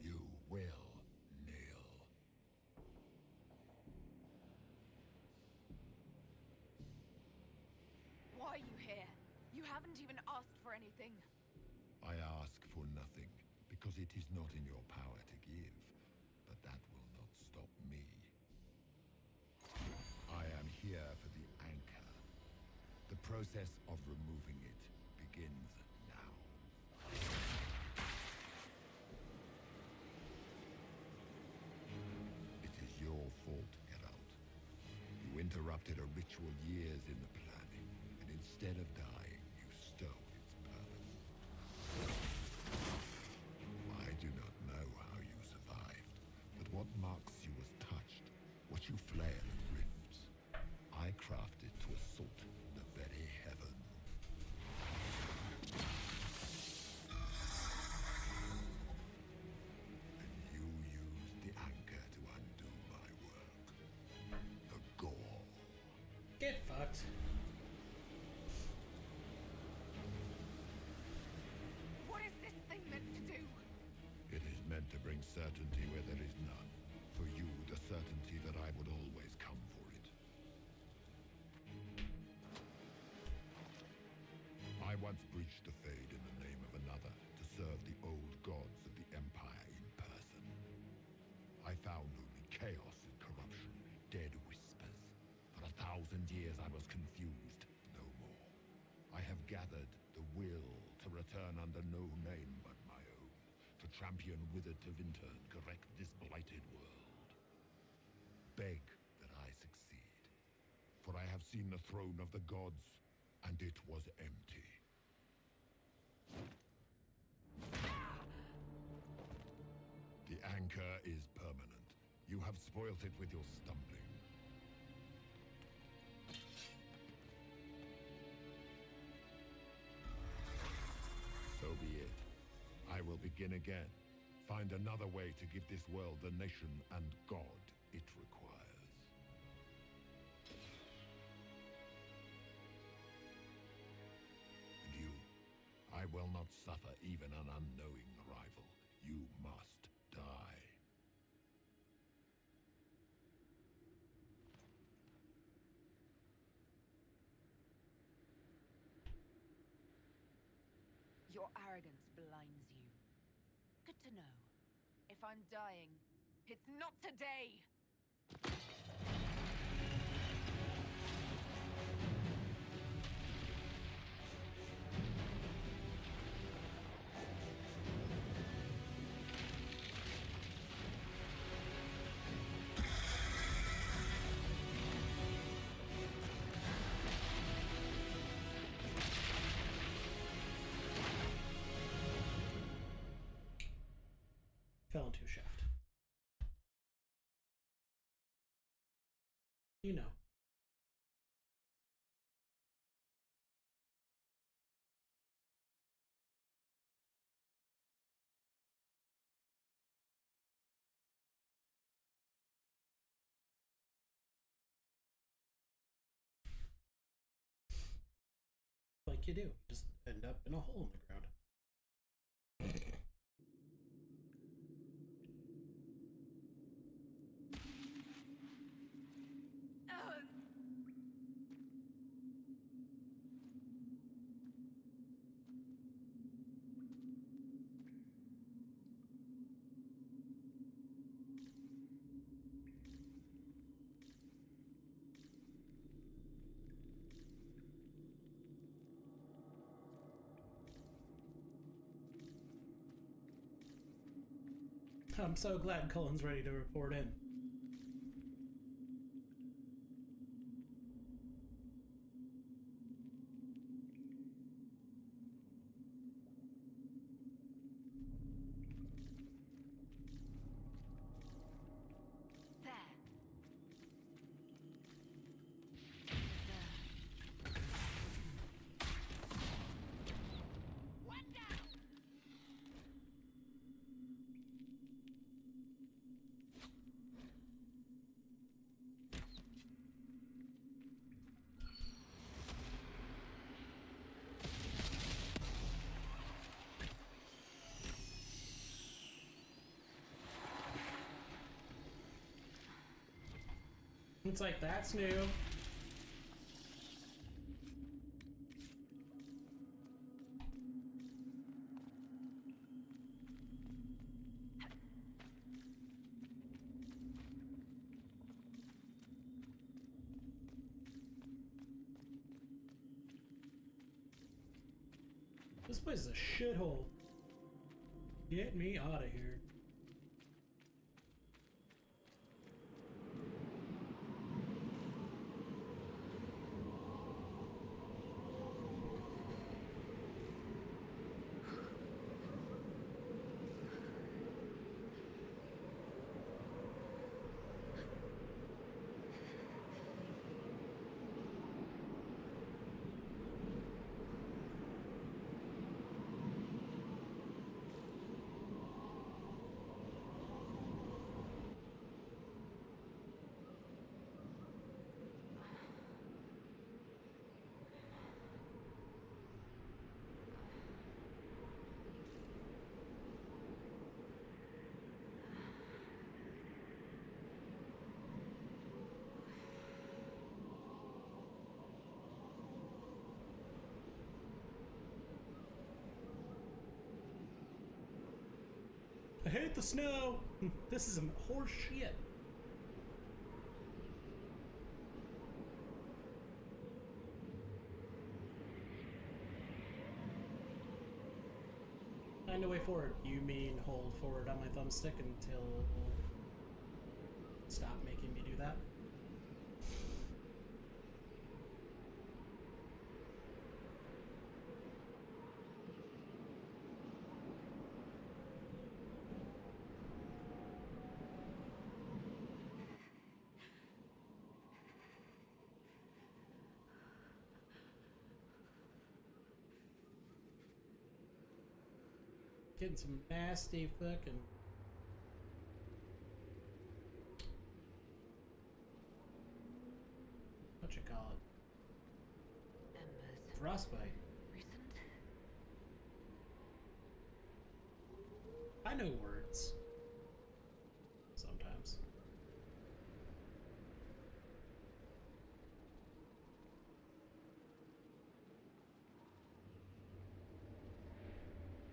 You will kneel. Why are you here? You haven't even asked for anything. I ask for nothing, because it is not in your power to give. But that will not stop me. I am here for the anchor. The process of removing it begins now. It is your fault, Geralt. You interrupted a ritual years in the planning, and instead of dying, you stole its purpose. I do not know how you survived, but what marks you as touched, what you flail at rifts, I crafted to assault the very heaven. And you used the anchor to undo my work. The gore. Get fucked. What is this thing meant to do? It is meant to bring certainty where there is none. For you, the certainty that I would always come for it. I once breached the Fade in the name of another to serve the old gods of the Empire in person. I found only chaos and corruption, dead whispers. For 1,000 years I was confused, no more. I have gathered the will to return under no name but my own, to champion Wither to Vintern, correct this blighted world. Beg that I succeed, for I have seen the throne of the gods, and it was empty. The anchor is permanent. You have spoilt it with your stumbling. begin again. Find another way to give this world the nation and God it requires. And you, I will not suffer even an unknowing rival. You must die. Your arrogance blinds you. Good to know. If I'm dying, it's not today! Fell into a shaft. You know. Like you do. Just end up in a hole in the ground. I'm so glad Cullen's ready to report in. It's like, that's new. This place is a shithole. Get me out of here. I hate the snow. This is some horse shit. Find a way forward. You mean hold forward on my thumbstick until stop making me do that? Getting some nasty fucking... What you call it? Embers. Frostbite. Recent? I know words. Sometimes.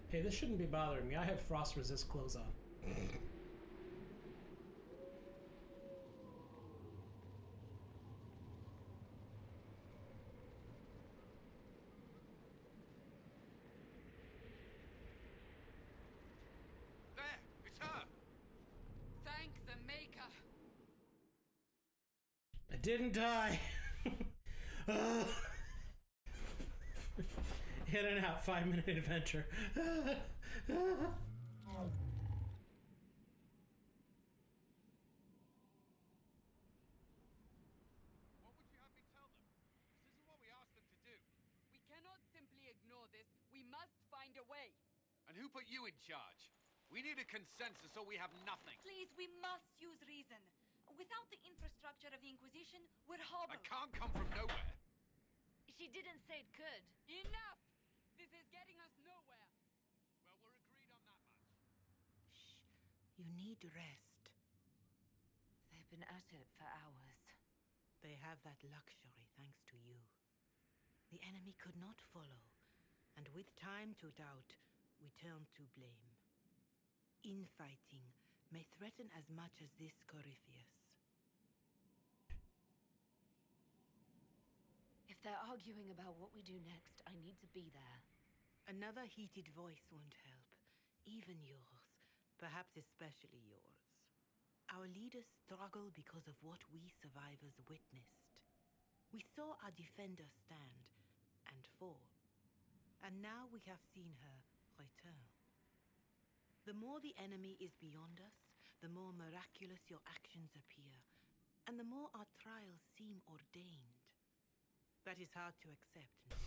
Hey, this shouldn't be bothering me. I have frost resist clothes on. There! It's her! Thank the Maker. I didn't die. In and out 5-minute adventure. We cannot simply ignore this. We must find a way. And who put you in charge? We need a consensus or we have nothing. Please, we must use reason. Without the infrastructure of the Inquisition, we're hobbled. I can't come from nowhere. She didn't say it could. Enough! This is getting us nowhere. Well, we're agreed on that much. You need rest. They've been at it for hours. They have that luxury thanks to you. The enemy could not follow, and with time to doubt, we turn to blame. Infighting may threaten as much as this Corypheus. If they're arguing about what we do next, I need to be there. Another heated voice won't help. Even yours. Perhaps especially yours. Our leaders struggle because of what we survivors witnessed. We saw our defender stand and fall. And now we have seen her return. The more the enemy is beyond us, the more miraculous your actions appear, and the more our trials seem ordained. That is hard to accept, no?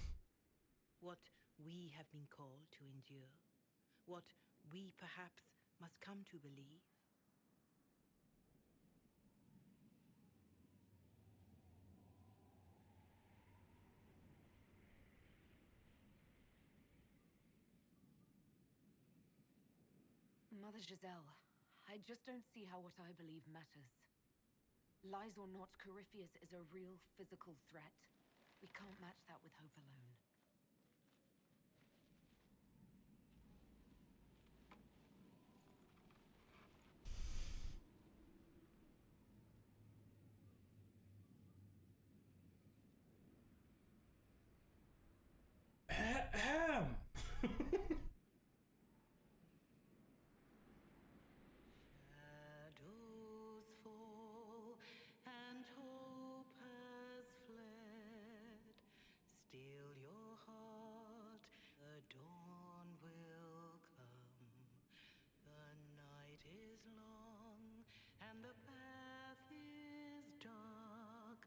What we have been called to endure, what we perhaps must come to believe. Mother Giselle, I just don't see how what I believe matters. Lies or not, Corypheus is a real physical threat. We can't match that with hope alone. Ahem. Shadows fall and hope has fled. Still your heart, the dawn will come. The night is long and the path is dark.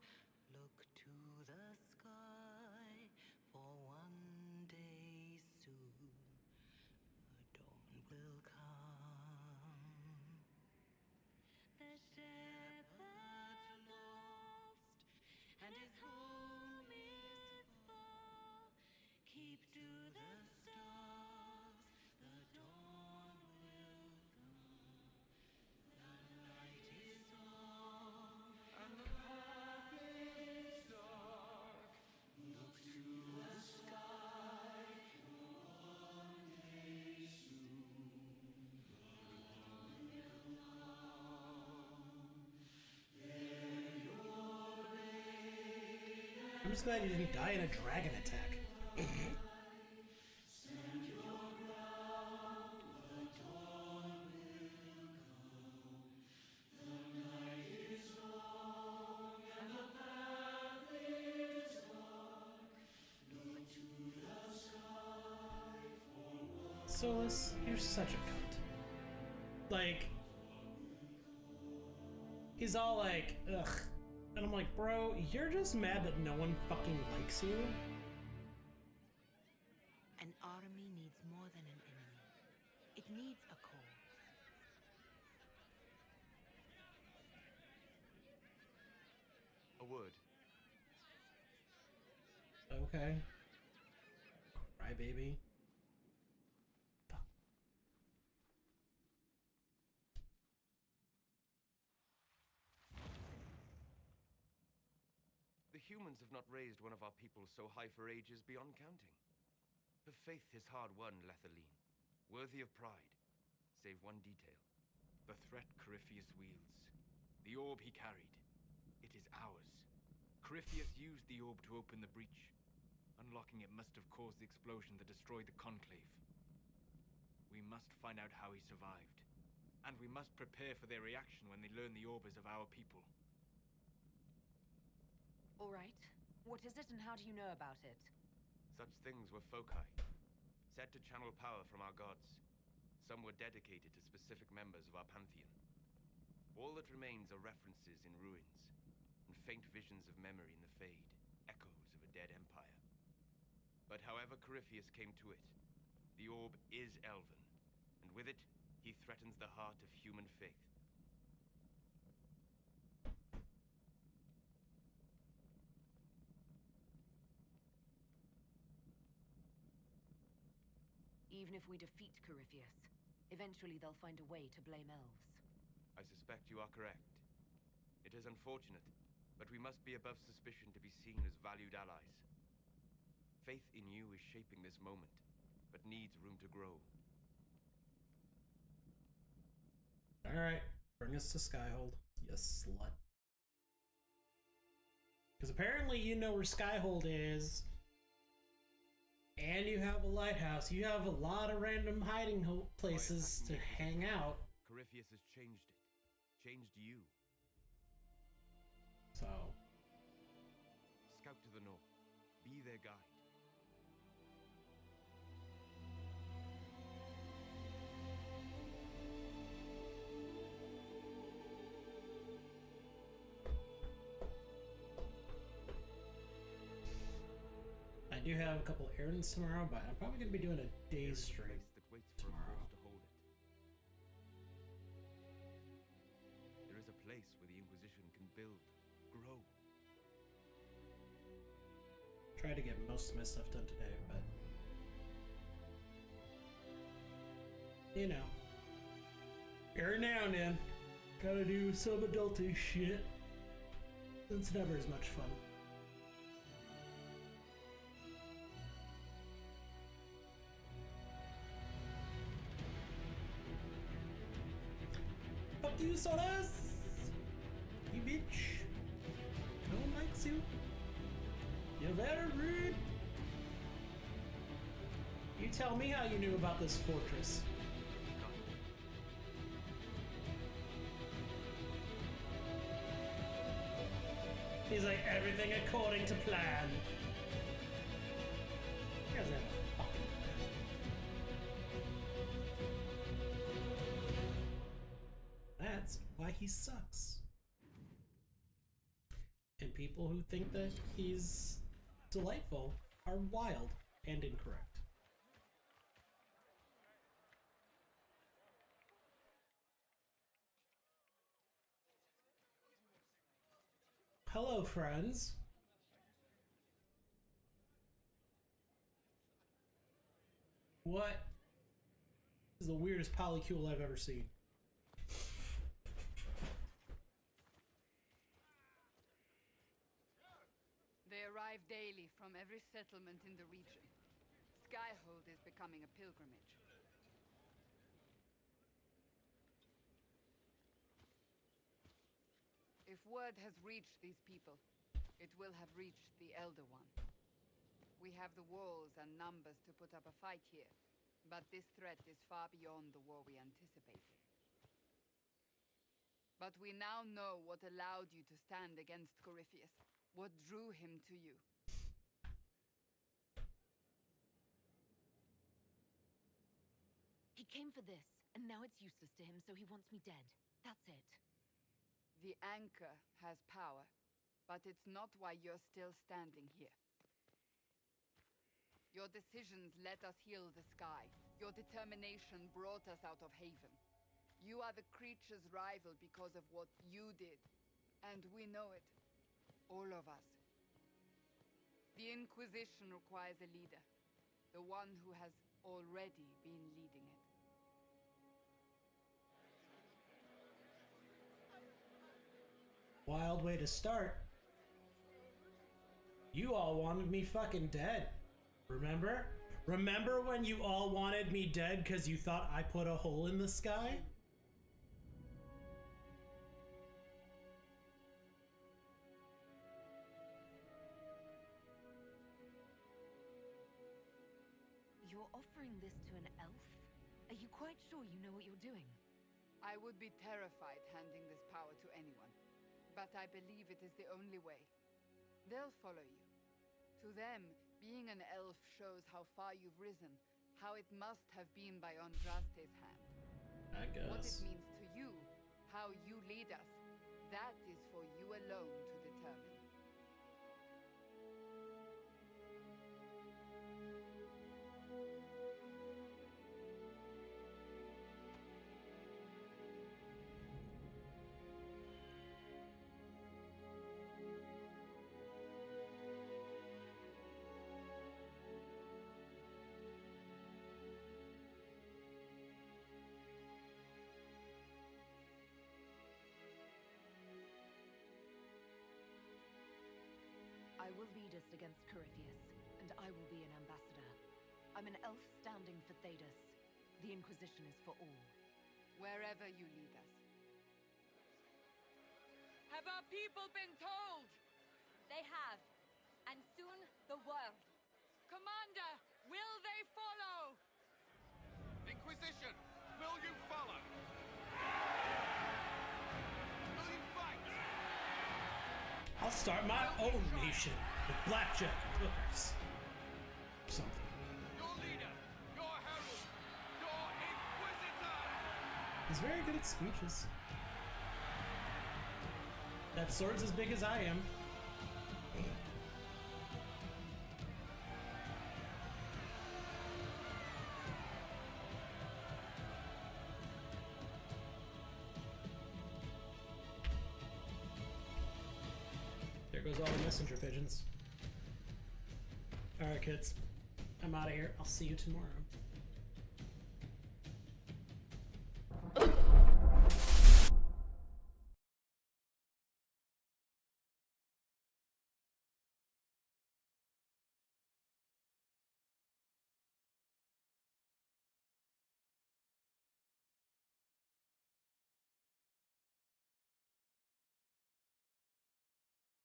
Look to the sky, for one day soon the dawn will come. The shepherd's lost, and his home is far. Keep to the stars, the dawn will come. The night is long, and the path is dark. Look to the sky, for one day soon the dawn will come. There your way. I'm just glad you didn't die in a dragon attack. Stand your ground, the dawn will come. The night is long and the path is dark. Look to the sky for one. Solus, you're such a cunt. Like, he's all like, ugh. And I'm like, bro, you're just mad that no one fucking likes you? An army needs more than an enemy. Okay. Crybaby. Fuck. The humans have not raised one of our people so high for ages beyond counting. Her faith is hard-won, Lethaline, worthy of pride, save one detail. The threat Corypheus wields. The orb he carried. It is ours. Corypheus used the orb to open the breach. Unlocking it must have caused the explosion that destroyed the Conclave. We must find out how he survived. And we must prepare for their reaction when they learn the orb is of our people. All right. What is it and how do you know about it? Such things were foci, said to channel power from our gods. Some were dedicated to specific members of our pantheon. All that remains are references in ruins, and faint visions of memory in the fade, echoes of a dead empire. But however Corypheus came to it, the orb is elven, and with it, he threatens the heart of human faith. Even if we defeat Corypheus, eventually they'll find a way to blame elves. I suspect you are correct. It is unfortunate, but we must be above suspicion to be seen as valued allies. Faith in you is shaping this moment, but needs room to grow. Alright, bring us to Skyhold, you slut. Because apparently you know where Skyhold is. And you have a lighthouse. You have a lot of random hiding places to hang out. Corypheus has changed it. Changed you. So. Scout to the north. Be their guide. I do have a couple errands tomorrow, but I'm probably going to be doing a day stream tomorrow. To hold it. There is a place where the Inquisition can build, grow. Try to get most of my stuff done today, but you know, every now and then, gotta do some adulty shit. It's never as much fun. Fuck you, Solas! You bitch! No one likes you. You're very rude. You tell me how you knew about this fortress. He's like, everything according to plan. He doesn't have a fucking plan. That's why he sucks. And people who think that he's delightful are wild and incorrect. Hello, friends. What is the weirdest polycule I've ever seen? They arrive daily from every settlement in the region. Skyhold is becoming a pilgrimage. If word has reached these people, it will have reached the Elder One. We have the walls and numbers to put up a fight here, but this threat is far beyond the war we anticipated. But we now know what allowed you to stand against Corypheus, what drew him to you. He came for this, and now it's useless to him, so he wants me dead. That's it. The anchor has power, but it's not why you're still standing here. Your decisions let us heal the sky. Your determination brought us out of Haven. You are the creature's rival because of what you did, and we know it. All of us. The Inquisition requires a leader. The one who has already been leading it. Wild way to start. You all wanted me fucking dead. Remember? Remember when you all wanted me dead because you thought I put a hole in the sky? You're offering this to an elf? Are you quite sure you know what you're doing? I would be terrified handing this power to anyone, but I believe it is the only way. They'll follow you. To them, being an elf shows how far you've risen, how it must have been by Andraste's hand. I guess. What it means to you, how you lead us, that is for you alone to determine. I will lead us against Corypheus, and I will be an ambassador. I'm an elf standing for Thedas. The Inquisition is for all. Wherever you lead us. Have our people been told? They have. And soon, the world. Commander, will they follow? Inquisition, will you follow? Will you fight? I'll start my own nation with blackjack and hookers. Something. Your leader, your herald, your inquisitor! He's very good at speeches. That sword's as big as I am. There goes all the messenger pigeons. Alright, kids. I'm out of here. I'll see you tomorrow.